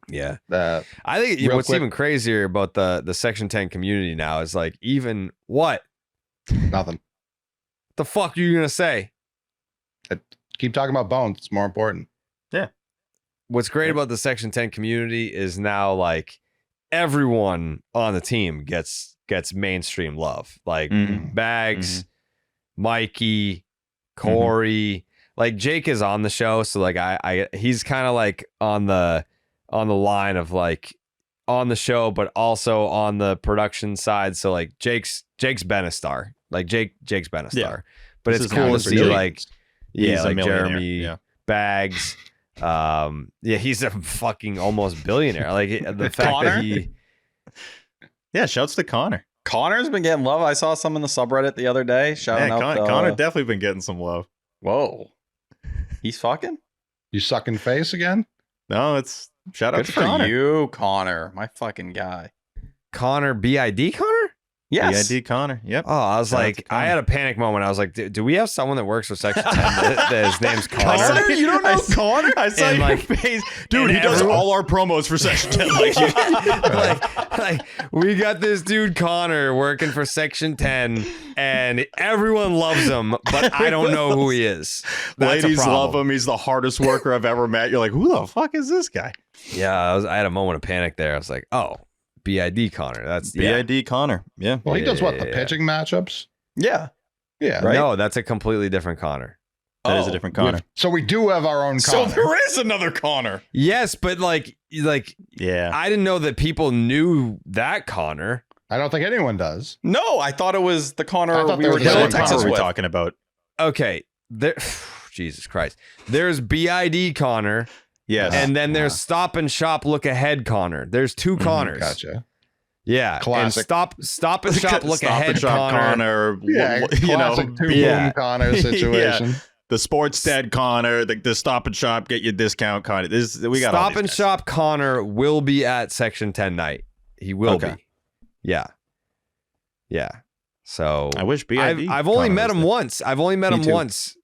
Yeah. I think Real what's quick- even crazier about the Section 10 community now is like, even what Nothing. the fuck are you gonna say? Keep talking about Bones. It's more important. What's great about the Section 10 community is now like everyone on the team gets mainstream love. Like Bags, Mikey, Corey, like Jake is on the show, so like he's kind of like on the line of like on the show, but also on the production side. So like Jake's been a star. Like Jake's been a star. Yeah. But This it's is cool to how see Jake- like He's a like millionaire. Jeremy Yeah. Bags. He's a fucking almost billionaire. Like the fact Connor? that he Yeah. Shouts to Connor. Connor's been getting love. I saw some in the subreddit the other day. Shouting Yeah, out Connor definitely been getting some love. Whoa. He's fucking? You sucking face again? No, it's shout out Good to for Connor. you, Connor. My fucking guy. Connor BID Connor? Yes. BID Connor. Yep. Oh, I was Shout out like, to Connor. I had a panic moment. I was like, do we have someone that works for Section 10 that his name's Connor? Connor? You don't know Connor? I saw And, your like- face. Dude, and he does everyone- all our promos for Section 10. Like, like we got this dude Connor working for Section 10 and everyone loves him, but I don't know who he is. That's a ladies problem. love him. He's the hardest worker I've ever met. You're like, who the fuck is this guy? Yeah, I had a moment of panic there. I was like, oh, BID Connor. That's BID Connor. Yeah. Well, he does what? The Yeah. pitching matchups? Yeah. Yeah. Right? No, that's a completely different Connor. That is a different Connor. So we do have our own So Connor. there is another Connor. Yes, but like Yeah. I didn't know that people knew that Connor. I don't think anyone does. No, I thought it was the Connor I thought we there were was down one in What Connor Texas are we with. talking about? Okay, there. Jesus Christ. There's BID Connor, Yes. and then there's Stop and Shop Look Ahead Connor. There's two Connors. Gotcha. Yeah, Classic. And Stop and Shop Look Stop Ahead and Shop Connor. Yeah, you know, classic two yeah. boom Connor situation. the sports stead Connor, the Stop and Shop, get your discount Connor. We got all Stop these and guys. Shop Connor will be at Section 10 night. He will Okay. be. Yeah. Yeah. So I wish BID. I've only Connor met was him there. once. I've only met Me him too. once.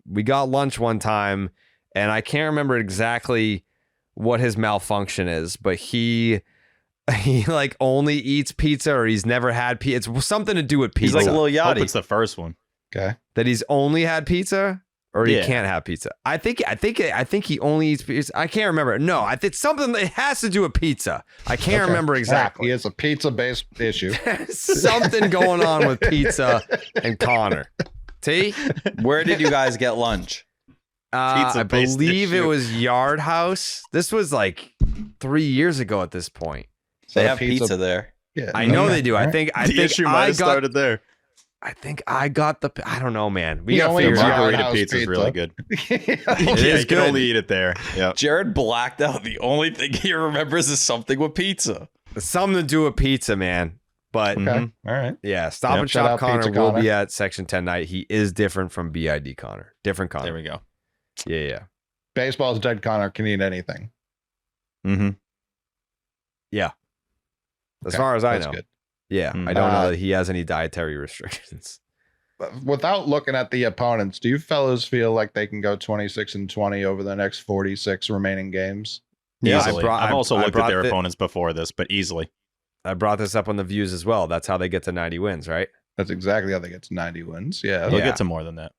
We got lunch one time, and I can't remember exactly what his malfunction is, but he like only eats pizza, or he's never had pizza. It's something to do with He's pizza. like Lil Hope Yachty. it's the first one. Okay. That he's only had pizza, or he Yeah. can't have pizza. I think he only eats pizza. I can't remember. No, I think something that has to do with pizza. I can't Okay. remember He exactly. is a pizza-based issue. Something going on with pizza and Connor. T? Where did you guys get lunch? I Pizza-based believe it issue. was Yard House. This was like 3 years ago at this point. So They have pizza there. Yeah, I know they do. All I right. think The issue might have started there. I think I got the. I don't know, man. We He got to only figure eats it out. Yard Margarita House pizza is pizza. really good. It Yeah, is you can good. only eat it there. Yeah. Jared blacked out. The only thing he remembers is something with pizza. Something to do with pizza, man. But Okay. Mhm. All right. yeah, Stop Yep. and Shout Shop out Connor Pizza will Connor. be at Section 10 night. He is different from BID Connor. Different Connor. There we go. Yeah. Baseball's dead Connor can eat anything. Mm-hmm. As Okay, far as I that's know. good. Yeah. Mm. I don't know that he has any dietary restrictions. Without looking at the opponents, do you fellas feel like they can go 26-20 over the next 46 remaining games? Yeah, Easily. I've also I looked at brought their the- opponents before this, but easily. I brought this up on the views as well. That's how they get to 90 wins, right? That's exactly how they get to 90 wins. Yeah. They'll Yeah. get to more than that.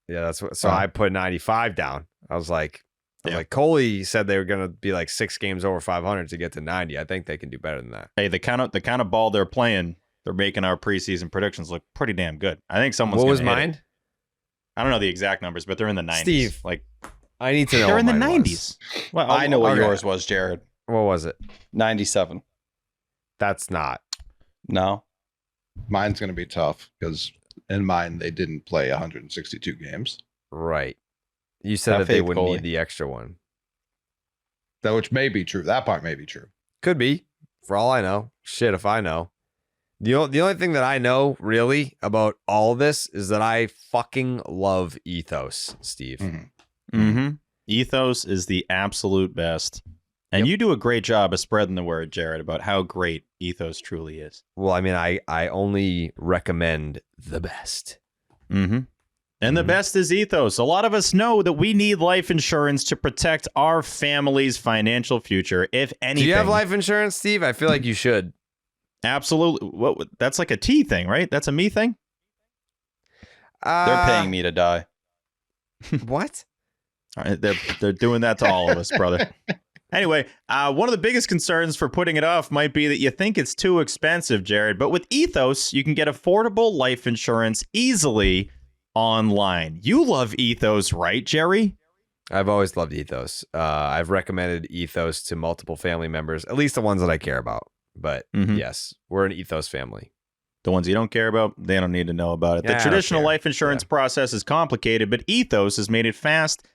Yeah, that's what. So Oh. I put 95 down. I was like, Yeah. Coley said they were gonna be like 6 games over 500 to get to 90. I think they can do better than that. Hey, the kind of ball they're playing, they're making our preseason predictions look pretty damn good. I think someone's. What gonna was hit it. mine? I don't know the exact numbers, but they're in the 90s. Steve, like I need to know. they're in what the mine was. 90s. Well, I know what okay. yours was, Jared. What was it? 97. That's not. No. Mine's going to be tough because in mine, they didn't play 162 games. Right. You said Have that they faith, wouldn't goalie. need the extra one. That which may be true. That part may be true. Could be, for all I know. Shit, if I know. The only thing that I know really about all this is that I fucking love Ethos, Steve. Mm-hmm. Mm-hmm. Ethos is the absolute best. And you do a great job of spreading the word, Jared, about how great Ethos truly is. Well, I mean, I only recommend the best. Mm-hmm. And the best is Ethos. A lot of us know that we need life insurance to protect our family's financial future, if anything. Do you have life insurance, Steve? I feel like you should. Absolutely. What? That's like a T thing, right? That's a me thing? They're paying me to die. What? All right, they're doing that to all of us, brother. Anyway, one of the biggest concerns for putting it off might be that you think it's too expensive, Jared. But with Ethos, you can get affordable life insurance easily online. You love Ethos, right, Jerry? I've always loved Ethos. I've recommended Ethos to multiple family members, at least the ones that I care about. But yes, we're an Ethos family. The ones you don't care about, they don't need to know about it. Yeah, I The don't traditional care. life insurance process is complicated, but Ethos has made it fast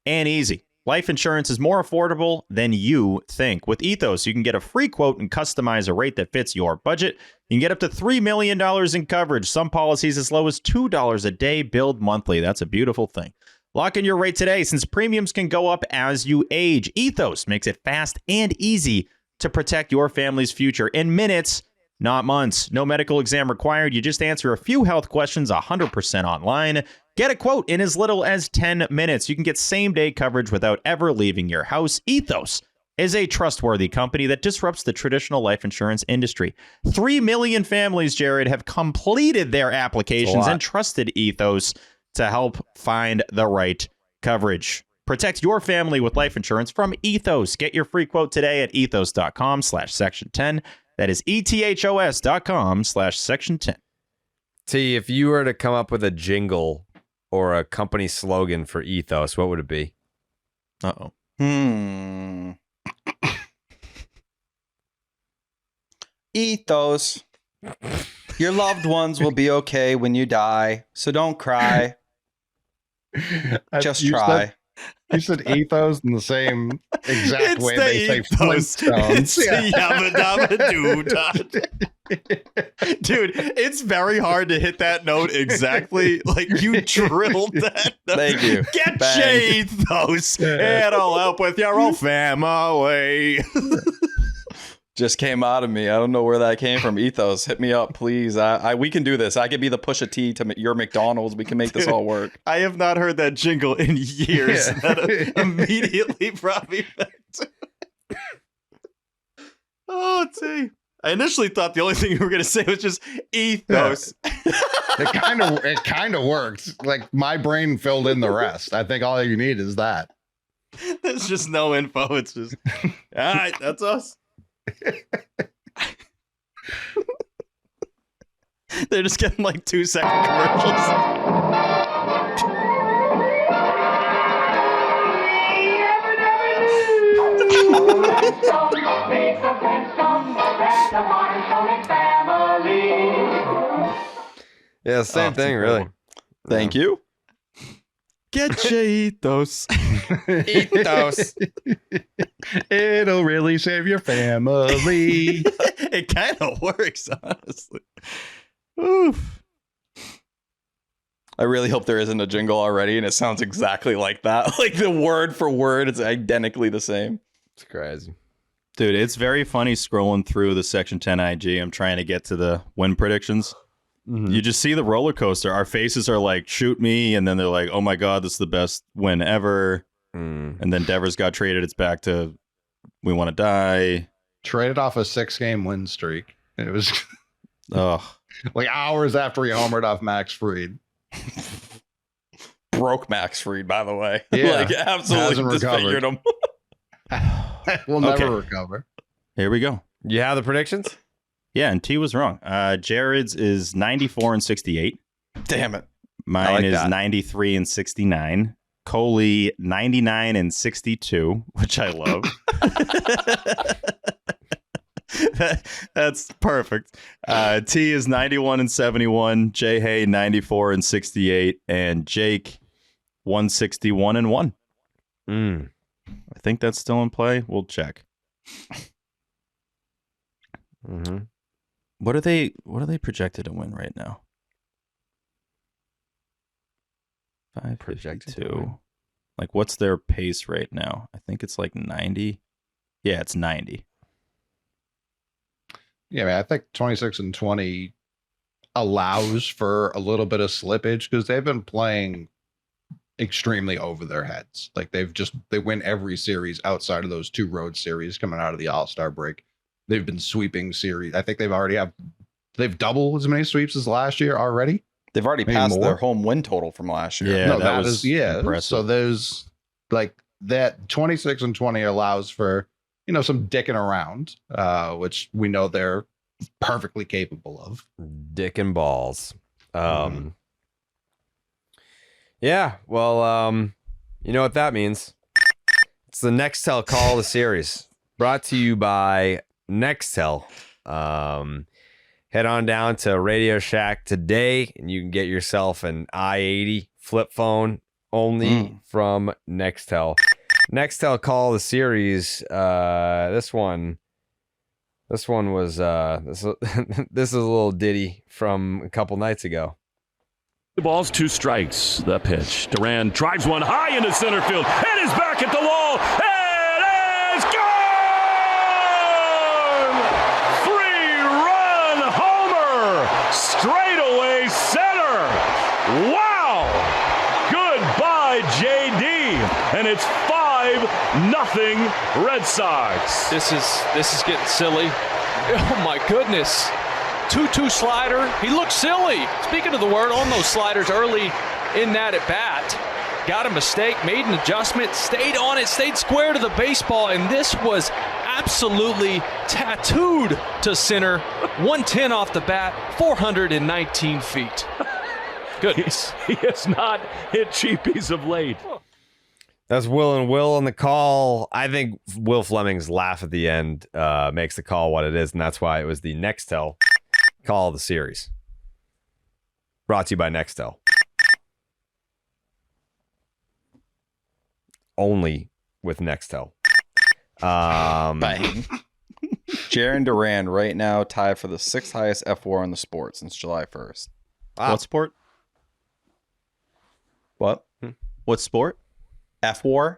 and easy. Life insurance is more affordable than you think. With Ethos, you can get a free quote and customize a rate that fits your budget. You can get up to $3 million in coverage. Some policies as low as $2 a day, billed monthly. That's a beautiful thing. Lock in your rate today since premiums can go up as you age. Ethos makes it fast and easy to protect your family's future in minutes, not months. No medical exam required. You just answer a few health questions 100% online. Get a quote in as little as 10 minutes. You can get same-day coverage without ever leaving your house. Ethos is a trustworthy company that disrupts the traditional life insurance industry. 3 million families, Jared, have completed their applications and trusted Ethos to help find the right coverage. Protect your family with life insurance from Ethos. Get your free quote today at ethos.com/section10. That is ethos.com/section10. T, if you were to come up with a jingle or a company slogan for Ethos, what would it be? Uh-oh. Ethos. Your loved ones will be okay when you die, so don't cry. Just try. You said Ethos in the same exact It's way the they say Ethos. Flintstones. It's the yabba dabba doo. Dude, it's very hard to hit that note exactly. Like you drilled that. Thank you. Get Bang. your Ethos. It'll help with your old family. Just came out of me. I don't know where that came from. Ethos, hit me up, please. We can do this. I could be the Pusha T to your McDonald's. We can make this all work. I have not heard that jingle in years. Yeah. That immediately brought me back to Oh, T. I initially thought the only thing you were going to say was just Ethos. It kind of worked. Like my brain filled in the rest. I think all you need is that. There's just no info. It's just, all right, that's us. They're just getting like 2-second commercials. Yeah, same thing, really. Thank you. Get your Ethos. Ethos. It'll really save your family. It kind of works, honestly. Oof. I really hope there isn't a jingle already and it sounds exactly like that. Like the word for word, it's identically the same. It's crazy. Dude, it's very funny scrolling through the Section 10 IG. I'm trying to get to the win predictions. You just see the roller coaster. Our faces are like, shoot me. And then they're like, oh my God, this is the best win ever. And then Devers got traded. It's back to we want to die. Traded off a 6-game win streak. It was Oh, like hours after he homered off Max Fried. Broke Max Fried, by the way. Yeah. Like absolutely Hasn't disfigured him. We'll never Okay. recover. here we go. You have the predictions? Yeah, and T was wrong. Jared's is 94 and 68. Damn it. Mine like is that. 93 and 69. Coley 99 and 62, which I love. That's perfect. T is 91 and 71. Jay Hay 94 and 68, and Jake 161 and 1. I think that's still in play. We'll check. What are they projected to win right now? 552. Like, what's their pace right now? I think it's like 90. Yeah, it's 90. Yeah, man, I think 26 and 20 allows for a little bit of slippage because they've been playing extremely over their heads. Like they win every series outside of those 2 road series coming out of the All-Star break. They've been sweeping series. I think they've doubled as many sweeps as last year already. They've already Maybe passed more. their home win total from last year. Yeah, No, that that was is impressive. So there's like that 26 and 20 allows for, some dicking around, which we know they're perfectly capable of. Dick and balls. Yeah, well, you know what that means. It's the Nextel Call of the Series, brought to you by Nextel. Head on down to Radio Shack today, and you can get yourself an i80 flip phone only from Nextel. Nextel Call of the Series. This one was this is a little ditty from a couple nights ago. The ball's 2 strikes. The pitch. Duran drives one high into center field and is back at the wall. It is gone! 3-run homer! Straightaway center! Wow! Goodbye, JD. And it's 5-0 Red Sox. This is getting silly. Oh my goodness. 2-2 slider. He looked silly. Speaking of the word, on those sliders early in that at bat. Got a mistake, made an adjustment, stayed on it, stayed square to the baseball, and this was absolutely tattooed to center. 110 off the bat, 419 feet. Goodness. He has not hit cheapies of late. That's Will and Will on the call. I think Will Fleming's laugh at the end makes the call what it is, and that's why it was the Nextel Call of the Series. Brought to you by Nextel. Only with Nextel. Bang. Jaron Duran right now tied for the 6th highest F4 in the sport since July 1st. Wow. What sport? What? What sport? F4?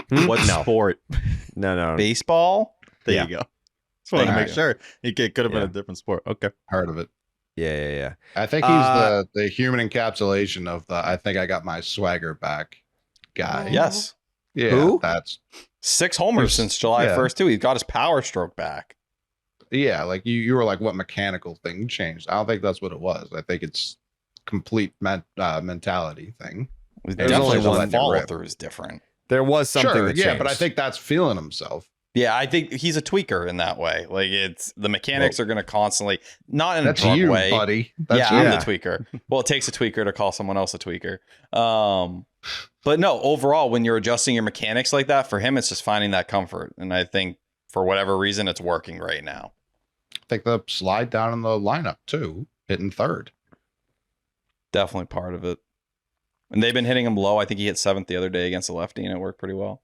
What sport? No. Baseball? There Yeah. you go. Just wanted to Thank make you. sure. It could have been Yeah. a different sport. Okay. Heard of it. Yeah. I think he's the human encapsulation of the I think I got my swagger back guy. Yes. Yeah, Who? that's 6 homers since July Yeah. 1st, too. He's got his power stroke back. yeah, like you were like, what mechanical thing changed? I don't think that's what it was. I think it's complete mentality thing. There's Definitely only the one follow rip. through is different. There was something Sure, that yeah, changed. but I think that's feeling himself. Yeah, I think he's a tweaker in that way. Like, it's the mechanics are going to constantly, not in a That's drug you, way. buddy. That's Yeah, you. I'm the tweaker. Well, it takes a tweaker to call someone else a tweaker. But no, overall, when you're adjusting your mechanics like that, for him, it's just finding that comfort. And I think for whatever reason, it's working right now. I think the slide down in the lineup too, hitting third. Definitely part of it. And they've been hitting him low. I think he hit 7th the other day against a lefty, and it worked pretty well.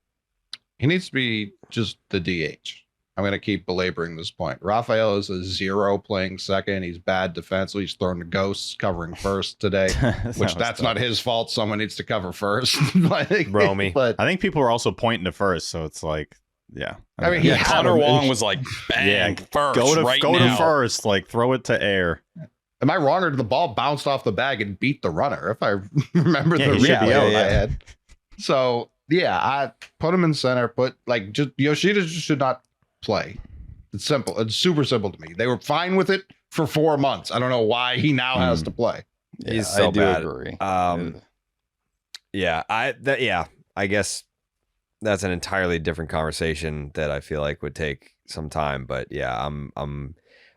He needs to be just the DH. I'm going to keep belaboring this point. Rafael is a 0 playing second. He's bad defensively. He's throwing to ghosts, covering first today, which that's not his fault. Someone needs to cover first. Romy. But I think people were also pointing to first, so it's like, yeah. I mean, he Yeah, had Connor him. Wong was like, bang, Yeah, first, go to right go now. to first, like throw it to air. Am I wrong, or did the ball bounced off the bag and beat the runner? If I remember Yeah, the he should be replay out. in my head. So yeah, I put him in center. Put like just Yoshida just should not play. It's simple. It's super simple to me. They were fine with it for 4 months. I don't know why he now has to play. Yeah, He's so I do bad. agree. I guess that's an entirely different conversation that I feel like would take some time. But yeah, I'm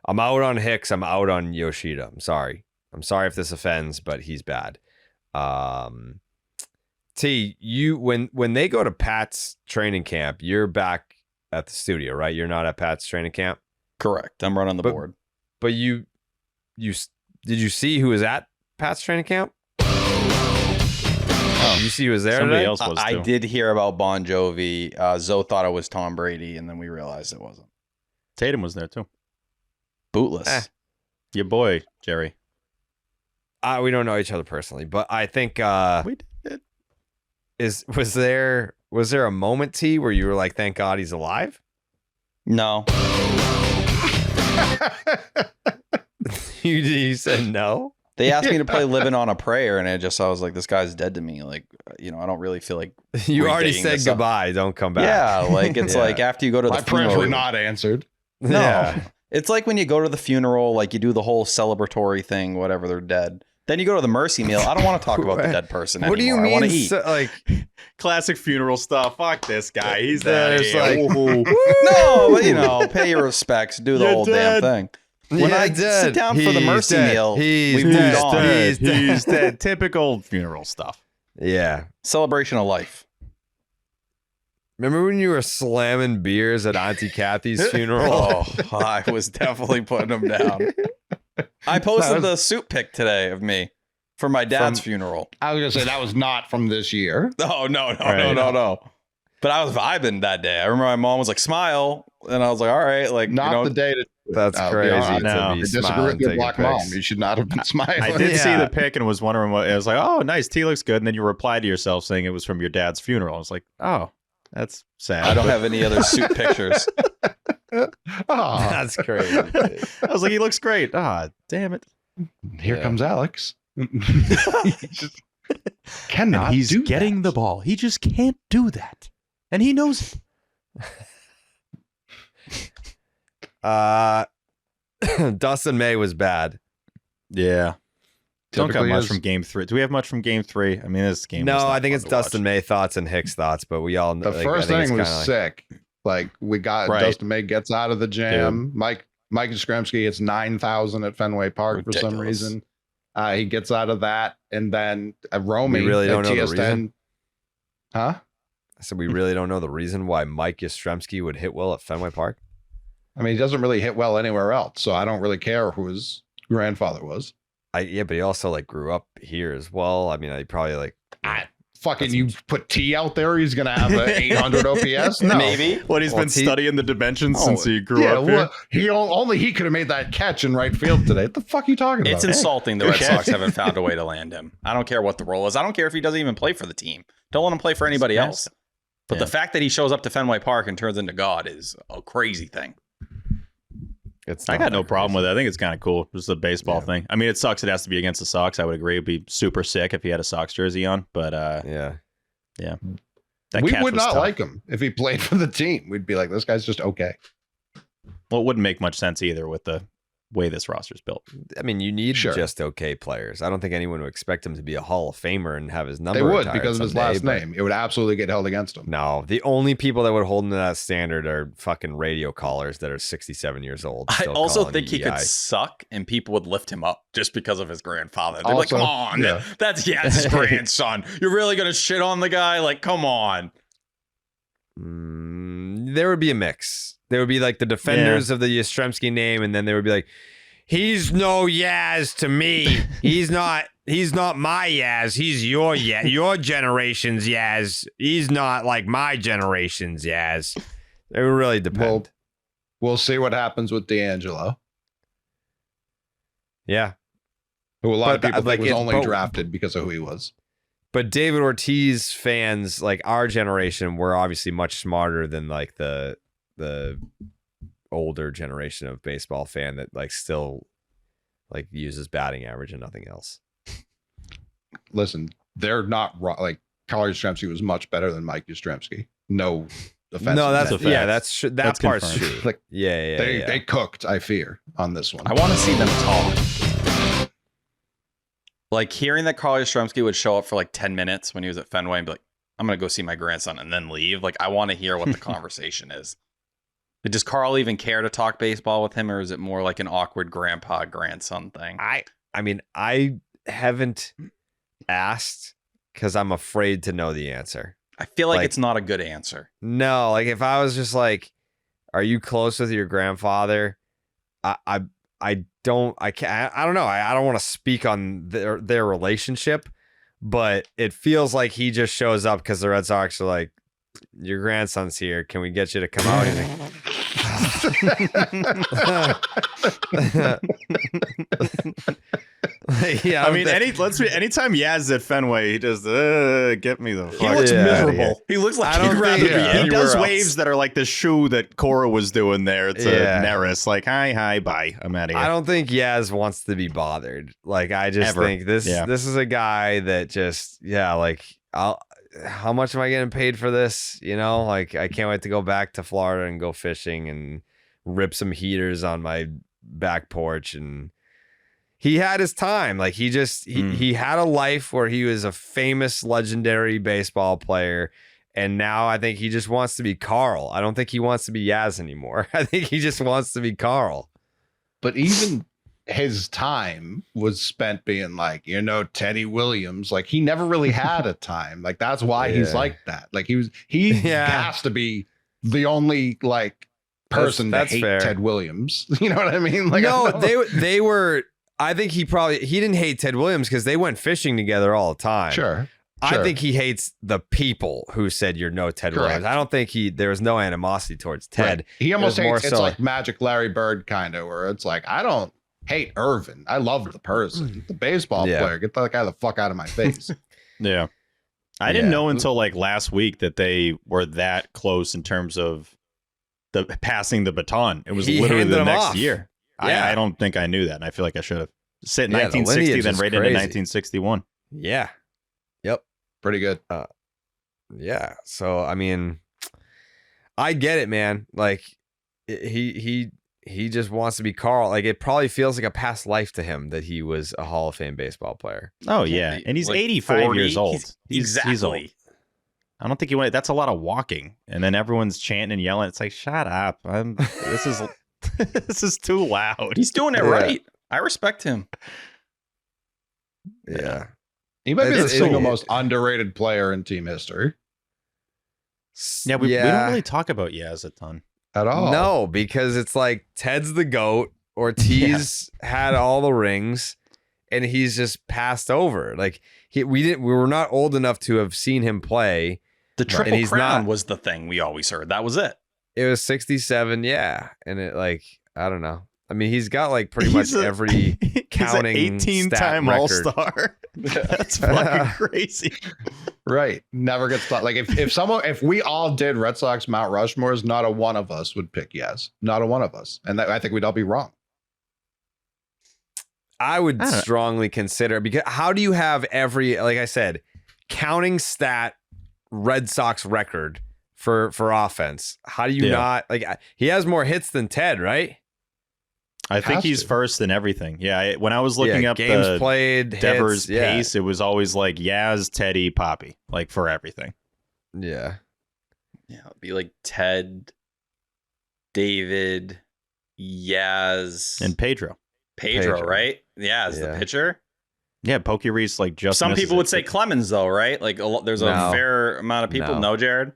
out on Hicks. I'm out on Yoshida. I'm sorry if this offends, but he's bad. T, you when they go to Pat's training camp, you're back at the studio, right? You're not at Pat's training camp. Correct. I'm running the board. But did you see who was at Pat's training camp? Did you see who was there? Somebody today? else was I too. did hear about Bon Jovi. Zoe thought it was Tom Brady, and then we realized it wasn't. Tatum was there too. Bootless. Your boy, Jerry. We don't know each other personally, but I think We did. was there a moment, T, where you were like, "Thank God he's alive"? No. You said no. They asked me to play Living on a Prayer, and I was like, this guy's dead to me. Like, I don't really feel like You already redigging said this up. goodbye. Don't come back. Yeah, like it's Yeah. like after you go to My the prayers funeral. were not answered. No. Yeah. It's like when you go to the funeral, like you do the whole celebratory thing, whatever, they're dead. Then you go to the mercy meal. I don't want to talk about the dead person What do you anymore. I want mean? to eat. Like, Classic funeral stuff. Fuck this guy. He's There's there. like- No, but pay your respects, do the You're whole dead. damn thing. When yeah, I dead. sit down for the He's mercy dead. meal, He's we moved dead. on. He's dead. Typical funeral stuff. Yeah. Celebration of life. Remember when you were slamming beers at Auntie Kathy's funeral? Oh, I was definitely putting them down. I posted the soup pic today of me for my dad's funeral. I was gonna say that was not from this year. Oh, no. Right. But I was vibing that day. I remember my mom was like, smile. And I was like, all right. Like, Not the day to. That's I'll be crazy. honest. To No. be I disagree smiling, with your taking black pics. mom. You should not have been smiling. I did see Yeah. the pic and was wondering what it was like. Oh, nice. T looks good. And then you replied to yourself saying it was from your dad's funeral. I was like, oh, that's sad. I don't have any other soup pictures. Oh, That's crazy. I was like, he looks great. Ah, damn it. here Yeah. comes Alex. Just cannot And he's do getting that. the ball. He just can't do that. And he knows it. Dustin May was bad. Yeah. Don't got Typically much is- from game 3. Do we have much from game 3? I mean, this game No, was not I think fun it's to Dustin watch. May thoughts and Hicks thoughts, but we all know. The like, first I think inning it's was kinda sick. Like we got Right. Dustin May gets out of the jam. Mike Yastrzemski hits 9,000 at Fenway Park for some Ridiculous. reason. He gets out of that, and then Romy We really at don't know the TSN. reason? Huh? So we really don't know the reason why Mike Yastrzemski would hit well at Fenway Park. I mean, he doesn't really hit well anywhere else, so I don't really care who his grandfather was. Yeah, but he also like grew up here as well. I mean, I probably like Fucking, you put T out there, he's gonna have an 800 OPS. No, Maybe. What, he's Well, been T- studying the dimensions since he grew Yeah, up here? well, only he could have made that catch in right field today. What the fuck are you talking about? It's insulting the Red Sox haven't found a way to land him. I don't care what the role is. I don't care if he doesn't even play for the team. Don't let him play for anybody else. But the fact that he shows up to Fenway Park and turns into God is a crazy thing. it's. I not got no that problem crazy. with it. I think it's kind of cool. Just a baseball thing. I mean, it sucks. It has to be against the Sox. I would agree. It'd be super sick if he had a Sox jersey on. But Yeah. that We catch would was not tough. like him if he played for the team. We'd be like, this guy's just okay. Well, it wouldn't make much sense either with the way this roster's built. I mean, you need Sure. just okay players. I don't think anyone would expect him to be a Hall of Famer and have his number. They would retired because of his someday, last but name. It would absolutely get held against him. No, the only people that would hold him to that standard are fucking radio callers that are 67 years old. I still also calling think he EI. could suck and people would lift him up just because of his grandfather. They're like, Also, come on. yeah. That's his grandson. You're really going to shit on the guy? Like, come on. There would be a mix. There would be like the defenders of the Yastrzemski name, and then there would be like, he's no Yaz to me. He's not my Yaz. He's your Yaz. Your generation's Yaz. He's not like my generation's Yaz. It would really depend. We'll see what happens with D'Angelo, Yeah. who a lot of But, people like, think was it's only both. drafted because of who he was. But David Ortiz fans, like our generation, were obviously much smarter than like the older generation of baseball fan that like still like uses batting average and nothing else. Listen, they're not wrong. Like, Carl Yastrzemski was much better than Mike Yastrzemski. No offense. No, that's a fact. that's true. That That's part's confirmed. true. Like, Yeah. they cooked, I fear, on this one. I want to see them talk. Like hearing that Carl Yastrzemski would show up for like 10 minutes when he was at Fenway and be like, I'm going to go see my grandson and then leave. Like, I want to hear what the conversation is. But does Carl even care to talk baseball with him, or is it more like an awkward grandpa grandson thing? I mean, I haven't asked because I'm afraid to know the answer. I feel like Like- it's not a good answer. No, like if I was just like, are you close with your grandfather? I don't know. I don't want to speak on their relationship, but it feels like he just shows up because the Red Sox are like, your grandson's here. Can we get you to come out? He's like, yeah, I mean, anytime Yaz is at Fenway, he just get me the He fuck. looks Yeah. miserable. He looks like I don't he'd rather think- be yeah. He anywhere does else. waves that are like the shoe that Cora was doing there to Yeah. Neris. Like, hi, bye. I'm out of here. I don't think Yaz wants to be bothered. Like, I just Ever. think this is a guy that just, like, how much am I getting paid for this? You know, like, I can't wait to go back to Florida and go fishing and rip some heaters on my back porch. And he had his time. Like, he had a life where he was a famous, legendary baseball player. And now I think he just wants to be Carl. I don't think he wants to be Yaz anymore. I think he just wants to be Carl. But even his time was spent being like, Teddy Williams. Like, he never really had a time. Like, that's why he's Yeah. like that. Like, he Yeah. has to be the only like person That's to hate fair. Ted Williams. You know what I mean? Like, No, I don't- they were. I think he didn't hate Ted Williams because they went fishing together all the time. sure. I think he hates the people who said you're no Ted Correct. Williams. I don't think there was no animosity towards Ted. Right. He almost It was more hates. It's so- like Magic Larry Bird kind of, where it's like, I don't hate Irvin. I love the person, the baseball Yeah. player. Get that guy the fuck out of my face. Yeah. I didn't Yeah. know until like last week that they were that close in terms of the passing the baton. It was He literally handed the him next off. year. Yeah. I don't think I knew that. And I feel like I should have. Said Yeah, the 1960, lineage then is right into crazy. 1961. Yeah. Pretty good. Yeah. So I mean, I get it, man. Like he just wants to be Carl. Like it probably feels like a past life to him that he was a Hall of Fame baseball player. Oh, yeah. And he's Like 85 40. years old. He's He's old. I don't think he went. That's a lot of walking. And then everyone's chanting and yelling. It's like, shut up. This is this is too loud. He's doing it Yeah. right. I respect him. Yeah. He might be the It's- single it- most underrated player in team history Yeah, we don't really talk about Yaz a ton. at all. No, because it's like Ted's the GOAT. Ortiz had all the rings, and he's just passed over. Like we were not old enough to have seen him play. The And triple he's crown not- was the thing we always heard. That was it. It was 67, yeah, and it like I don't know. I mean, he's got like pretty much He's a- every counting He's an 18-time stat All-Star. That's fucking crazy. Right. Never gets thought. Like if we all did Red Sox Mount Rushmores, not a one of us would pick yes. Not a one of us. And I think we'd all be wrong. I would I don't know. strongly consider because how do you have every like I said, counting stat Red Sox record for offense? How do you Yeah. not like he has more hits than Ted, right? I think Has he's to. first in everything. Yeah, when I was looking Yeah, up games the played, Devers hits, yeah. pace, it was always like Yaz, Teddy, Poppy, like for everything. Yeah. Yeah, it'd be like Ted, David, Yaz, And Pedro. Pedro, Pedro. right? Yeah, as the Yeah. pitcher. Yeah, Pokey Reese like just Some misses people it. would say Clemens, though, right? Like there's a No. fair amount of people. No. No, Jared.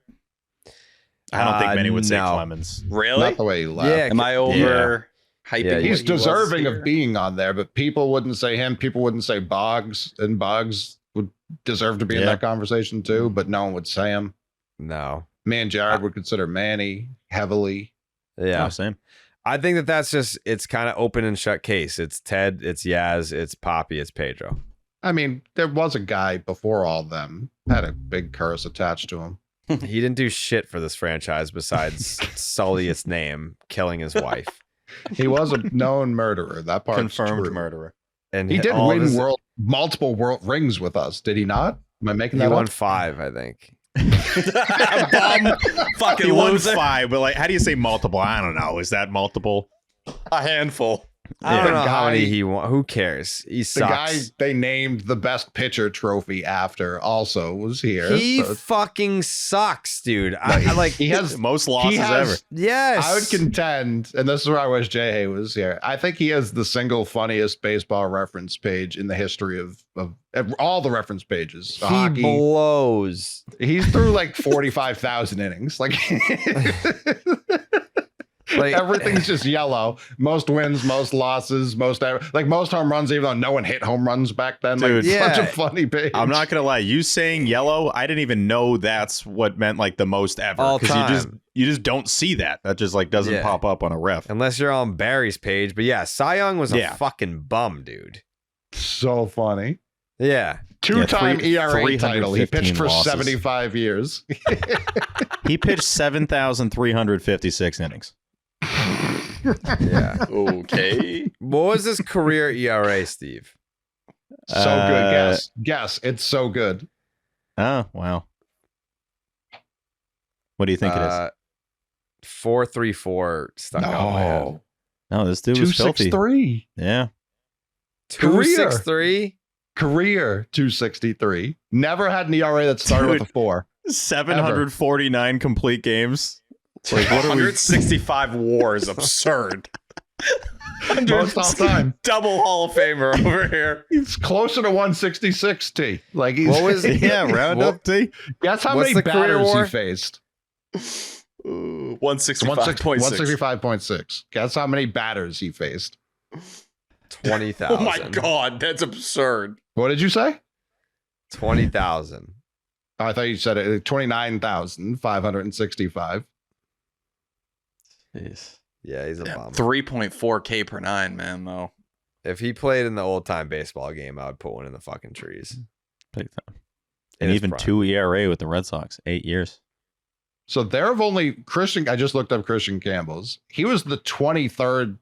I don't think many would say no. Clemens. Really? Not the way he left. Yeah, Am I over hyping? Yeah, what He's he was deserving here? of being on there, but people wouldn't say him. People wouldn't say Boggs, and Boggs would deserve to be in Yeah. that conversation too, but no one would say him. No. Me and Jared would consider Manny heavily. Yeah. Oh, same. I think that's just it's kind of open and shut case. It's Ted, it's Yaz, it's Poppy, it's Pedro. I mean, there was a guy before all of them had a big curse attached to him. He didn't do shit for this franchise besides sully its name, killing his wife. He was a known murderer. That part Confirmed murderer. And He did all win of his- multiple world rings with us, did he not? Am I making He that won up? 5, I think. Bum fucking He won loser. 5, but like, how do you say multiple? I don't know. Is that multiple? A handful. I don't know how guy- many he won. Who cares? He The sucks. guy they named the best pitcher trophy after also was here. He so fucking sucks, dude. I like. he has Most losses ever. Yes. I would contend, and this is where I wish Jay Hay was here. I think he has the single funniest baseball reference page in the history of all the reference pages. He Hockey. blows. He's through like 45,000 innings. Like, Like everything's just yellow. Most wins, most losses, most home runs, even though no one hit home runs back then. Dude, like, yeah. such a funny page. I'm not gonna lie. You saying yellow, I didn't even know that's what meant like the most ever. All Because time. you just don't see that. That just like doesn't Yeah. pop up on a ref. unless you're on Barry's page, but yeah, Cy Young was a Yeah. fucking bum, dude. So funny. Yeah. Two-time ERA 315 title. He pitched for losses. 75 years. He pitched 7,356 innings. Yeah. Okay. What was his career ERA, Steve? So good. Guess. It's so good. Oh wow. What do you think it is? 4.34 stuck out in my head. No, this dude was filthy. 263. Yeah. 2.63. Career 263. Never had an ERA that started with a 4. 749 complete games. Like what are we? 165 WAR is absurd. Most all time. Double Hall of Famer over here. He's closer to 166, T. Like he's What was Yeah, round up T. Guess how What's many the career batters WAR? he faced? 165.6. 165.6. Guess how many batters he faced? 20,000. Oh my God, that's absurd. What did you say? 20,000. Oh, I thought you said it. 29,565. Jeez. Yeah, he's a bum. 3.4K per 9, man, though. If he played in the old time baseball game, I would put one in the fucking trees. Big time. In And his even prime. 2 ERA with the Red Sox, 8 years. So there have only Christian. I just looked up Christian Campbell's. He was the 23,000th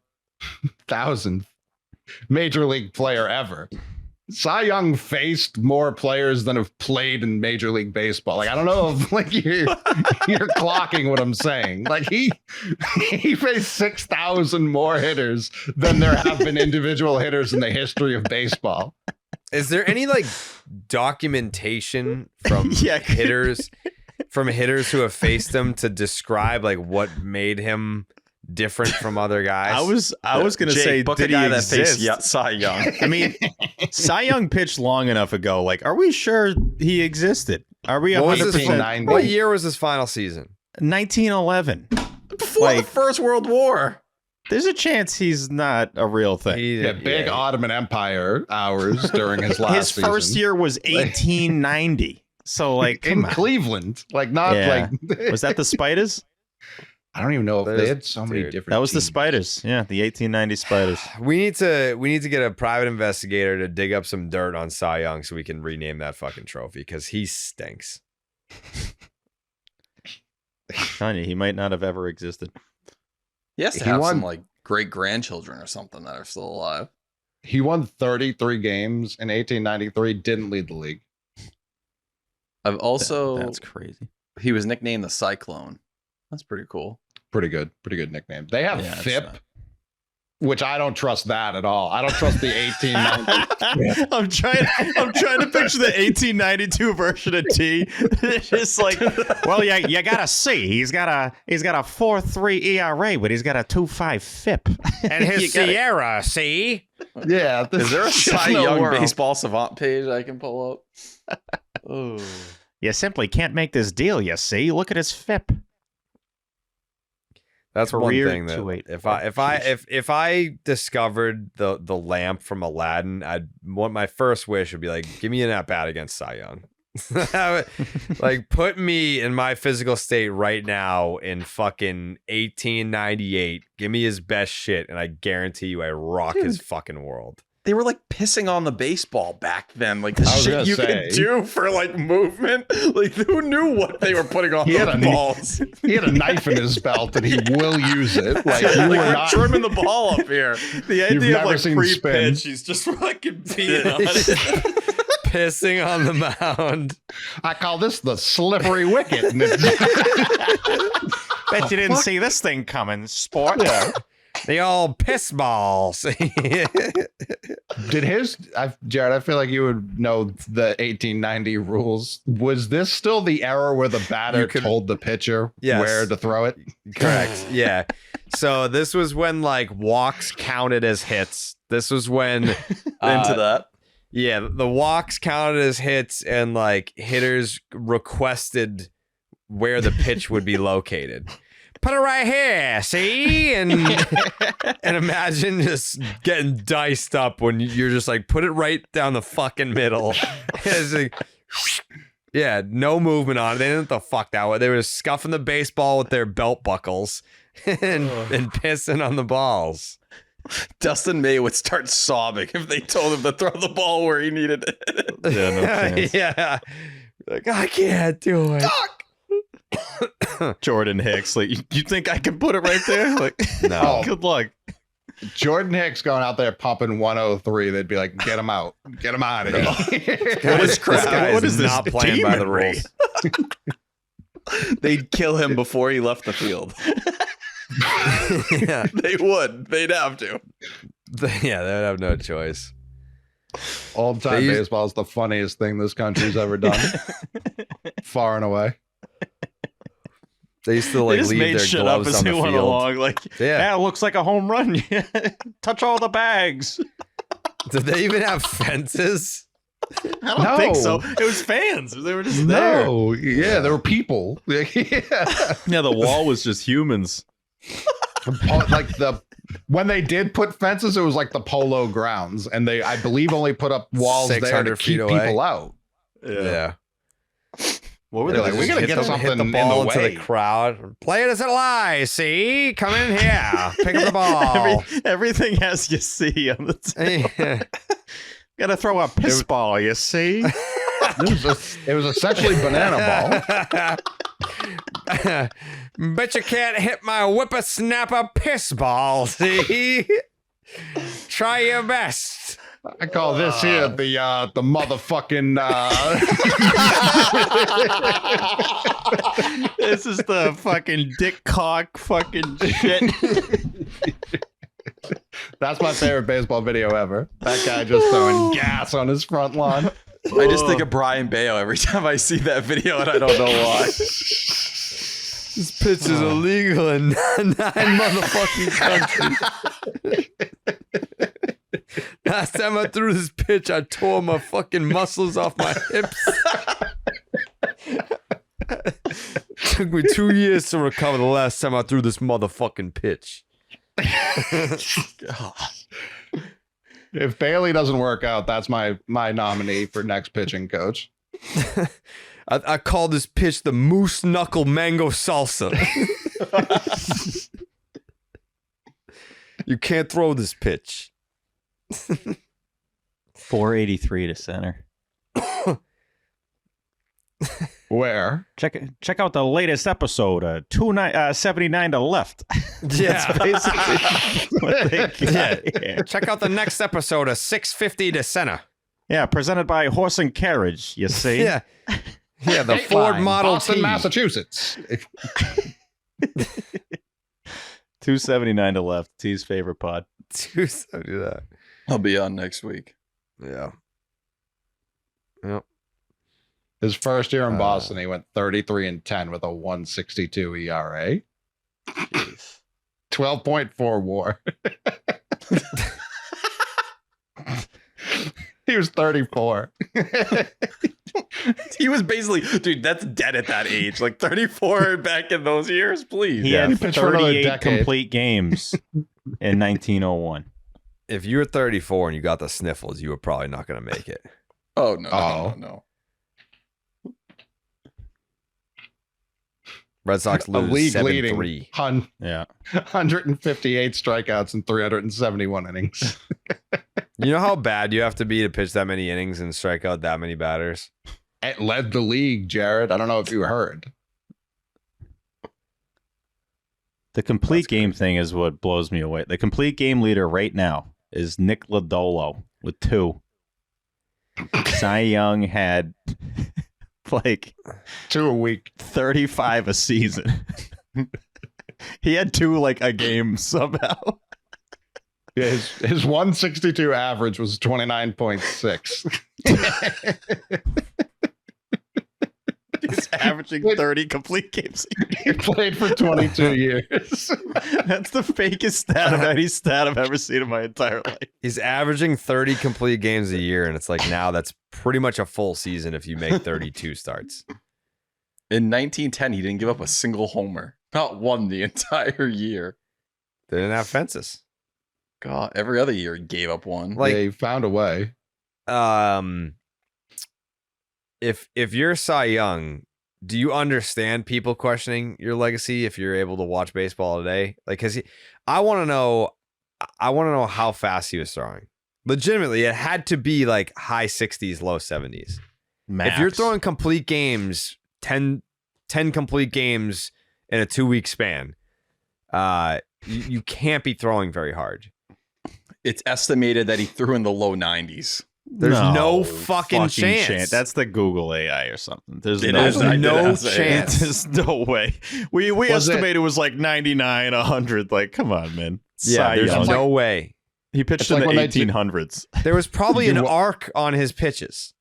major league player ever. Cy Young faced more players than have played in Major League Baseball. Like, I don't know if like you're clocking what I'm saying. Like he faced 6,000 more hitters than there have been individual hitters in the history of baseball. Is there any like documentation from Yeah. hitters who have faced him to describe like what made him different from other guys? I was gonna Jake, say, book did a guy he that exist? faced Cy Young. I mean, Cy Young pitched long enough ago. Like, are we sure he existed? Are we What was his 100%? 1990. what year was his final season? 1911. Before the First World War. There's a chance he's not a real thing. He- Yeah, big yeah. Ottoman Empire hours during his last His season. first year was 1890. So, like, in come on. Cleveland. Like, not Yeah. like Was that the Spiders? I don't even know if they There's- had so many dude, different. That was the teams. Spiders. Yeah, the 1890 Spiders. We need to get a private investigator to dig up some dirt on Cy Young so we can rename that fucking trophy because he stinks. Telling you, he might not have ever existed. He has to He have won- some like great grandchildren or something that are still alive. He won 33 games in 1893. Didn't lead the league. I've also That's crazy. he was nicknamed the Cyclone. That's pretty cool. Pretty good nickname. They have Yeah, it's FIP, not- which I don't trust that at all. I don't trust the 1890. I'm trying to picture the 1892 version of T. It's just like, well, you gotta see, he's got a 4.3 ERA, but he's got a 2.5 FIP. And his Sierra, see? Yeah, Is there a Cy no Young world. baseball savant page I can pull up? Oh, You simply can't make this deal. You see, look at his FIP. That's one Career thing that 284. if I discovered the lamp from Aladdin, my first wish would be like, give me an at bat against Cy Young. Like, put me in my physical state right now in fucking 1898. Give me his best shit, and I guarantee you I rock his fucking world. they were like pissing on the baseball back then. Like the I was shit gonna you say. could do for like movement. Like who knew what they were putting on He had those a- balls? he had a knife in his belt and he will use it. Like you Like, were we're not. trimming the ball up here. The You've idea of never like seen pre-pitch, spin. he's just fucking peeing on it. Pissing on the mound. I call this the slippery wicket. And it's- Bet you didn't see this thing coming, sport. yeah. They all piss balls. Did Jared, I feel like you would know the 1890 rules. Was this still the era where the batter told the pitcher where to throw it? Correct. Yeah. So this was when like walks counted as hits. This was when Into that. Yeah, the walks counted as hits, and like hitters requested where the pitch would be located. Put it right here, see? And imagine just getting diced up when you're just like, put it right down the fucking middle. It's like, yeah, no movement on it. They didn't know what the fuck that way. They were scuffing the baseball with their belt buckles and pissing on the balls. Dustin May would start sobbing if they told him to throw the ball where he needed it. Yeah, no chance. Yeah. Like, I can't do it. Jordan Hicks, like, you think I can put it right there? Like, No. Good luck. Jordan Hicks going out there pumping 103. They'd be like, get him out. Get him out of here. What is This guy what is is this not playing by the demonry? rules. They'd kill him before he left the field. Yeah. They would. They'd have to. Yeah, they would have no choice. Old time They used- baseball is the funniest thing this country's ever done. Far and away. They used to They like just leave made their shit up gloves as on they the went field. along. Like, Yeah. it looks like a home run. Touch all the bags. Did they even have fences? I don't think so. It was fans. They were just there. No, yeah, there were people. Yeah. Yeah, the wall was just humans. Like when they did put fences, it was like the Polo Grounds, and they, I believe, only put up walls there to 600 keep feet away. people out. Yeah. What were They're they? like, we gotta Hit get the- something hit the in ball the into way. the crowd. Play it as it lies. See, come in here, pick up the ball. Everything has you see on the table. Yeah. Gotta throw a piss ball, you see? It was essentially banana ball. Bet you can't hit my whippersnapper piss ball. See, try your best. I call this here the motherfucking. This is the fucking dick cock fucking shit. That's my favorite baseball video ever. That guy just throwing gas on his front lawn. I just think of Brian Bello every time I see that video, and I don't know why. This pitch is illegal in 9 motherfucking countries. Last time I threw this pitch, I tore my fucking muscles off my hips. Took me 2 years to recover the last time I threw this motherfucking pitch. If Bailey doesn't work out, that's my nominee for next pitching coach. I call this pitch the moose knuckle mango salsa. You can't throw this pitch. 483 to center. Where? Check out the latest episode. 279 to left. Yeah. Basically, what they got here. Check out the next episode of 650 to center. Yeah, presented by Horse and Carriage. You see? Yeah. Yeah, the Ford Dateline, Model Boston, T. Massachusetts. 279 to left. T's favorite pod. 270 that. I'll be on next week. Yeah. Yep. His first year in Boston, he went 33-10 with a 1.62 ERA. 12.4 WAR. He was 34. He was basically, dude, that's dead at that age. Like 34 back in those years, please. He Yeah, he had pitched for another 38 decade. complete games in 1901. If you were 34 and you got the sniffles, you were probably not going to make it. Oh, no, Oh. no. Red Sox A lose league 7-3. leading 158 strikeouts in 371 innings. You know how bad you have to be to pitch that many innings and strike out that many batters? It led the league, Jared. I don't know if you heard. The complete game thing is what blows me away. The complete game leader right now is Nick Lodolo with 2. Cy Young had like 2 a week. 35 a season. He had 2 like a game somehow. Yeah, his 162 average was 29.6. He's averaging 30 complete games a year. He played for 22 years. That's the fakest stat of any stat I've ever seen in my entire life. He's averaging 30 complete games a year, and it's like now that's pretty much a full season if you make 32 starts. In 1910, he didn't give up a single homer. Not one the entire year. They didn't have fences. God, every other year he gave up one. Like, They found a way. If you're Cy Young, do you understand people questioning your legacy if you're able to watch baseball today? Like, cause I want to know how fast he was throwing. Legitimately, it had to be like high 60s, low 70s. Max. If you're throwing complete games, 10 complete games in a 2-week span, you can't be throwing very hard. It's estimated that he threw in the low 90s. There's no fucking chance. That's the Google AI or something. There's It no, is. I did no ask that. chance. There's no way. We Was estimated it was like 99, 100. Like, come on, man. Yeah, Cy there's Young. no way. He pitched It's in like the when they did- 1800s. There was probably an You- arc on his pitches.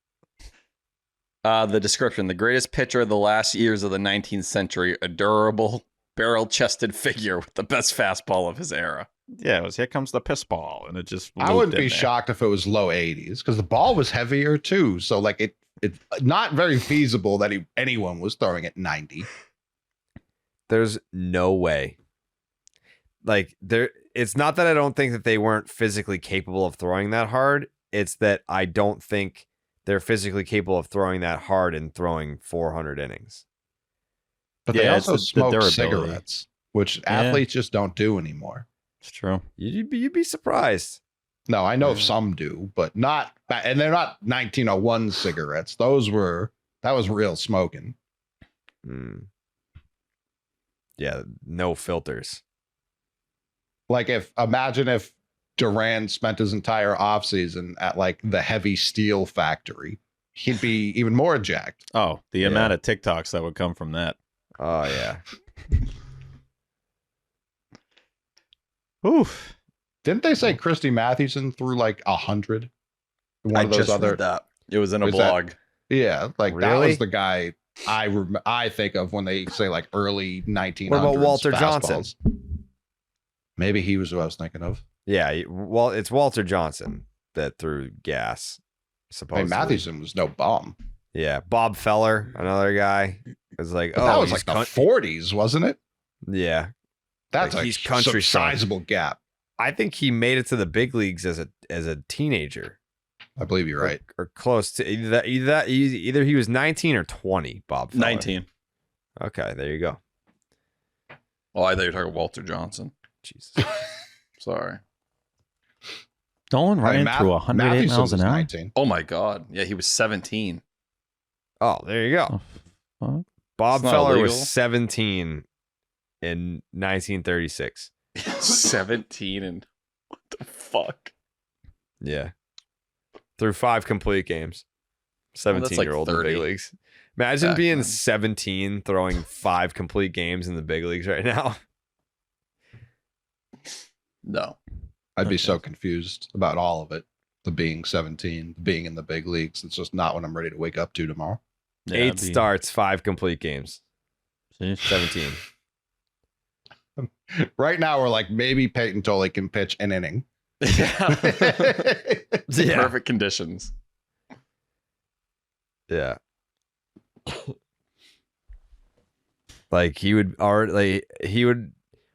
The description: the greatest pitcher of the last years of the 19th century, a durable, barrel-chested figure with the best fastball of his era. Yeah, it was Here Comes the Piss Ball, and it just. I wouldn't be shocked if it was low 80s because the ball was heavier too. So like it's not very feasible that anyone was throwing at 90. There's no way. Like it's not that I don't think that they weren't physically capable of throwing that hard. It's that I don't think they're physically capable of throwing that hard and throwing 400 innings. But they Yeah, it's also the smoke durability. cigarettes, which athletes just don't do anymore. It's true. You'd be surprised. No, I know some do, but not, and they're not 1901 cigarettes. That was real smoking. Mm. Yeah, no filters. Like imagine if Duran spent his entire offseason at like the heavy steel factory, he'd be even more jacked. Oh, the Yeah. amount of TikToks that would come from that. Oh yeah. Oof. Didn't they say Christy Mathewson threw like 100? One I of those just other, read that. It was in a Is that- blog. yeah, like that Really? was the guy I think of when they say like early 1900s. What about Walter fastballs. Johnson? Maybe he was who I was thinking of. Yeah, well, it's Walter Johnson that threw gas. Hey, Supposedly. Mathewson was no bum. Yeah, Bob Feller, another guy, was like, But oh, that was he's like the 40s, wasn't it? yeah. That's Like, a he's country son. sizable gap. I think he made it to the big leagues as a teenager, I believe you're right. or close to either he was 19 or 20. Bob Feller. 19. Okay, there you go. Oh, I thought you were talking Walter Johnson. Jesus. Sorry. Nolan Ryan Hey, threw 108 Mathewson miles an was hour. 19. Oh my God. Yeah, he was 17. Oh, there you go. Fuck. Bob It's not Feller illegal. was 17 in 1936. 17 and what the fuck? Yeah. Through 5 complete games. Well, that's 17-year-old like in the big 30. leagues. Imagine Back being then. 17 throwing 5 complete games in the big leagues right now. No. I'd be Okay. so confused about all of it. The being 17, being in the big leagues. It's just not what I'm ready to wake up to tomorrow. Yeah, 8 it'd be- starts, 5 complete games. See? 17. Right now, we're like, maybe Peyton Tolley can pitch an inning. Yeah. Perfect conditions. Yeah. Like he would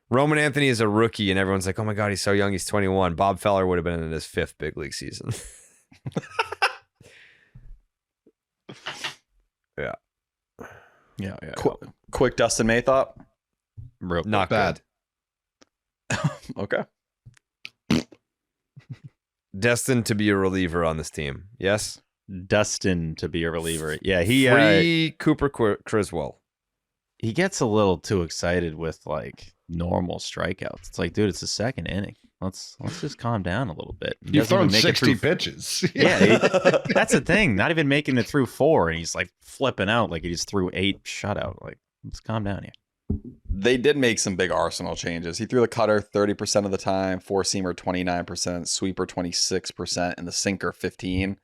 Roman Anthony is a rookie and everyone's like, oh my God, he's so young. He's 21. Bob Feller would have been in his 5th big league season. Yeah, yeah. Quick Dustin May thought. Real Not Bad. Okay. destined to be a reliever on this team. Yes. Dustin to be a reliever. Yeah, he Free Cooper Criswell. he gets a little too excited with like normal strikeouts. It's like, dude, it's the second inning. Let's just calm down a little bit. He You've doesn't even thrown make it 60 through- pitches. Yeah, that's the thing. Not even making it through 4, and he's like flipping out like he just threw 8 shutout. Like, let's calm down here. They did make some big arsenal changes. He threw the cutter 30% of the time, four-seamer 29%, sweeper 26%, and the sinker 15%.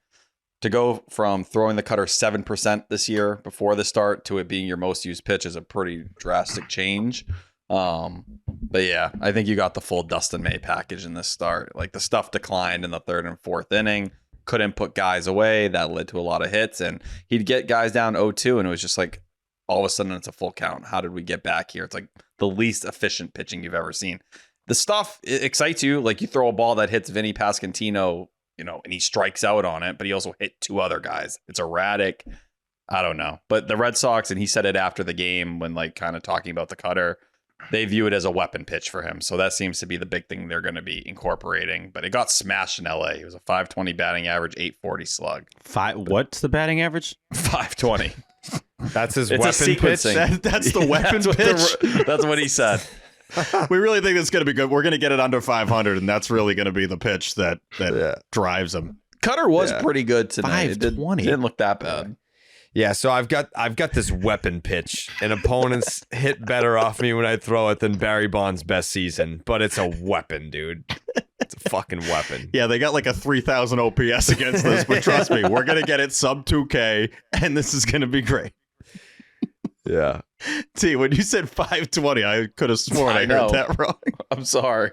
To go from throwing the cutter 7% this year before the start to it being your most used pitch is a pretty drastic change. But yeah, I think you got the full Dustin May package in this start. Like the stuff declined in the third and fourth inning, couldn't put guys away. That led to a lot of hits, and he'd get guys down 0-2, and it was just like all of a sudden it's a full count. How did we get back here? It's like the least efficient pitching you've ever seen. The stuff it excites you. Like you throw a ball that hits Vinny Pasquantino, and he strikes out on it, but he also hit two other guys. It's erratic. I don't know. But the Red Sox, and he said it after the game when like kind of talking about the cutter, they view it as a weapon pitch for him. So that seems to be the big thing they're going to be incorporating. But it got smashed in LA. It was a 520 batting average, 840 slug. What's the batting average? 520. That's his It's weapon pitch. That's the weapon pitch. That's what he said. We really think it's going to be good. We're going to get it under 500, and that's really going to be the pitch that drives him. Cutter was pretty good tonight. 520. It didn't look that bad. Yeah, so I've got this weapon pitch, and opponents hit better off me when I throw it than Barry Bonds' best season. But it's a weapon, dude. It's a fucking weapon. Yeah, they got like a 3,000 OPS against this, but trust me, we're going to get it sub 2K, and this is going to be great. Yeah. T, when you said 520, I could have sworn I heard that wrong. I'm sorry.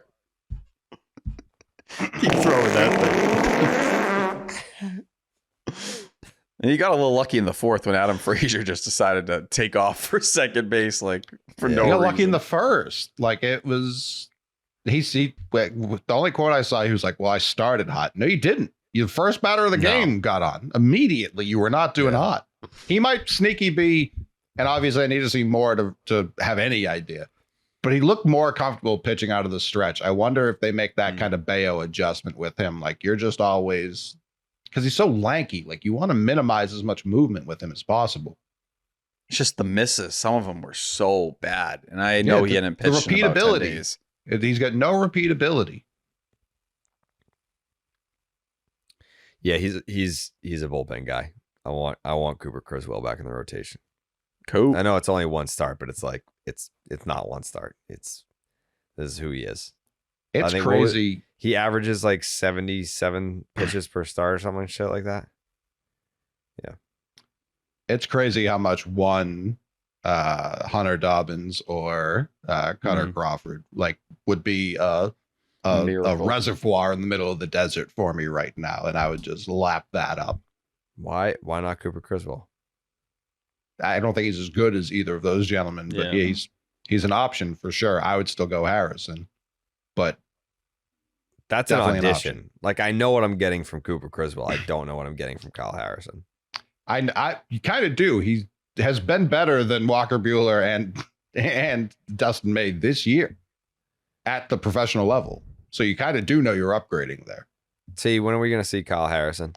Keep throwing that thing. And you got a little lucky in the fourth when Adam Frazier just decided to take off for second base, like for no He got reason. lucky in the first. Like it was, the only quote I saw, he was like, "Well, I started hot." No, you didn't. You the first batter of the game got on immediately. You were not doing hot. He might sneaky be, and obviously I need to see more to have any idea. But he looked more comfortable pitching out of the stretch. I wonder if they make that kind of Bello adjustment with him. Like you're just always, because he's so lanky. Like you want to minimize as much movement with him as possible. It's just the misses. Some of them were so bad, and I know he hadn't pitched the in about 10 repeatability. days. He's got no repeatability. Yeah, he's a bullpen guy. I want Cooper Criswell back in the rotation. Cool. I know it's only one start, but it's like it's not one start. This is who he is. It's crazy. He averages like 77 pitches per start or something shit like that. Yeah. It's crazy how much one Hunter Dobbins or Connor Crawford like would be a reservoir in the middle of the desert for me right now, and I would just lap that up. Why not Cooper Criswell? I don't think he's as good as either of those gentlemen, but he's an option for sure. I would still go Harrison, but that's an audition. Like I know what I'm getting from Cooper Criswell. I don't know what I'm getting from Kyle Harrison. You kind of do. He has been better than Walker Buehler and Dustin May this year at the professional level. So you kind of do know you're upgrading there. See, when are we going to see Kyle Harrison?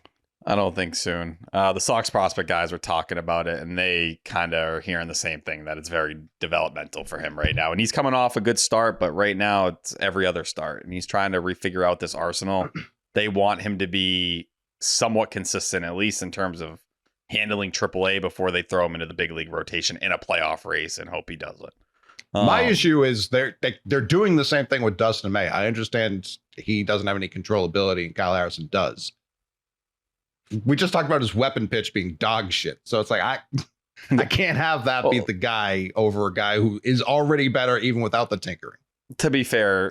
I don't think soon. The Sox prospect guys were talking about it, and they kind of are hearing the same thing, that it's very developmental for him right now. And he's coming off a good start, but right now it's every other start, and he's trying to refigure out this arsenal. They want him to be somewhat consistent, at least in terms of handling AAA before they throw him into the big league rotation in a playoff race, and hope he does it. My issue is they're doing the same thing with Dustin May. I understand he doesn't have any controllability, and Kyle Harrison does. We just talked about his weapon pitch being dog shit. So it's like, I can't have that be the guy over a guy who is already better even without the tinkering. To be fair,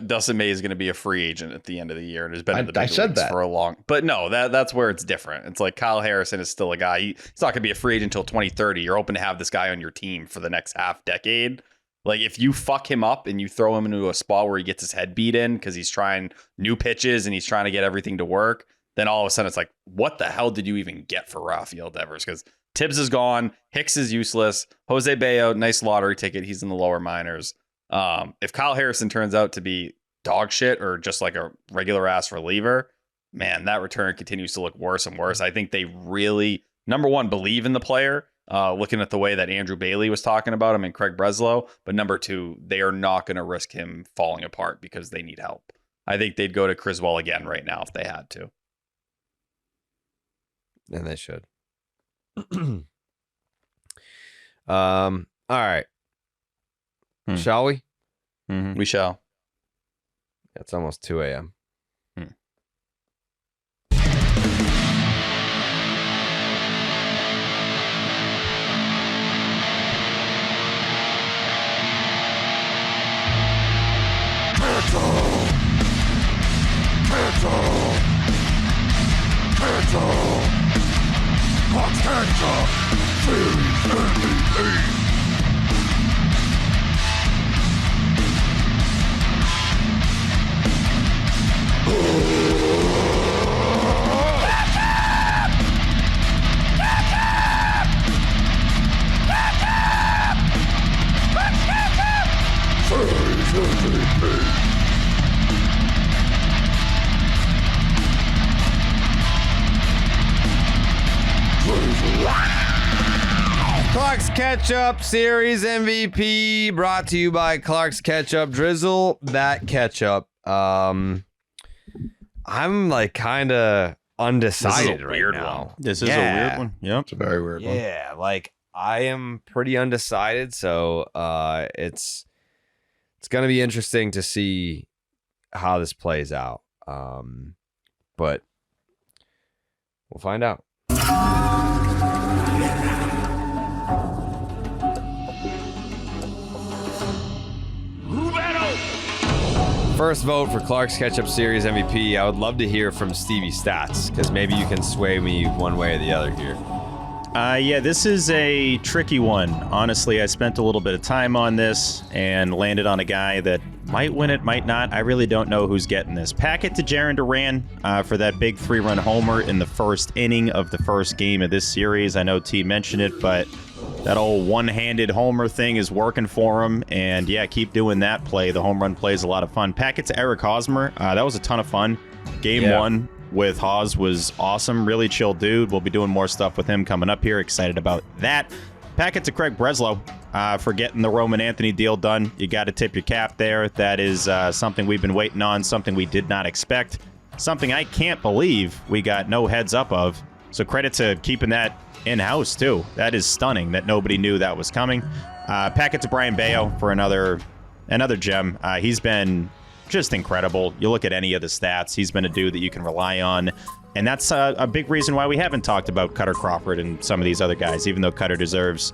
Dustin May is going to be a free agent at the end of the year and has been in the big leagues for a long. But no, that's where it's different. It's like Kyle Harrison is still a guy. He's not going to be a free agent until 2030. You're hoping to have this guy on your team for the next half decade. Like if you fuck him up and you throw him into a spot where he gets his head beat in because he's trying new pitches and he's trying to get everything to work, then all of a sudden it's like, what the hell did you even get for Rafael Devers? Because Tibbs is gone. Hicks is useless. Jose Bello, nice lottery ticket. He's in the lower minors. If Kyle Harrison turns out to be dog shit or just like a regular ass reliever, man, that return continues to look worse and worse. I think they really, number one, believe in the player, looking at the way that Andrew Bailey was talking about him and Craig Breslow. But number two, they are not going to risk him falling apart because they need help. I think they'd go to Criswell again right now if they had to. And they should. All right. Shall we? We shall. It's almost 2 a.m. Clark's Ketchup Series MVP brought to you by Clark's Ketchup. Drizzle that ketchup. I'm like kind of undecided right weird now. one. This is a weird one. Yep. It's a very weird one. Yeah, like I am pretty undecided, so it's gonna be interesting to see how this plays out. But we'll find out. First vote for Clark's Ketchup Series MVP. I would love to hear from Stevie Stats, because maybe you can sway me one way or the other here. Yeah, this is a tricky one. Honestly, I spent a little bit of time on this and landed on a guy that might win it, might not. I really don't know who's getting this. Pack it to Jarren Duran for that big 3-run homer in the first inning of the first game of this series. I know T mentioned it, but that old one-handed homer thing is working for him. And yeah, keep doing that play. The home run play is a lot of fun. Pack it to Eric Hosmer. That was a ton of fun. Game one with Haas was awesome. Really chill dude. We'll be doing more stuff with him coming up here. Excited about that. Pack it to Craig Breslow for getting the Roman Anthony deal done. You got to tip your cap there. That is something we've been waiting on, something we did not expect, something I can't believe we got no heads up of. So credit to keeping that in-house, too. That is stunning that nobody knew that was coming. Pack it to Brian Bello for another gem. He's been just incredible. You look at any of the stats, he's been a dude that you can rely on. And that's a big reason why we haven't talked about Cutter Crawford and some of these other guys, even though Cutter deserves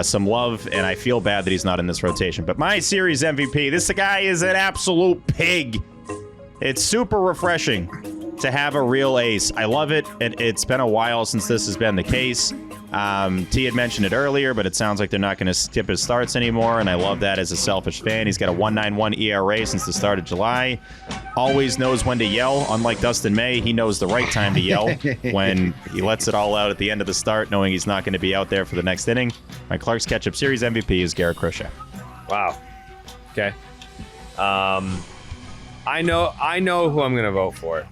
some love, and I feel bad that he's not in this rotation. But my series MVP, this guy is an absolute pig. It's super refreshing to have a real ace. I love it. It's been a while since this has been the case. T had mentioned it earlier, but it sounds like they're not going to skip his starts anymore, and I love that as a selfish fan. He's got a 1.91 ERA since the start of July. Always knows when to yell. Unlike Dustin May, he knows the right time to yell when he lets it all out at the end of the start, knowing he's not going to be out there for the next inning. My Clark's Ketchup Series MVP is Garrett Crochet. Wow. Okay. I know who I'm going to vote for.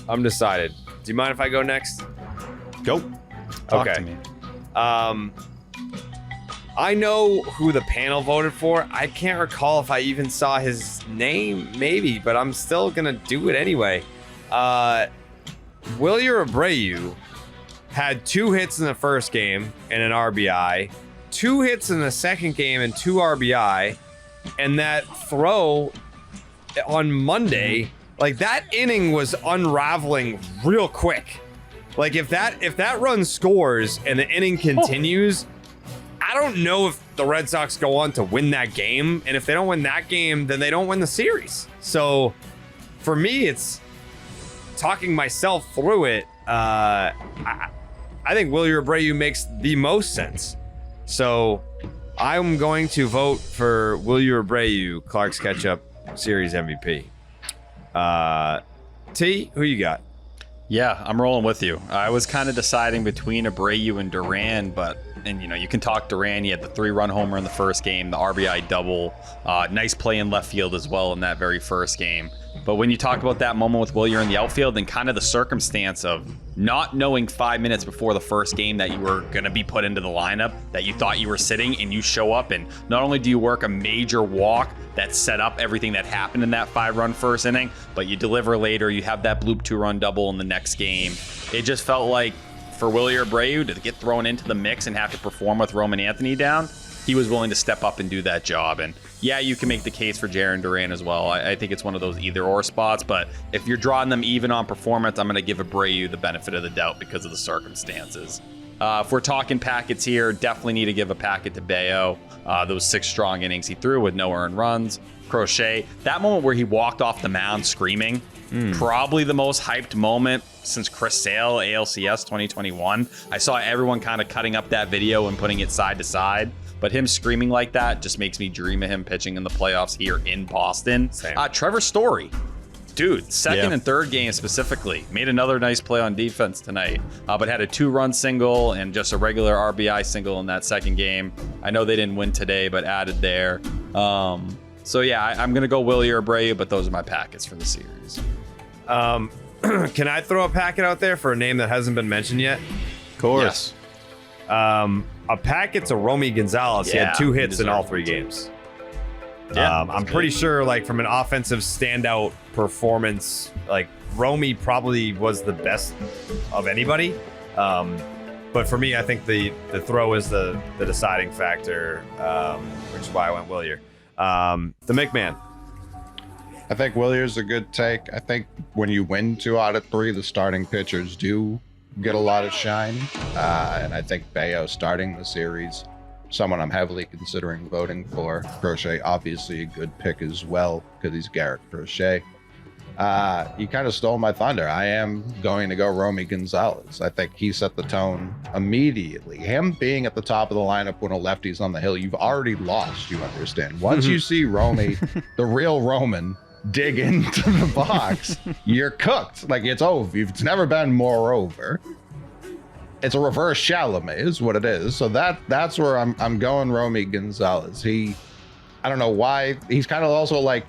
I'm decided. Do you mind if I go next? Go. Talk Okay. to me. I know who the panel voted for. I can't recall if I even saw his name, maybe, but I'm still gonna do it anyway. Wilyer Abreu had 2 hits in the first game and an RBI, 2 hits in the second game and 2 RBI, and that throw on Monday, like that inning was unraveling real quick. Like if that run scores and the inning continues, I don't know if the Red Sox go on to win that game. And if they don't win that game, then they don't win the series. So for me, it's talking myself through it. I think Wilyer Abreu makes the most sense. So I'm going to vote for Wilyer Abreu, Clark's Ketchup Series MVP. T, who you got? Yeah, I'm rolling with you. I was kind of deciding between Abreu and Duran, and you can talk Duran. He had the 3-run homer in the first game, the RBI double, nice play in left field as well in that very first game. But when you talk about that moment with Wilyer in the outfield and kind of the circumstance of not knowing 5 minutes before the first game that you were going to be put into the lineup, that you thought you were sitting, and you show up, and not only do you work a major walk that set up everything that happened in that 5-run first inning, but you deliver later, you have that bloop 2-run double in the next game. It just felt like for Wilyer Abreu to get thrown into the mix and have to perform with Roman Anthony down, he was willing to step up and do that job. And yeah, you can make the case for Jarren Duran as well. I think it's one of those either or spots, but if you're drawing them even on performance, I'm going to give Abreu the benefit of the doubt because of the circumstances. If we're talking packets here, definitely need to give a packet to Bello. Those 6 strong innings he threw with no earned runs. Crochet, that moment where he walked off the mound screaming, probably the most hyped moment since Chris Sale, ALCS 2021. I saw everyone kind of cutting up that video and putting it side to side, but him screaming like that just makes me dream of him pitching in the playoffs here in Boston. Trevor Story, dude, second and third game specifically, made another nice play on defense tonight, but had a 2-run single and just a regular RBI single in that second game. I know they didn't win today, but added there. So yeah, I'm going to go Willie or Abreu, but those are my packets for the series. Can I throw a packet out there for a name that hasn't been mentioned yet? Of course. Yes. A packet to Romy Gonzalez. He had 2 hits in all 3 games. Yeah, I'm pretty sure, like, from an offensive standout performance, like, Romy probably was the best of anybody. But for me, I think the throw is the deciding factor, which is why I went Willier. The McMahon. I think Willier's a good take. I think when you win 2 out of 3, the starting pitchers do get a lot of shine. And I think Bello starting the series, someone I'm heavily considering voting for. Crochet, obviously a good pick as well, because he's Garrett Crochet. You kind of stole my thunder. I am going to go Romy Gonzalez. I think he set the tone immediately. Him being at the top of the lineup when a lefty's on the hill, you've already lost, you understand. Once you see Romy, the real Roman, dig into the box, you're cooked. Like, it's over. It's never been more over. It's a reverse Chalamet is what it is. So that's where I'm going Romy Gonzalez. I don't know why. He's kind of also like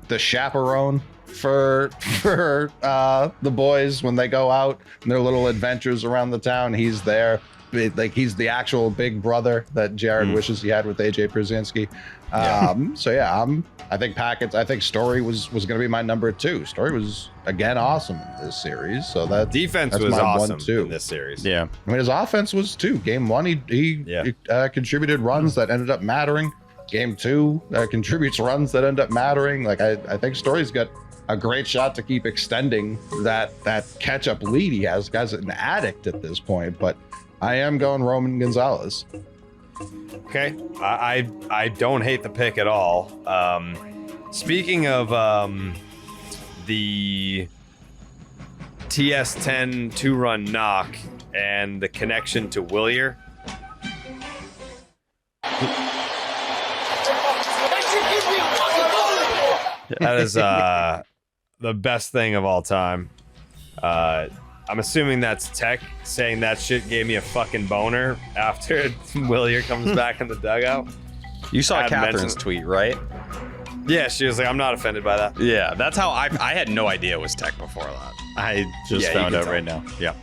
the chaperone for the boys when they go out and their little adventures around the town. He's there. Like, he's the actual big brother that Jared wishes he had with AJ Przinsky. So yeah, I think packets. I think Story was going to be my number 2. Story was again awesome in this series. So that defense was awesome in this series. Yeah, I mean, his offense was too. Game 1, he contributed runs that ended up mattering. Game 2 contributes runs that end up mattering. Like, I think Story's got a great shot to keep extending that catch-up lead he has. Guy's an addict at this point, but I am going Roman Gonzalez. Okay, I don't hate the pick at all. Speaking of the TS10 2-run knock and the connection to Willier, that is the best thing of all time. I'm assuming that's Tech saying that shit gave me a fucking boner after Willier comes back in the dugout. You saw Catherine's tweet, right? Yeah, she was like, I'm not offended by that. Yeah, that's how I had no idea it was Tech before that. I just found out right now. Yeah,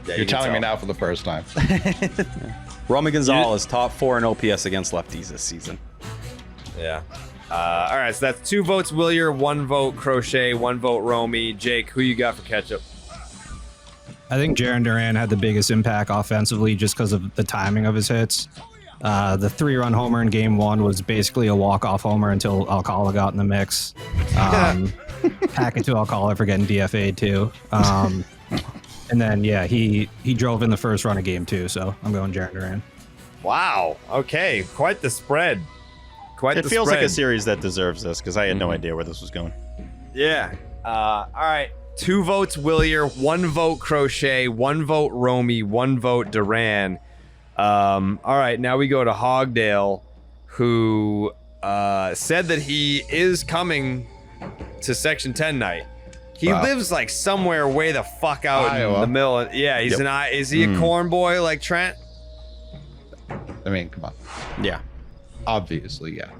you're telling me now for the first time. Romy Gonzalez, top 4 in OPS against lefties this season. Yeah. All right, so that's 2 votes Willier, 1 vote Crochet, 1 vote Romy. Jake, who you got for ketchup? I think Jarren Duran had the biggest impact offensively just because of the timing of his hits. The 3-run homer in game 1 was basically a walk-off homer until Alcala got in the mix. Packet to Alcala for getting DFA'd too. And then, yeah, he drove in the first run of game 2, so I'm going Jarren Duran. Wow. Okay, quite the spread. It feels like a series that deserves this because I had no idea where this was going. Yeah. All right. 2 votes Willier, 1 vote Crochet, 1 vote Romy, 1 vote Duran. All right, now we go to Hogdale, who said that he is coming to Section 10 night. He lives like somewhere way the fuck out Iowa. in the middle. Yeah, he's is he a corn boy like Trent? I mean, come on. Yeah. Obviously, yeah.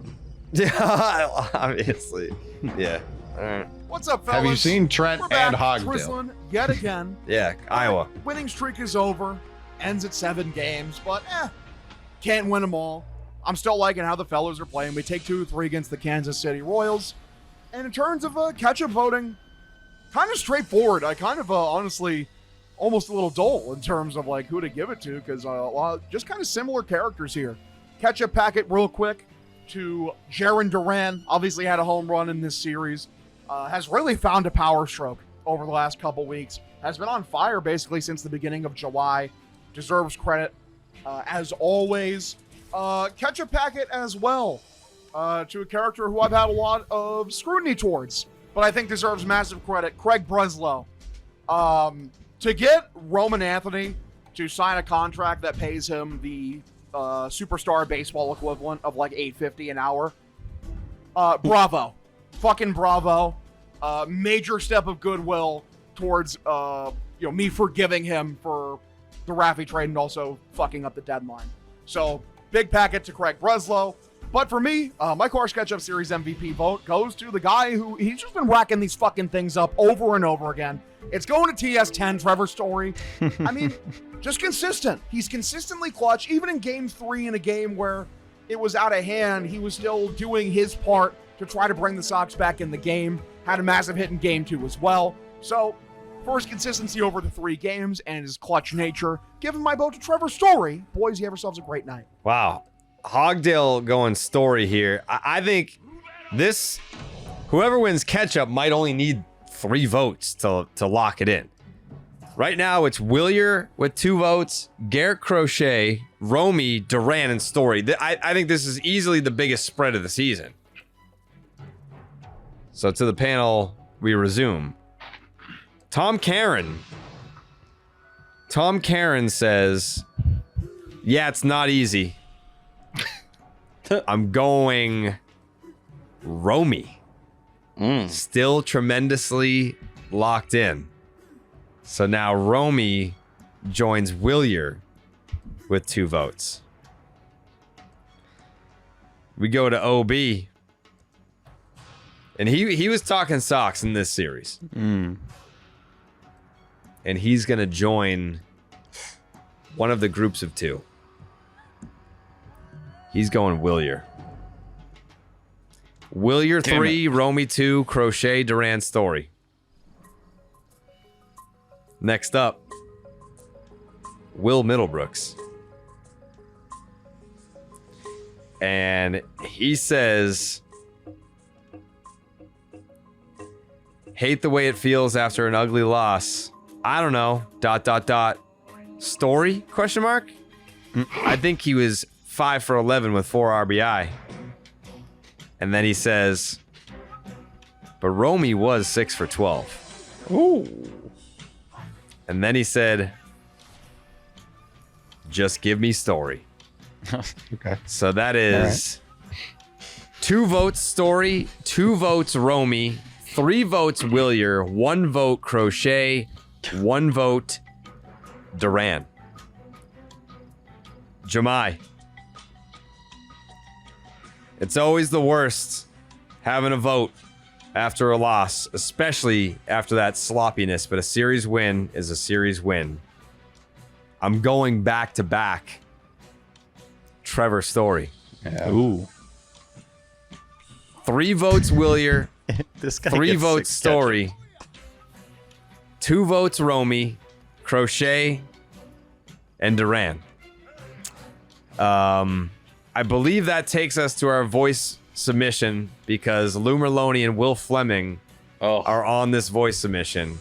Yeah, obviously. Yeah. All right. What's up, fellas? Have you seen Trent We're and back, Hogdale? Twizzlin' yet again. Yeah, Iowa. Winning streak is over. Ends at 7 games, but can't win them all. I'm still liking how the fellas are playing. We take 2-3 against the Kansas City Royals. And in terms of catch-up voting, kind of straightforward. I kind of honestly almost a little dull in terms of like who to give it to because just kind of similar characters here. Ketchup packet real quick to Jarren Duran. Obviously had a home run in this series. Has really found a power stroke over the last couple weeks. Has been on fire basically since the beginning of July. Deserves credit as always. Ketchup packet as well to a character who I've had a lot of scrutiny towards, but I think deserves massive credit. Craig Breslow. To get Roman Anthony to sign a contract that pays him the superstar baseball equivalent of like $8.50 an hour. Bravo. Fucking bravo. Major step of goodwill towards me forgiving him for the Raffy trade and also fucking up the deadline. So big packet to Craig Breslow. But for me, my Car SketchUp Series MVP vote goes to the guy who he's just been racking these fucking things up over and over again. It's going to TS10, Trevor Story. I mean, just consistent. He's consistently clutch. Even in game 3 in a game where it was out of hand, he was still doing his part to try to bring the Sox back in the game. Had a massive hit in game 2 as well. So, for his consistency over the 3 games and his clutch nature, give him my vote to Trevor Story. Boys, you have yourselves a great night. Wow. Hogdale going Story here. I think this, whoever wins Ketchup might only need 3 votes to lock it in. Right now, it's Willier with 2 votes, Garrett Crochet, Romy, Duran, and Story. I think this is easily the biggest spread of the season. So to the panel, we resume. Tom Karen says, yeah, it's not easy. I'm going Romy. Still tremendously locked in. So now Romy joins Willier with 2 votes. We go to OB. And he was talking Sox in this series. And he's going to join one of the groups of 2. He's going Willier. Willier 3, Romy 2, Crochet, Duran, Story. Next up, Will Middlebrooks. And he says, hate the way it feels after an ugly loss. I don't know, ... Story, ? I think he was 5 for 11 with 4 RBI. And then he says, but Romy was 6 for 12. Ooh. And then he said, just give me Story. Okay. So that is 2 votes Story, 2 votes Romy, 3 votes Willier, 1 vote Crochet, 1 vote Duran. Jamai. It's always the worst having a vote after a loss, especially after that sloppiness, but a series win is a series win. I'm going back to back. Trevor Story. Yeah. Ooh. 3 votes Willier, This guy 3 gets votes 6 Story, 2 votes Romy, Crochet, and Duran. I believe that takes us to our voice submission because Lou Merloni and Will Fleming are on this voice submission.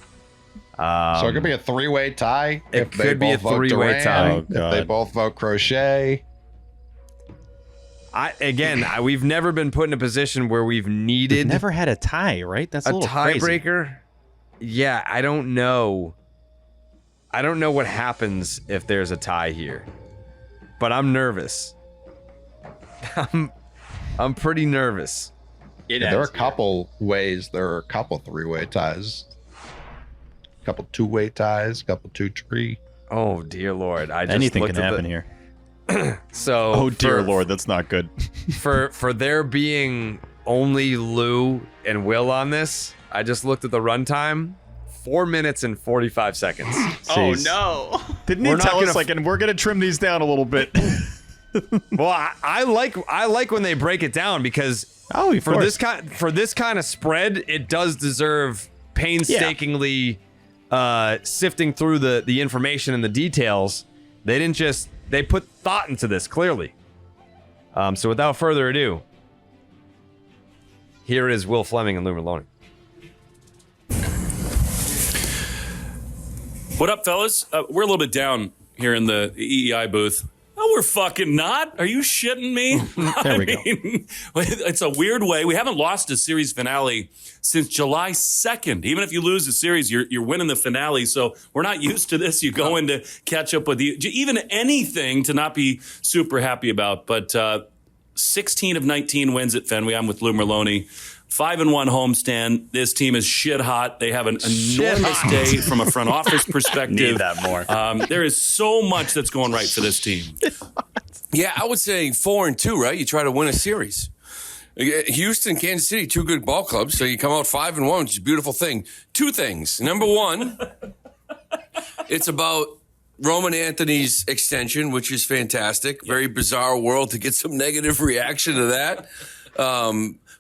So it could be a 3-way tie. It could be a 3-way tie. If they both vote Crochet. We've never been put in a position where we've needed never had a tie, right? That's a little tiebreaker. Yeah, I don't know. I don't know what happens if there's a tie here, but I'm nervous. I'm pretty nervous. There are a couple ways. There are a couple 3-way ties. A couple 2-way ties. A couple 2-3. Oh dear Lord! Anything can happen here. So, oh dear Lord, that's not good. for there being only Lou and Will on this, I just looked at the runtime. 4 minutes and 45 seconds. Oh no! Didn't he tell us and we're gonna trim these down a little bit? Well, I like when they break it down because for this kind of spread, it does deserve painstakingly sifting through the information and the details. They didn't just they put thought into this clearly. So without further ado, here is Will Fleming and Lou Maloney. What up, fellas? We're a little bit down here in the EEI booth. No, we're fucking not. Are you shitting me? There we go. It's a weird way. We haven't lost a series finale since July 2nd. Even if you lose the series, you're winning the finale. So we're not used to this. You go in to catch up with even anything to not be super happy about. But 16 of 19 wins at Fenway. I'm with Lou Merlone. 5-1 homestand. This team is shit hot. They have an enormous day from a front office perspective. Need that more. There is so much that's going right for this team. Yeah, I would say 4-2, right? You try to win a series. Houston, Kansas City, two good ball clubs. So you come out 5-1, which is a beautiful thing. Two things. Number one, it's about Roman Anthony's extension, which is fantastic. Very bizarre world to get some negative reaction to that.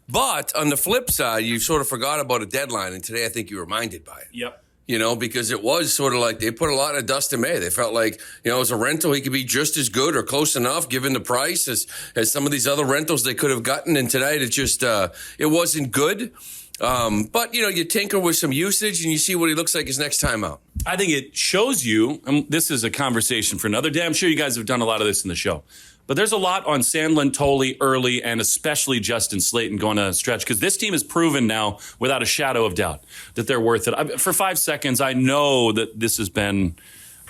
But on the flip side, you sort of forgot about a deadline, and today I think you're reminded by it. Yep. You know, because it was sort of like they put a lot of Dustin May. They felt like, you know, as a rental, he could be just as good or close enough given the price as some of these other rentals they could have gotten. And tonight it just, it wasn't good. But, you know, you tinker with some usage and you see what he looks like his next time out. I think it shows you, and this is a conversation for another day. I'm sure you guys have done a lot of this in the show. But there's a lot on Sandlin, Tolley, Early, and especially Justin Slayton going on a stretch because this team has proven now, without a shadow of doubt, that they're worth it. For 5 seconds, I know that this has been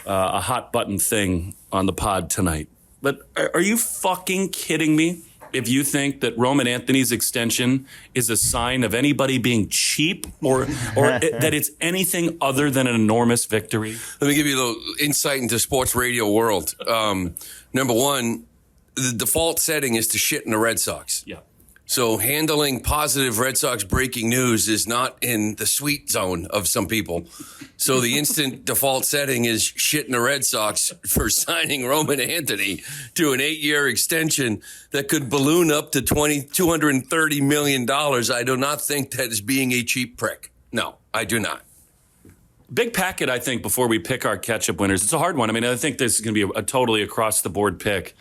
a hot button thing on the pod tonight. But are you fucking kidding me if you think that Roman Anthony's extension is a sign of anybody being cheap or that it's anything other than an enormous victory? Let me give you a little insight into sports radio world. Number one, the default setting is to shit in the Red Sox. Yeah. So handling positive Red Sox breaking news is not in the sweet zone of some people. So the instant default setting is shit in the Red Sox for signing Roman Anthony to an 8-year extension that could balloon up to $230 million. I do not think that is being a cheap prick. No, I do not. Big packet, I think, before we pick our catch-up winners. It's a hard one. I mean, I think this is going to be a totally across-the-board pick.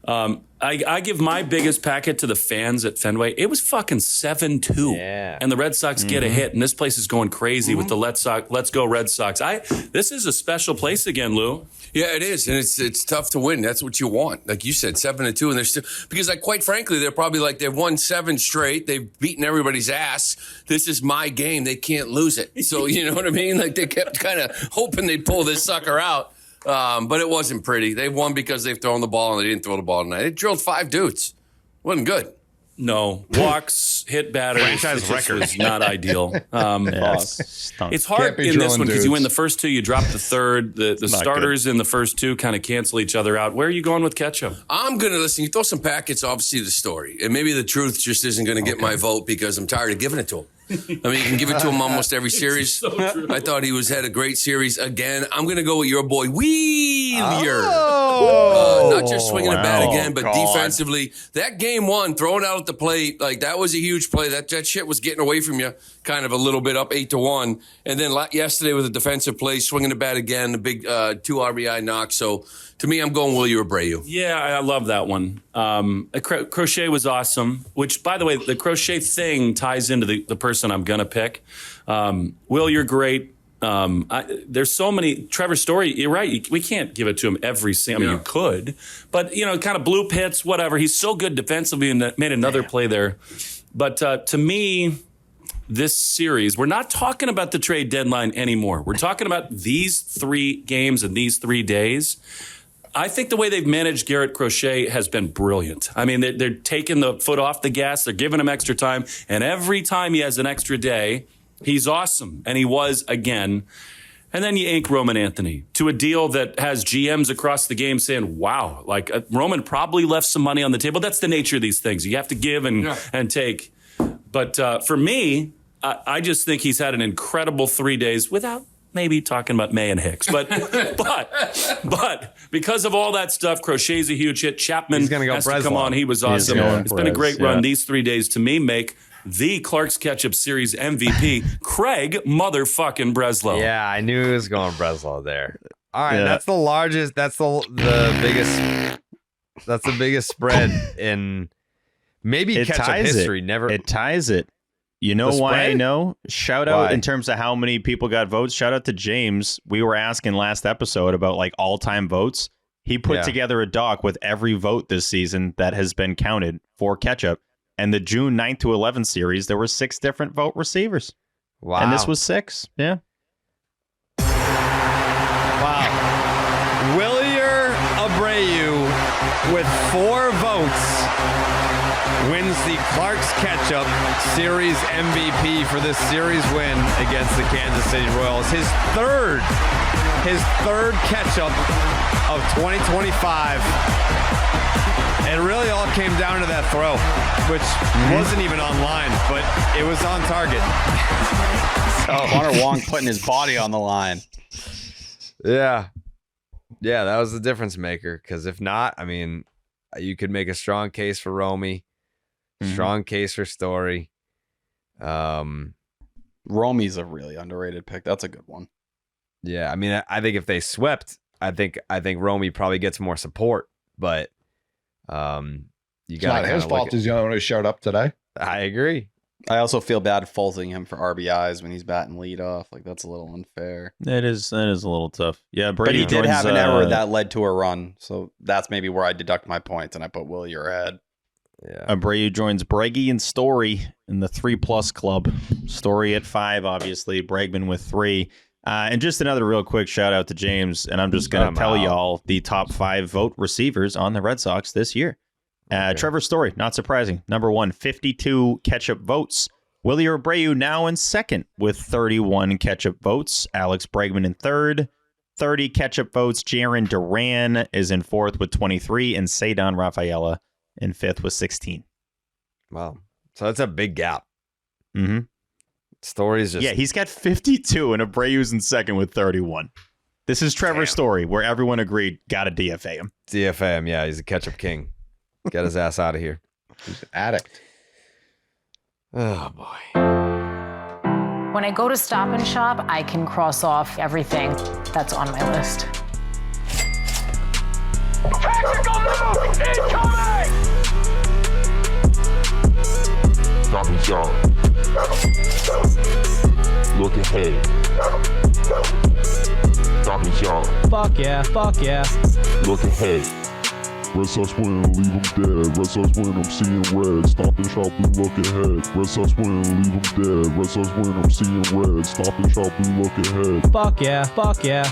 I give my biggest packet to the fans at Fenway. It was fucking 7-2. Yeah. And the Red Sox get a hit, and this place is going crazy with the Let's Go Red Sox. This is a special place again, Lou. Yeah, it is, and it's tough to win. That's what you want. Like you said, 7-2, and they're still because, like, quite frankly, they're probably like they've won 7 straight. They've beaten everybody's ass. This is my game. They can't lose it. So you know what I mean? Like they kept kind of hoping they'd pull this sucker out. But it wasn't pretty. They won because they've thrown the ball and they didn't throw the ball tonight. They drilled 5 dudes. Wasn't good. No. Walks, hit batters. Franchise record. Was not ideal. It's hard Can't be in this drilling one because you dudes. win the first 2, you drop the third. The starters in the first 2 kind of cancel each other out. Where are you going with Ketchup? I'm going to listen. You throw some packets, obviously, the story. And maybe the truth just isn't going to get my vote because I'm tired of giving it to him. I mean, you can give it to him almost every series. I thought he had a great series again. I'm going to go with your boy, Wheelier. Not just swinging a bat again, but defensively. That game 1, throwing out at the plate, like that was a huge play. That shit was getting away from you kind of a little bit up 8-1. And then yesterday with a defensive play, swinging the bat again, the big 2 RBI knock. So to me, I'm going Willie Abreu. Yeah, I love that one. Crochet was awesome, which, by the way, the Crochet thing ties into the person I'm going to pick. Will, you're great. There's so many. Trevor Story, you're right. We can't give it to him every single. I mean, you could, but kind of blue pits, whatever. He's so good defensively and made another play there. But to me, this series, we're not talking about the trade deadline anymore. We're talking about these 3 games and these 3 days. I think the way they've managed Garrett Crochet has been brilliant. I mean, they're taking the foot off the gas. They're giving him extra time. And every time he has an extra day, he's awesome. And he was again. And then you ink Roman Anthony to a deal that has GMs across the game saying, wow, like Roman probably left some money on the table. That's the nature of these things. You have to give and take. But for me, I just think he's had an incredible 3 days without maybe talking about May and Hicks. But because of all that stuff, Crochet's a huge hit. Chapman He's gonna go has to Breslow. come on. He was awesome. going It's been a great Brez, run. yeah. These 3 days, to me, make the Clark's Ketchup Series MVP, Craig motherfucking Breslow. Yeah, I knew he was going Breslow there. All right, Yeah. that's the largest. That's the biggest That's the biggest spread in maybe ketchup history. Never. It ties it. You know The why spread? I know? Shout out Why? in terms of how many people got votes. Shout out to James. We were asking last episode about like all-time votes. He put Yeah. together a doc with every vote this season that has been counted for ketchup. And the June 9th to 11th series, there were 6 different vote receivers. Wow. And this was 6. Yeah. wow. Willier Abreu with 4 votes wins the Clark's Ketchup Series MVP for this series win against the Kansas City Royals. His third ketchup of 2025. It really all came down to that throw, which wasn't even online, but it was on target. Connor Wong putting his body on the line. Yeah. Yeah, that was the difference maker. Because if not, I mean, you could make a strong case for Romy, strong case for Story. Romy's a really underrated pick. That's a good one. Yeah, I mean, I think if they swept, I think Romy probably gets more support. But you It's got not his fault he's the only one who showed up today. I agree. I also feel bad faulting him for RBIs when he's batting leadoff. Like, that's a little unfair. That is a little tough. Yeah, But Brady he did joins, have an error that led to a run. So that's maybe where I deduct my points, and I put Willier ahead. Yeah. Abreu joins Breggy and Story in the 3+ club. Story at 5, obviously. Bregman with 3. And just another real quick shout out to James, and I'm just going to tell y'all the top 5 vote receivers on the Red Sox this year. Trevor Story, not surprising. Number 1, 52 ketchup votes. Willier Abreu now in second with 31 ketchup votes. Alex Bregman in third, 30 ketchup votes. Jarren Duran is in fourth with 23, and Cedon Rafaela in fifth with 16. Wow. So that's a big gap. Mm-hmm. Story's just... Yeah, he's got 52, and Abreu's in second with 31. This is Trevor's story, where everyone agreed, got to DFA him. DFA him, yeah. He's a ketchup king. Get his ass out of here. He's an addict. Oh, boy. When I go to Stop and Shop, I can cross off everything that's on my list. Tactical move incoming! Stop and shop. Look ahead. Stop and shop. Fuck yeah, fuck yeah. Look ahead. Red Sox win, leave them dead. Red Sox win, I'm seeing red. Stop and shop, we look ahead. Red Sox win, leave them dead. Red Sox win, I'm seeing red. Stop and shop, we look ahead. Fuck yeah, fuck yeah.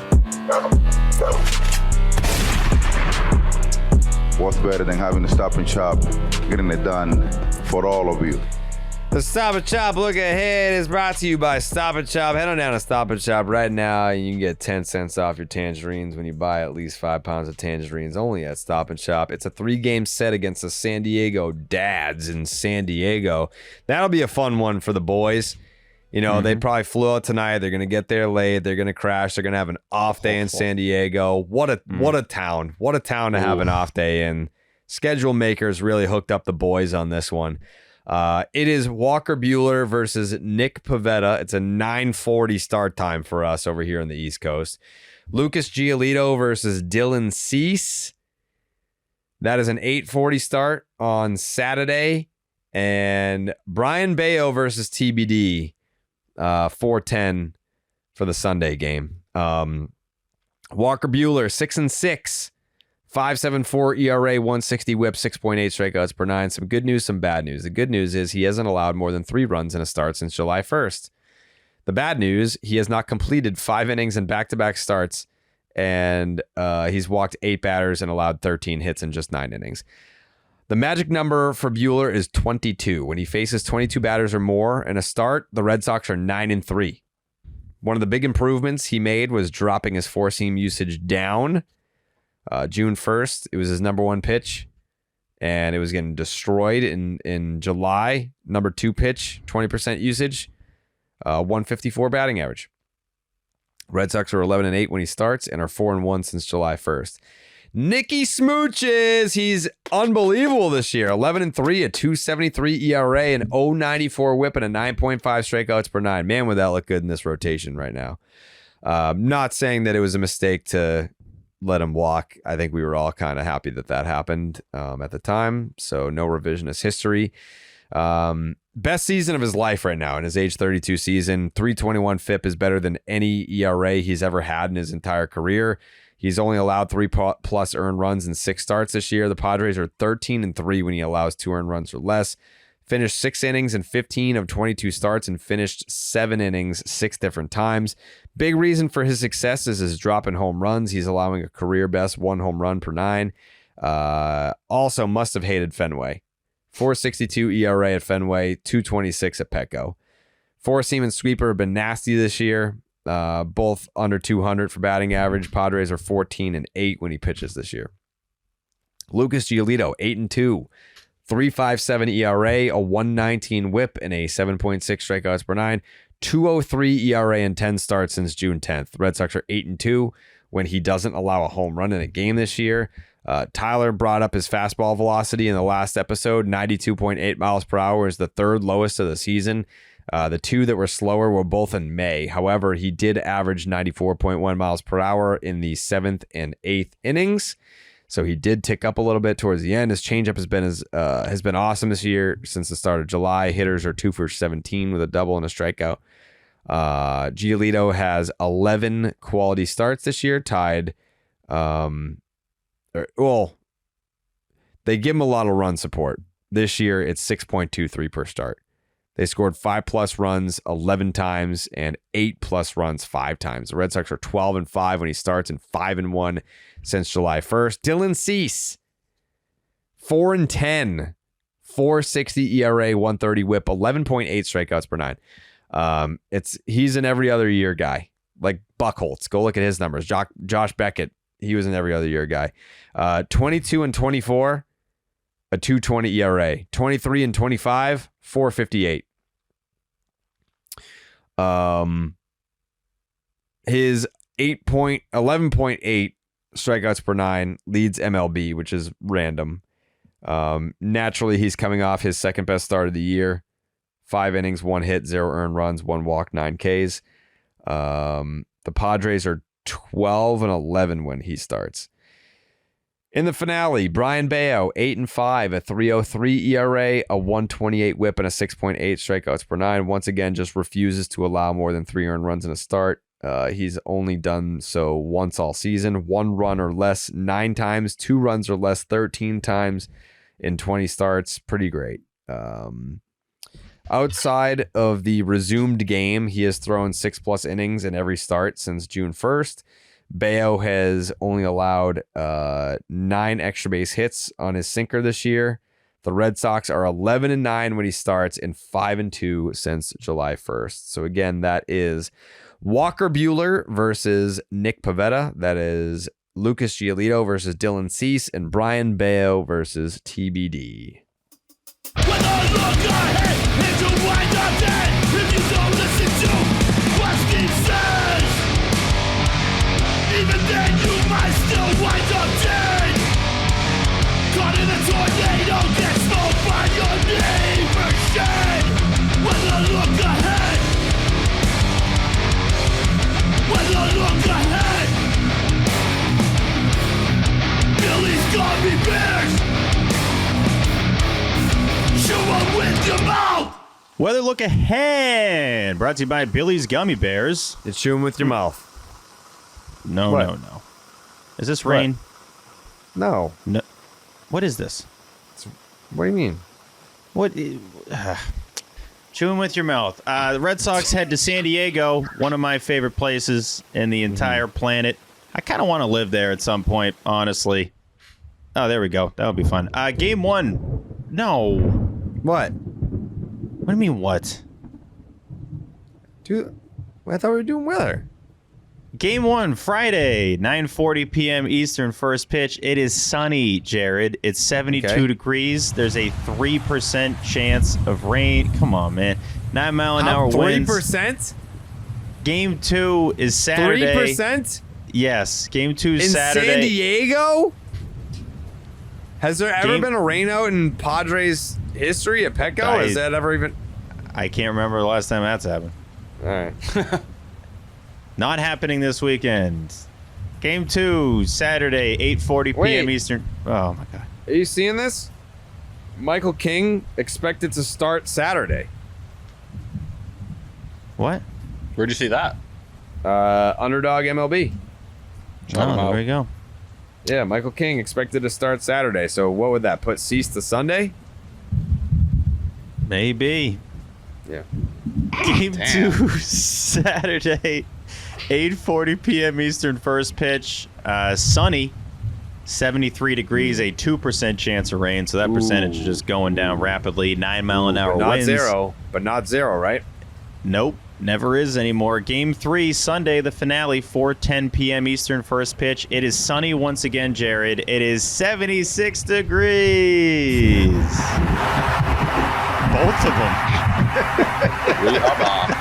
What's better than having to stop and shop, getting it done for all of you? The Stop and Shop Look Ahead is brought to you by Stop and Shop. Head on down to Stop and Shop right now, and you can get 10 cents off your tangerines when you buy at least 5 pounds of tangerines only at Stop and Shop. It's a 3-game set against the San Diego Dads in San Diego. That'll be a fun one for the boys. You know, they probably flew out tonight. They're going to get there late. They're going to crash. They're going to have an off day in San Diego. What a town. What a town to have an off day in. Schedule makers really hooked up the boys on this one. It is Walker Buehler versus Nick Pivetta. It's a 9:40 start time for us over here on the East Coast. Lucas Giolito versus Dylan Cease. That is an 8:40 start on Saturday. And Brian Bello versus TBD, 4:10 for the Sunday game. Walker Buehler, 6-6. 5.74 ERA, 160 whip, 6.8 strikeouts per 9. Some good news, some bad news. The good news is he hasn't allowed more than 3 runs in a start since July 1st. The bad news, he has not completed 5 innings in back-to-back starts, and he's walked 8 batters and allowed 13 hits in just 9 innings. The magic number for Buehler is 22. When he faces 22 batters or more in a start, the Red Sox are 9-3. One of the big improvements he made was dropping his four-seam usage down. June 1st, it was his number 1 pitch, and it was getting destroyed in July. Number 2 pitch, 20% usage, 154 batting average. Red Sox are 11-8 when he starts and are 4-1 since July 1st. Nicky Smooches, he's unbelievable this year. 11-3, a 2.73 ERA, an 0.94 whip, and a 9.5 strikeouts per 9. Man, would that look good in this rotation right now. Not saying that it was a mistake to let him walk. I think we were all kind of happy that happened at the time. So no revisionist history. Best season of his life right now in his age 32 season. 3.21 FIP is better than any ERA he's ever had in his entire career. He's only allowed 3+ earned runs in 6 starts this year. The Padres are 13-3 when he allows 2 earned runs or less. Finished 6 innings in 15 of 22 starts and finished 7 innings 6 different times. Big reason for his success is his drop in home runs. He's allowing a career best 1 home run per 9. Also must have hated Fenway. 4.62 ERA at Fenway, 2.26 at Petco. 4-seam and sweeper have been nasty this year. Both under 200 for batting average. Padres are 14-8 when he pitches this year. Lucas Giolito, 8-2. 3.57 ERA, a 1.19 whip, and a 7.6 strikeouts per 9. 2.03 ERA in 10 starts since June 10th. Red Sox are 8-2 when he doesn't allow a home run in a game this year. Tyler brought up his fastball velocity in the last episode. 92.8 miles per hour is the 3rd lowest of the season. The 2 that were slower were both in May. However, he did average 94.1 miles per hour in the 7th and 8th innings. So he did tick up a little bit towards the end. His changeup has been awesome this year since the start of July. Hitters are 2 for 17 with a double and a strikeout. Giolito has 11 quality starts this year, tied. They give him a lot of run support. This year, it's 6.23 per start. They scored 5+ runs 11 times and 8+ runs 5 times. The Red Sox are 12-5 when he starts and 5-1 since July 1st. Dylan Cease, 4-10, 4.60 ERA, 130 whip, 11.8 strikeouts per 9. He's an every other year guy, like Buchholz. Go look at his numbers. Josh Beckett, he was an every other year guy. 22-24, a 2.20 ERA. 23-25, 4.58. His 11.8 strikeouts per 9 leads MLB, which is random. Naturally, he's coming off his second best start of the year. 5 innings, 1 hit, 0 earned runs, 1 walk, 9 Ks. The Padres are 12-11 when he starts. In the finale, Brian Bello, 8-5, a 3.03 ERA, a 1.28 whip, and a 6.8 strikeouts per 9. Once again, just refuses to allow more than 3 earned runs in a start. He's only done so once all season. 1 run or less 9 times, 2 runs or less 13 times in 20 starts. Pretty great. Outside of the resumed game, he has thrown 6+ innings in every start since June 1st. Bello has only allowed 9 extra base hits on his sinker this year. The Red Sox are 11-9 when he starts and 5-2 since July 1st. So again, that is Walker Buehler versus Nick Pivetta. That is Lucas Giolito versus Dylan Cease, and Brian Bello versus TBD. When I look ahead, and you wind up dead if you don't listen to what Steve says. Even then you might still wind up dead. Caught in a tornado, get smoked by your neighbor's shed. When I look ahead, when I look ahead, Billy's gummy bears. Chew 'em with your mouth. Weather look ahead. Brought to you by Billy's Gummy Bears. It's chew 'em with your mouth. No, What? no. Is this rain? No. What is this? What do you mean? What? Chewing with your mouth. The Red Sox head to San Diego, one of my favorite places in the entire planet. I kind of want to live there at some point, honestly. Oh, there we go. That would be fun. Game 1. No. What? What do you mean, what? Dude, I thought we were doing weather. Game 1, Friday, 9:40 p.m. Eastern, first pitch. It is sunny, Jared. It's 72 degrees. There's a 3% chance of rain. Come on, man. 9 mile an hour winds. 3%? Game 2 is Saturday. 3%? Yes. Game 2 is in Saturday. San Diego? Has there ever been a rain out in Padres history at Petco? Has that ever even... I can't remember the last time that's happened. All right. Not happening this weekend. Game 2, Saturday, 8:40 p.m. Eastern. Oh, my God. Are you seeing this? Michael King expected to start Saturday. What? Where'd you see that? Underdog MLB. Oh, there we go. Yeah, Michael King expected to start Saturday. So what would that put Cease to Sunday? Maybe. Yeah. Game 2, Saturday, 8:40 p.m. Eastern, first pitch. Sunny, 73 degrees, a 2% chance of rain. So that percentage is just going down rapidly. 9 mile an hour winds. But not zero, right? Nope, never is anymore. Game 3, Sunday, the finale, 4:10 p.m. Eastern, first pitch. It is sunny once again, Jared. It is 76 degrees. Both of them. We are off.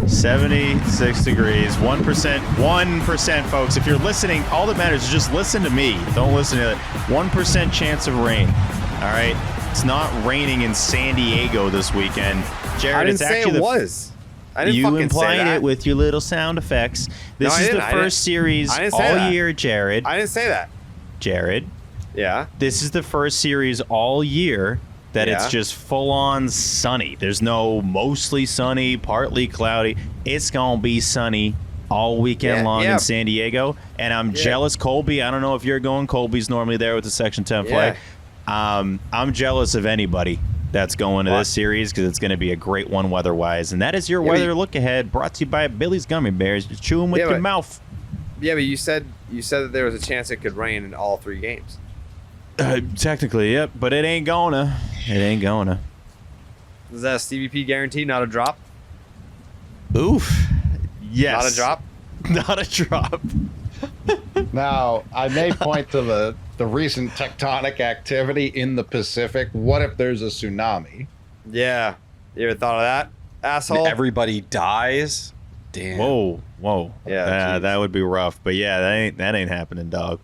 76 degrees, 1%, folks. If you're listening, all that matters is just listen to me. Don't listen to it. 1% chance of rain. All right? It's not raining in San Diego this weekend. Jared, I didn't it's say actually it was. I didn't you fucking say implied that. it with your little sound effects. This is the first series all year, Jared. I didn't say that. Jared. Yeah. This is the first series all year that it's just full-on sunny. There's no mostly sunny, partly cloudy. It's going to be sunny all weekend long in San Diego. And I'm jealous, Colby. I don't know if you're going. Colby's normally there with the Section 10 flag. I'm jealous of anybody that's going to this series because it's going to be a great one weather-wise. And that is your weather look ahead, brought to you by Billy's Gummy Bears. Just chew them with your mouth. Yeah, but you said that there was a chance it could rain in all 3 games. Technically, yep, but it ain't gonna. It ain't gonna. Is that a CVP guarantee, not a drop? Oof. Yes. Not a drop? Not a drop. Now, I may point to the recent tectonic activity in the Pacific. What if there's a tsunami? Yeah. You ever thought of that, asshole? Everybody dies? Damn. Whoa. Yeah. That would be rough. But yeah, that ain't happening, dog.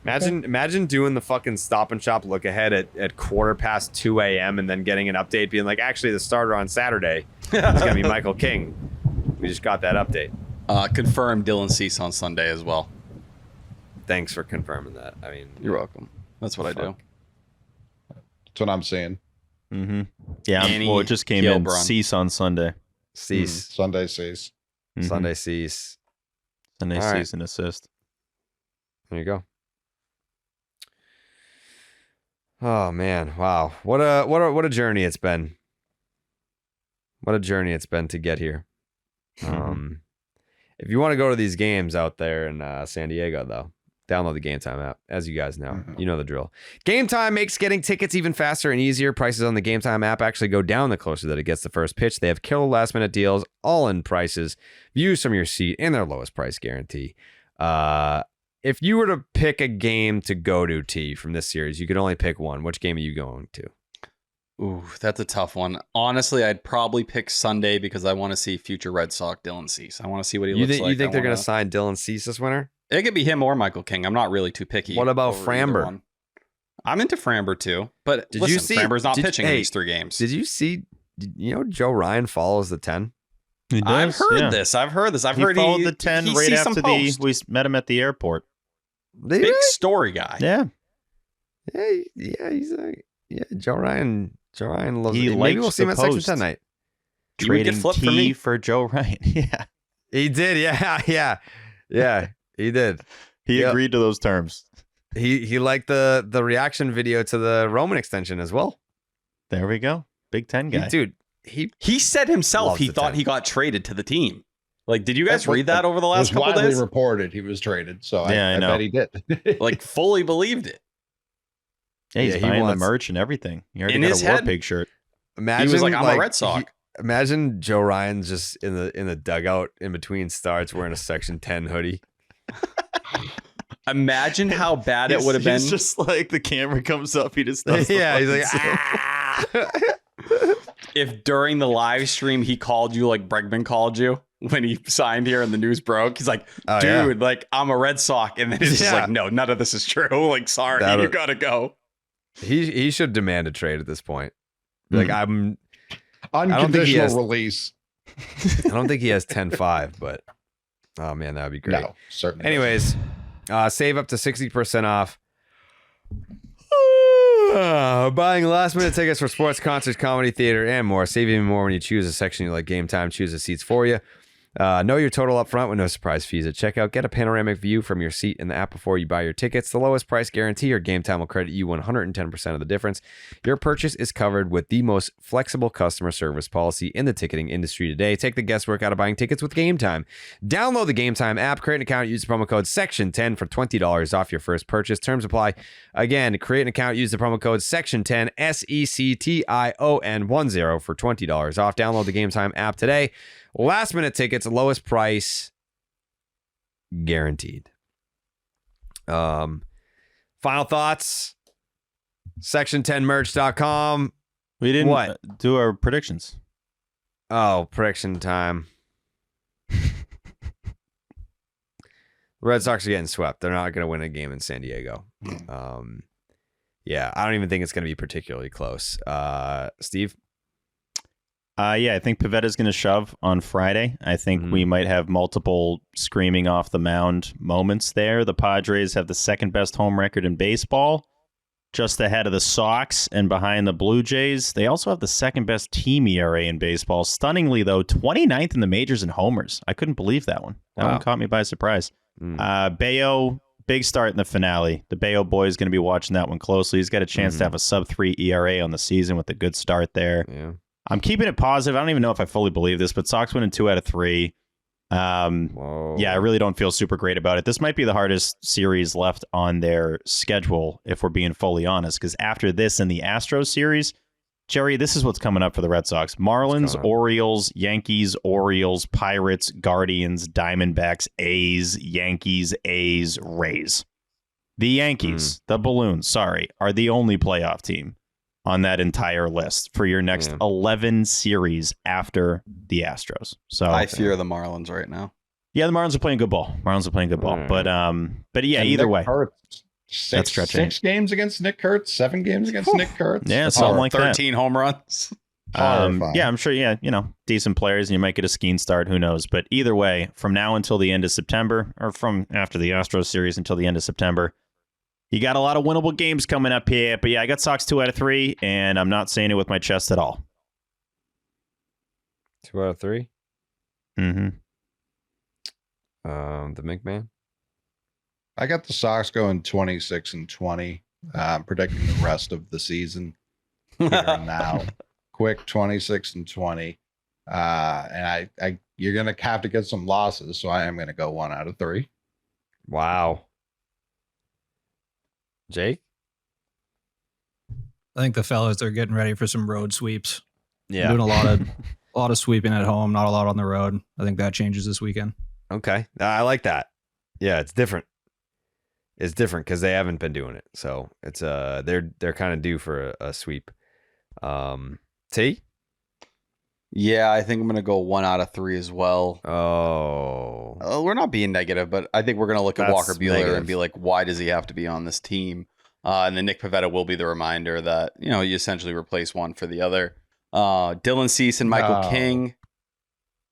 Imagine doing the fucking Stop and Shop look ahead at 2:15 a.m. and then getting an update being like, actually, the starter on Saturday is going to be Michael King. We just got that update. Confirmed Dylan Cease on Sunday as well. Thanks for confirming that. I mean, you're welcome. That's what I do. That's what I'm seeing. Mm-hmm. Yeah, it just came in. Cease on Sunday. Cease. Sunday Cease. Mm-hmm. Sunday Cease. Sunday Cease and assist. There you go. Oh man, wow. What a journey it's been. What a journey it's been to get here. If you want to go to these games out there in San Diego, though, download the Game Time app. As you guys know, you know the drill. Game Time makes getting tickets even faster and easier. Prices on the Game Time app actually go down the closer that it gets the first pitch. They have killer last-minute deals, all-in prices, views from your seat, and their lowest price guarantee. If you were to pick a game to go to, T, from this series, you could only pick one. Which game are you going to? Ooh, that's a tough one. Honestly, I'd probably pick Sunday because I want to see future Red Sox Dylan Cease. I want to see what he looks like. You think they're going to sign Dylan Cease this winter? It could be him or Michael King. I'm not really too picky. What about Framber? I'm into Framber too, but Framber's not pitching in these 3 games. Did you see? Joe Ryan follows the 10? I've heard this. I've heard He followed the 10 right after we met him at the airport. Big story guy. Yeah. He's Joe Ryan. Joe Ryan loves. Maybe we'll see him at Section 10 night. Trading T for Joe Ryan. Yeah, he did. Yeah. He did. He agreed to those terms. He liked the reaction video to the Roman extension as well. There we go. Big 10 guy. He said himself he thought he got traded to the team. Like, did you guys read that over the last couple days? It was widely reported he was traded, so I bet he did. Like, fully believed it. Yeah, he's buying the merch and everything. He already got a War Pig shirt. Imagine, he was like, I'm a Red Sox. Imagine Joe Ryan just in the dugout in between starts wearing a Section 10 hoodie. Imagine how bad it would have been. He's just like the camera comes up, he just does he's like, if during the live stream he called you like Bregman called you when he signed here and the news broke, he's like, dude, like I'm a Red Sox, and then he's just like, no, none of this is true. Like, sorry, you gotta go. He should demand a trade at this point. Like Unconditional release. I don't think he has 10-5, but oh man, that would be great. No, certainly. Anyways, save up to 60% off. Buying last minute tickets for sports, concerts, comedy, theater, and more. Save even more when you choose a section you like. Game Time chooses seats for you. Know your total up front with no surprise fees at checkout. Get a panoramic view from your seat in the app before you buy your tickets. The lowest price guarantee or Game Time will credit you 110% of the difference. Your purchase is covered with the most flexible customer service policy in the ticketing industry today. Take the guesswork out of buying tickets with Game Time. Download the Game Time app, create an account, use the promo code SECTION10 for $20 off your first purchase. Terms apply. Again, create an account, use the promo code SECTION10, SECTION10 for $20 off. Download the Game Time app today. Last minute tickets, lowest price guaranteed. Final thoughts. Section10merch.com. We didn't do our predictions. Oh, prediction time. The Red Sox are getting swept. They're not going to win a game in San Diego. Yeah, I don't even think it's going to be particularly close. Steve? Yeah, I think Pavetta's going to shove on Friday. I think we might have multiple screaming off the mound moments there. The Padres have the second best home record in baseball, just ahead of the Sox and behind the Blue Jays. They also have the second best team ERA in baseball. Stunningly, though, 29th in the majors in homers. I couldn't believe that one. That one caught me by surprise. Bello, big start in the finale. The Bello boy is going to be watching that one closely. He's got a chance to have a sub-3 ERA on the season with a good start there. Yeah. I'm keeping it positive. I don't even know if I fully believe this, but Sox winning 2 out of 3. Yeah, I really don't feel super great about it. This might be the hardest series left on their schedule, if we're being fully honest, because after this and the Astros series, Jerry, this is what's coming up for the Red Sox. Marlins, Orioles, Yankees, Orioles, Pirates, Guardians, Diamondbacks, A's, Yankees, A's, Rays. The Yankees, the Balloons, are the only playoff team on that entire list for your next 11 series after the Astros. So I fear the Marlins right now. Yeah, the Marlins are playing good ball. But yeah, either way. That's stretching. 6 games against Nick Kurtz, 7 games against Nick Kurtz. Yeah, something like 13 home runs. Yeah, I'm sure. Yeah, decent players, and you might get a skiing start. Who knows? But either way, from now until the end of September, or from after the Astros series until the end of September, you got a lot of winnable games coming up here. But yeah, I got Sox 2 out of 3, and I'm not saying it with my chest at all. 2 out of 3. Mm-hmm. The McMahon. I got the Sox going 26-20. Predicting the rest of the season here and now. Quick 26-20. And I you're gonna have to get some losses, so I am gonna go 1 out of 3. Wow. Jake? I think the fellas are getting ready for some road sweeps. Yeah. Doing a lot of sweeping at home, not a lot on the road. I think that changes this weekend. Okay. I like that. Yeah, it's different. It's different because they haven't been doing it. So it's they're kind of due for a sweep. T? Yeah, I think I'm going to go 1 out of 3 as well. We're not being negative, but I think we're going to look at Walker Buehler and be like, why does he have to be on this team? And then Nick Pivetta will be the reminder that, you essentially replace one for the other. Dylan Cease and Michael King.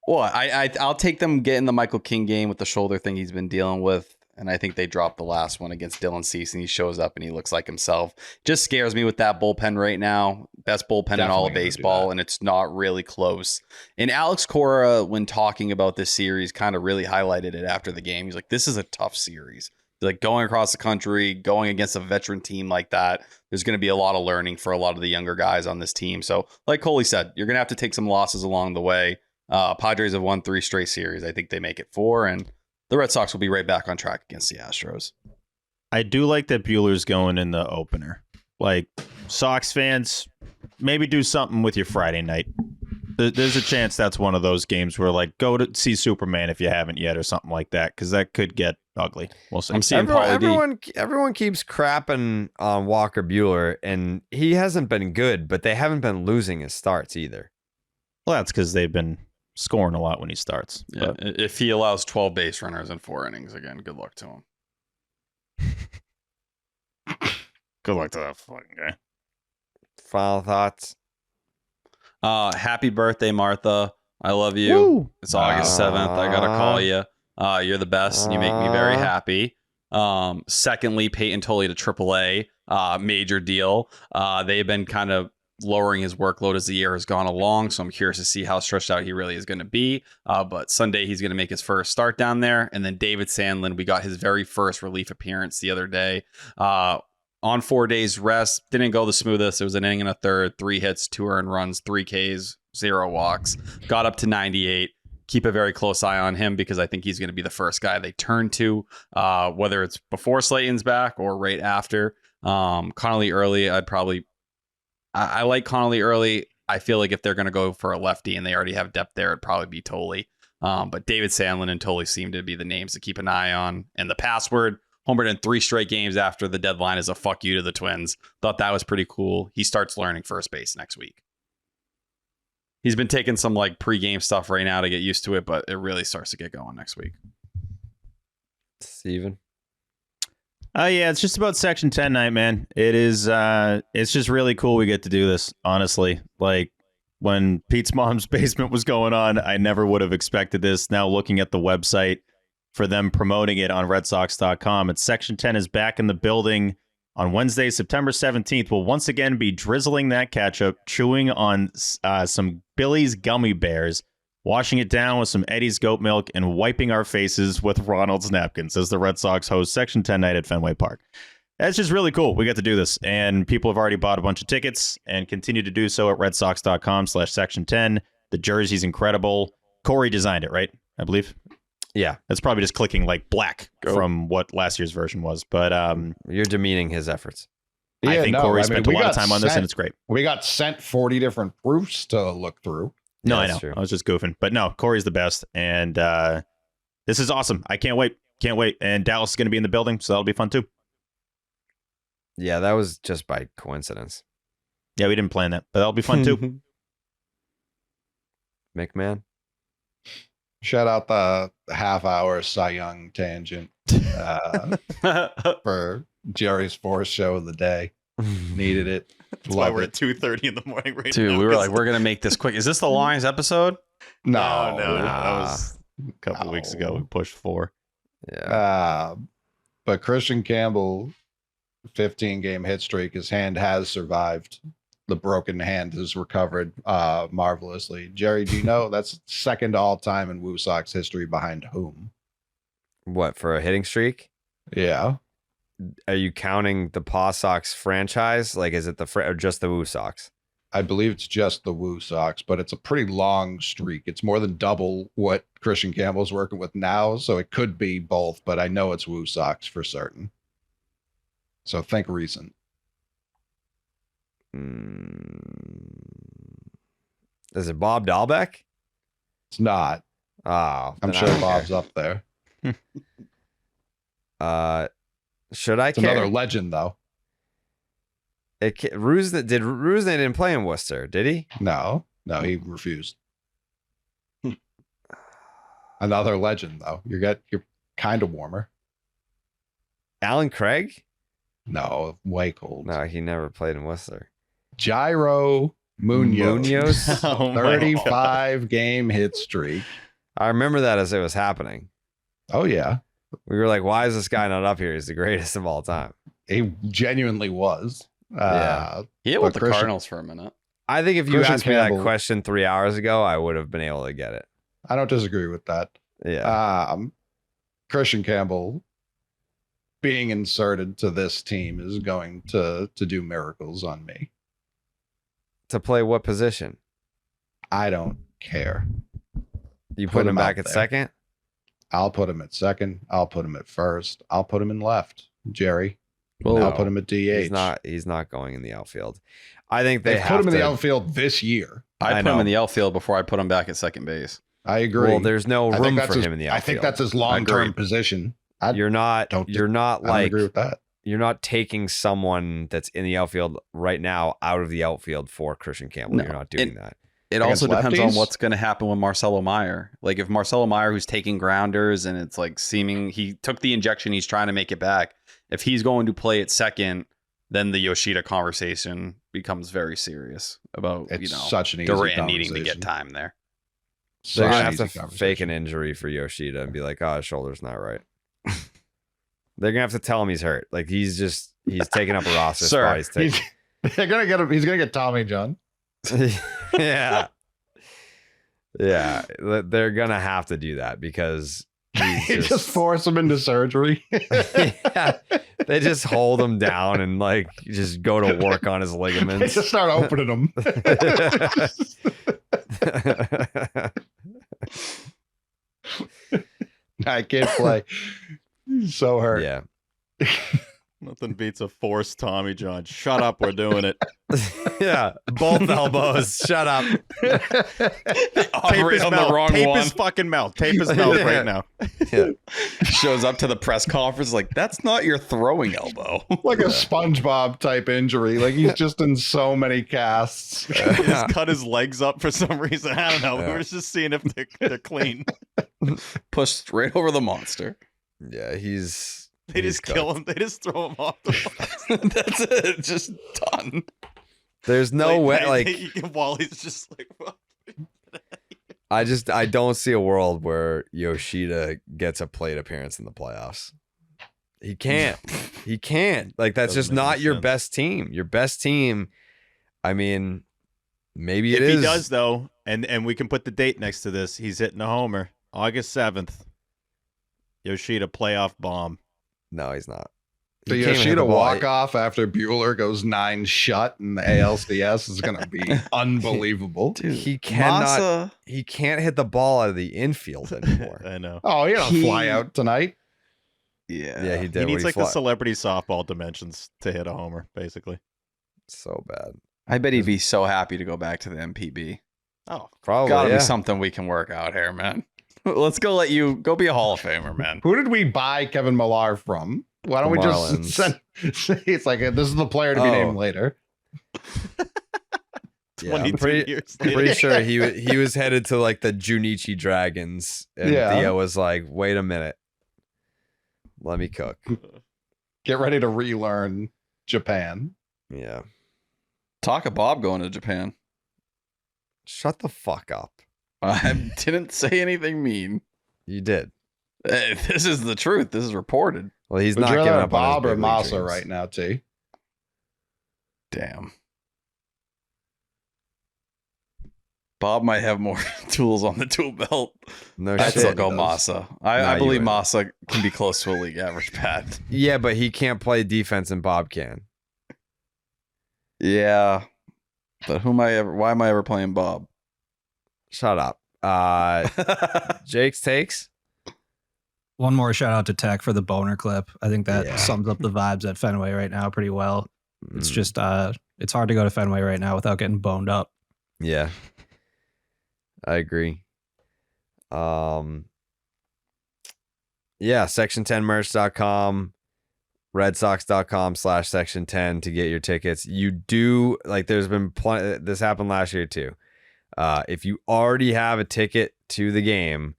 Well, I'll take them getting the Michael King game with the shoulder thing he's been dealing with. And I think they dropped the last one against Dylan Cease, and he shows up and he looks like himself. Just scares me with that bullpen right now. Best bullpen in all of baseball, and it's not really close. And Alex Cora, when talking about this series, kind of really highlighted it after the game. He's like, this is a tough series. Like going across the country, going against a veteran team like that, there's going to be a lot of learning for a lot of the younger guys on this team. So like Coley said, you're going to have to take some losses along the way. Padres have won 3 straight series. I think they make it 4, and the Red Sox will be right back on track against the Astros. I do like that Buehler's going in the opener. Like, Sox fans, maybe do something with your Friday night. There's a chance that's one of those games where, like, go to see Superman if you haven't yet or something like that, because that could get ugly. We'll see. I'm seeing everyone keeps crapping on Walker Buehler, and he hasn't been good, but they haven't been losing his starts either. Well, that's because they've been scoring a lot when he starts. Yeah, if he allows 12 base runners in 4 innings again, good luck to him. Good luck to that fucking guy. Final thoughts. Happy birthday, Martha. I love you. Woo. It's August 7th. I gotta call you. You're the best, and you make me very happy. Secondly, Peyton Tully to AAA. Major deal. They've been kind of lowering his workload as the year has gone along, so I'm curious to see how stretched out he really is going to be. But Sunday, he's going to make his first start down there. And then David Sandlin, we got his very first relief appearance the other day. On 4 days rest, didn't go the smoothest. It was an inning and a third, 3 hits, 2 earned runs, 3 Ks, 0 walks. Got up to 98. Keep a very close eye on him because I think he's going to be the first guy they turn to, whether it's before Slayton's back or right after. Connolly early, I like Connolly early. I feel like if they're going to go for a lefty and they already have depth there, it'd probably be Tully. But David Sandlin and Tully seem to be the names to keep an eye on. And the password, homered in 3 straight games after the deadline, is a fuck you to the Twins. Thought that was pretty cool. He starts learning first base next week. He's been taking some like pregame stuff right now to get used to it, but it really starts to get going next week. Steven? Yeah, it's just about Section 10 night, man. It is. It's just really cool we get to do this, honestly. Like, when Pete's mom's basement was going on, I never would have expected this. Now looking at the website for them promoting it on RedSox.com, it's Section 10 is back in the building on Wednesday, September 17th. We'll once again be drizzling that ketchup, chewing on some Billy's gummy bears, washing it down with some Eddie's goat milk, and wiping our faces with Ronald's napkins as the Red Sox host Section 10 night at Fenway Park. That's just really cool. We get to do this, and people have already bought a bunch of tickets and continue to do so at redsox.com/Section 10. The jersey's incredible. Corey designed it, right? I believe. Yeah. That's probably just clicking like black from what last year's version was, but you're demeaning his efforts. Yeah, I think Corey spent a lot of time on this, and it's great. We got sent 40 different proofs to look through. No, I know. True. I was just goofing. But no, Corey's the best. And this is awesome. I can't wait. Can't wait. And Dallas is going to be in the building, so that'll be fun too. Yeah, that was just by coincidence. Yeah, we didn't plan that, but that'll be fun too. McMahon? Shout out the half-hour Cy Young tangent for Jerry's fourth show of the day. Needed it. That's why we're at 2:30 in the morning right Dude, now. we were like, we're going to make this quick. Is this the Lions episode? No. That was a couple weeks ago. We pushed 4. Yeah. But Christian Campbell, 15-game hit streak, his hand has survived. The broken hand has recovered marvelously. Jerry, do you know that's second all time in Woo Sox history behind whom? What, for a hitting streak? Yeah. Are you counting the Paw Sox franchise? Like, is it or just the Woo Sox? I believe it's just the Woo Sox, but it's a pretty long streak. It's more than double what Christian Campbell's working with now, so it could be both, but I know it's Woo Sox for certain. So think recent. Is it Bob Dahlbeck? It's not. Oh, I'm sure Bob's up there. Should I It's care? another legend, though. Rusney didn't play in Worcester, did he? No, he refused. Another legend, though. You're kind of warmer. Alan Craig? No, way cold. No, he never played in Worcester. Gyro Munoz. 35-game hit streak. I remember that as it was happening. Oh, yeah. We were like, why is this guy not up here? He's the greatest of all time. He genuinely was. Yeah. He hit with the Cardinals for a minute. I think if you Christian asked me Campbell, that question 3 hours ago, I would have been able to get it. I don't disagree with that. Yeah. Christian Campbell being inserted to this team is going to do miracles on me. To play what position? I don't care. You put him back at second? I'll put him at second. I'll put him at first. I'll put him in left. Jerry. Well, I'll put him at DH. He's not going in the outfield. I think they put him in the outfield this year. I put him in the outfield before I put him back at second base. I agree. Well, there's no room for him in the outfield. I think that's his long-term position. You're not I don't agree with that. You're not taking someone that's in the outfield right now out of the outfield for Christian Campbell. No. You're not doing that. It also depends on what's going to happen with Marcelo Meyer. Like if Marcelo Meyer, who's taking grounders and it's like seeming he took the injection, he's trying to make it back. If he's going to play at second then the Yoshida conversation becomes very serious about It's such an easy Durant needing to get conversation. time there. They're gonna have Easy to conversation. fake an injury for Yoshida and be like, "Oh, his shoulder's not right." They're gonna have to tell him he's hurt. Like he's taking up a roster spot. They're gonna get him. He's gonna get Tommy John. Yeah. Yeah. They're gonna have to do that because he's just force him into surgery. Yeah. They just hold him down and like just go to work on his They ligaments. just start opening them. I can't play. He's so hurt. Yeah. Nothing beats a forced Tommy John. Shut up, we're doing it. Yeah. Both elbows. Shut up. Operate on the wrong Tape one. his fucking mouth. Tape his mouth right now. Yeah. Shows up to the press conference like, that's not your throwing elbow. Like a SpongeBob type injury. Like he's just in so many casts. He just cut his legs up for some reason. I don't know. We were just seeing if they're clean. Pushed right over the monster. Yeah, he's They just kill him. They just throw him off the bus. That's it. Just done. There's no way like Wally's just like, well, I don't see a world where Yoshida gets a plate appearance in the playoffs. He can't. He can't. Like that's Doesn't just make not any your sense. best team. Your best team. I mean, maybe it if is. he does though, and we can put the date next to this, he's hitting a homer. August 7th. Yoshida playoff bomb. No, he's not. The He can't hit Yoshida the ball. walk off after Bueller goes 9 shut in the ALCS is going to be unbelievable. Dude, he cannot. Massa- He can't hit the ball out of the infield anymore. I know. Oh, he had a fly out tonight. Yeah, he did. He needs when like the fly- celebrity softball dimensions to hit a homer, basically. So bad. I bet he'd be so happy to go back to the MPB. Oh, Probably. Gotta yeah. be something we can work out here, man. Let's go let you go be a Hall of Famer, man. Who did we buy Kevin Millar from? Why don't The we Marlins. just send? It's like this is the player to be Oh. named later. Yeah, I'm 22 pretty, years later. pretty sure he was headed to like the Junichi Dragons, and Yeah. Theo was like, "Wait a minute, let me cook." Get ready to relearn Japan. Yeah, Talk of Bob going to Japan. shut the fuck up. I didn't say anything mean. You did. This is the truth. This is reported. Well, he's Would not you giving rather up on his Bob or big league Massa dreams. right now, T? Damn. Bob might have more tools on the tool belt. No I'd shit. still go Massa. I you believe wouldn't. Massa can be close to a league average bat. Yeah, but he can't play defense, and Bob can. Yeah. But why am I ever playing Bob? Shut up. Jake's takes. One more shout out to Tech for the boner clip. I think that sums up the vibes at Fenway right now pretty well. It's just it's hard to go to Fenway right now without getting boned up. Yeah, I agree. Yeah, section10merch.com, redsox.com/section10 to get your tickets. You do, like, there's been plenty, this happened last year too. If you already have a ticket to the game,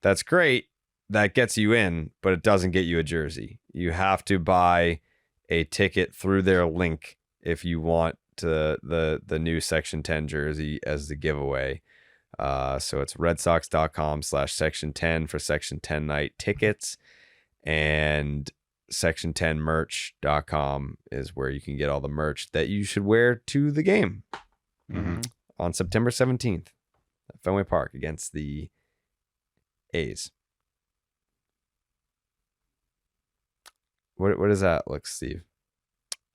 that's great. That gets you in, but it doesn't get you a jersey. You have to buy a ticket through their link if you want the new Section 10 jersey as the giveaway. So it's redsox.com/section10 for Section 10 night tickets, and section10merch.com is where you can get all the merch that you should wear to the game on September 17th at Fenway Park against the A's. What does that look, Steve?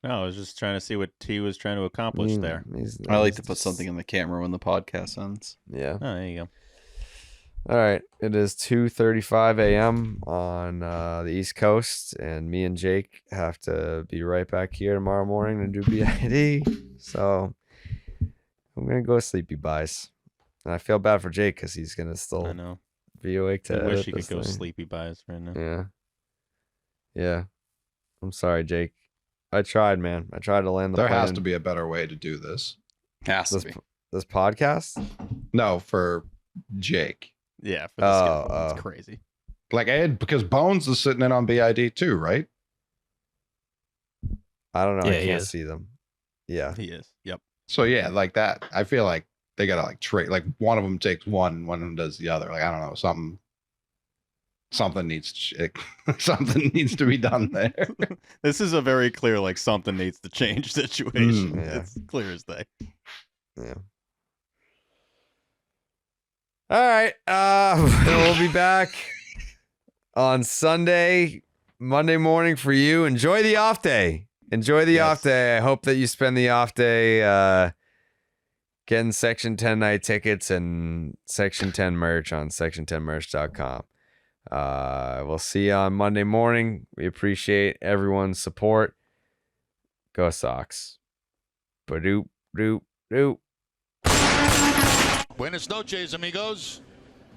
No, I was just trying to see what T was trying to accomplish there. I like to put something in the camera when the podcast ends. Yeah. Oh, there you go. All right. It is 2:35 a.m. on the East Coast, and me and Jake have to be right back here tomorrow morning to do BID. So I'm going to go sleepy buys. And I feel bad for Jake because he's going to still I know. be awake to I wish edit he could this go thing. sleepy buys right now. Yeah. Yeah. I'm sorry, Jake. I tried, man. I tried to land the There plane. has to be a better way to do this. Has to this, be. this podcast? No, for Jake. Yeah, for this schedule. It's crazy. Like Ed, because Bones is sitting in on BID too, right? I don't know. Yeah, I he can't is. see them. Yeah. He is. Yep. So yeah, like that. I feel like they gotta like trade. Like one of them takes one of them does the other. Like I don't know, something needs something needs to be done there. This is a very clear like something needs to change situation. Yeah. It's clear as day. Yeah. All right. We'll be back on Sunday, Monday morning for you. Enjoy the off day. Enjoy the off day. I hope that you spend the off day getting Section 10 night tickets and Section 10 merch on section10merch.com. We'll see you on Monday morning. We appreciate everyone's support. Go Sox. Ba-doop, doop, doop. Buenas noches, amigos.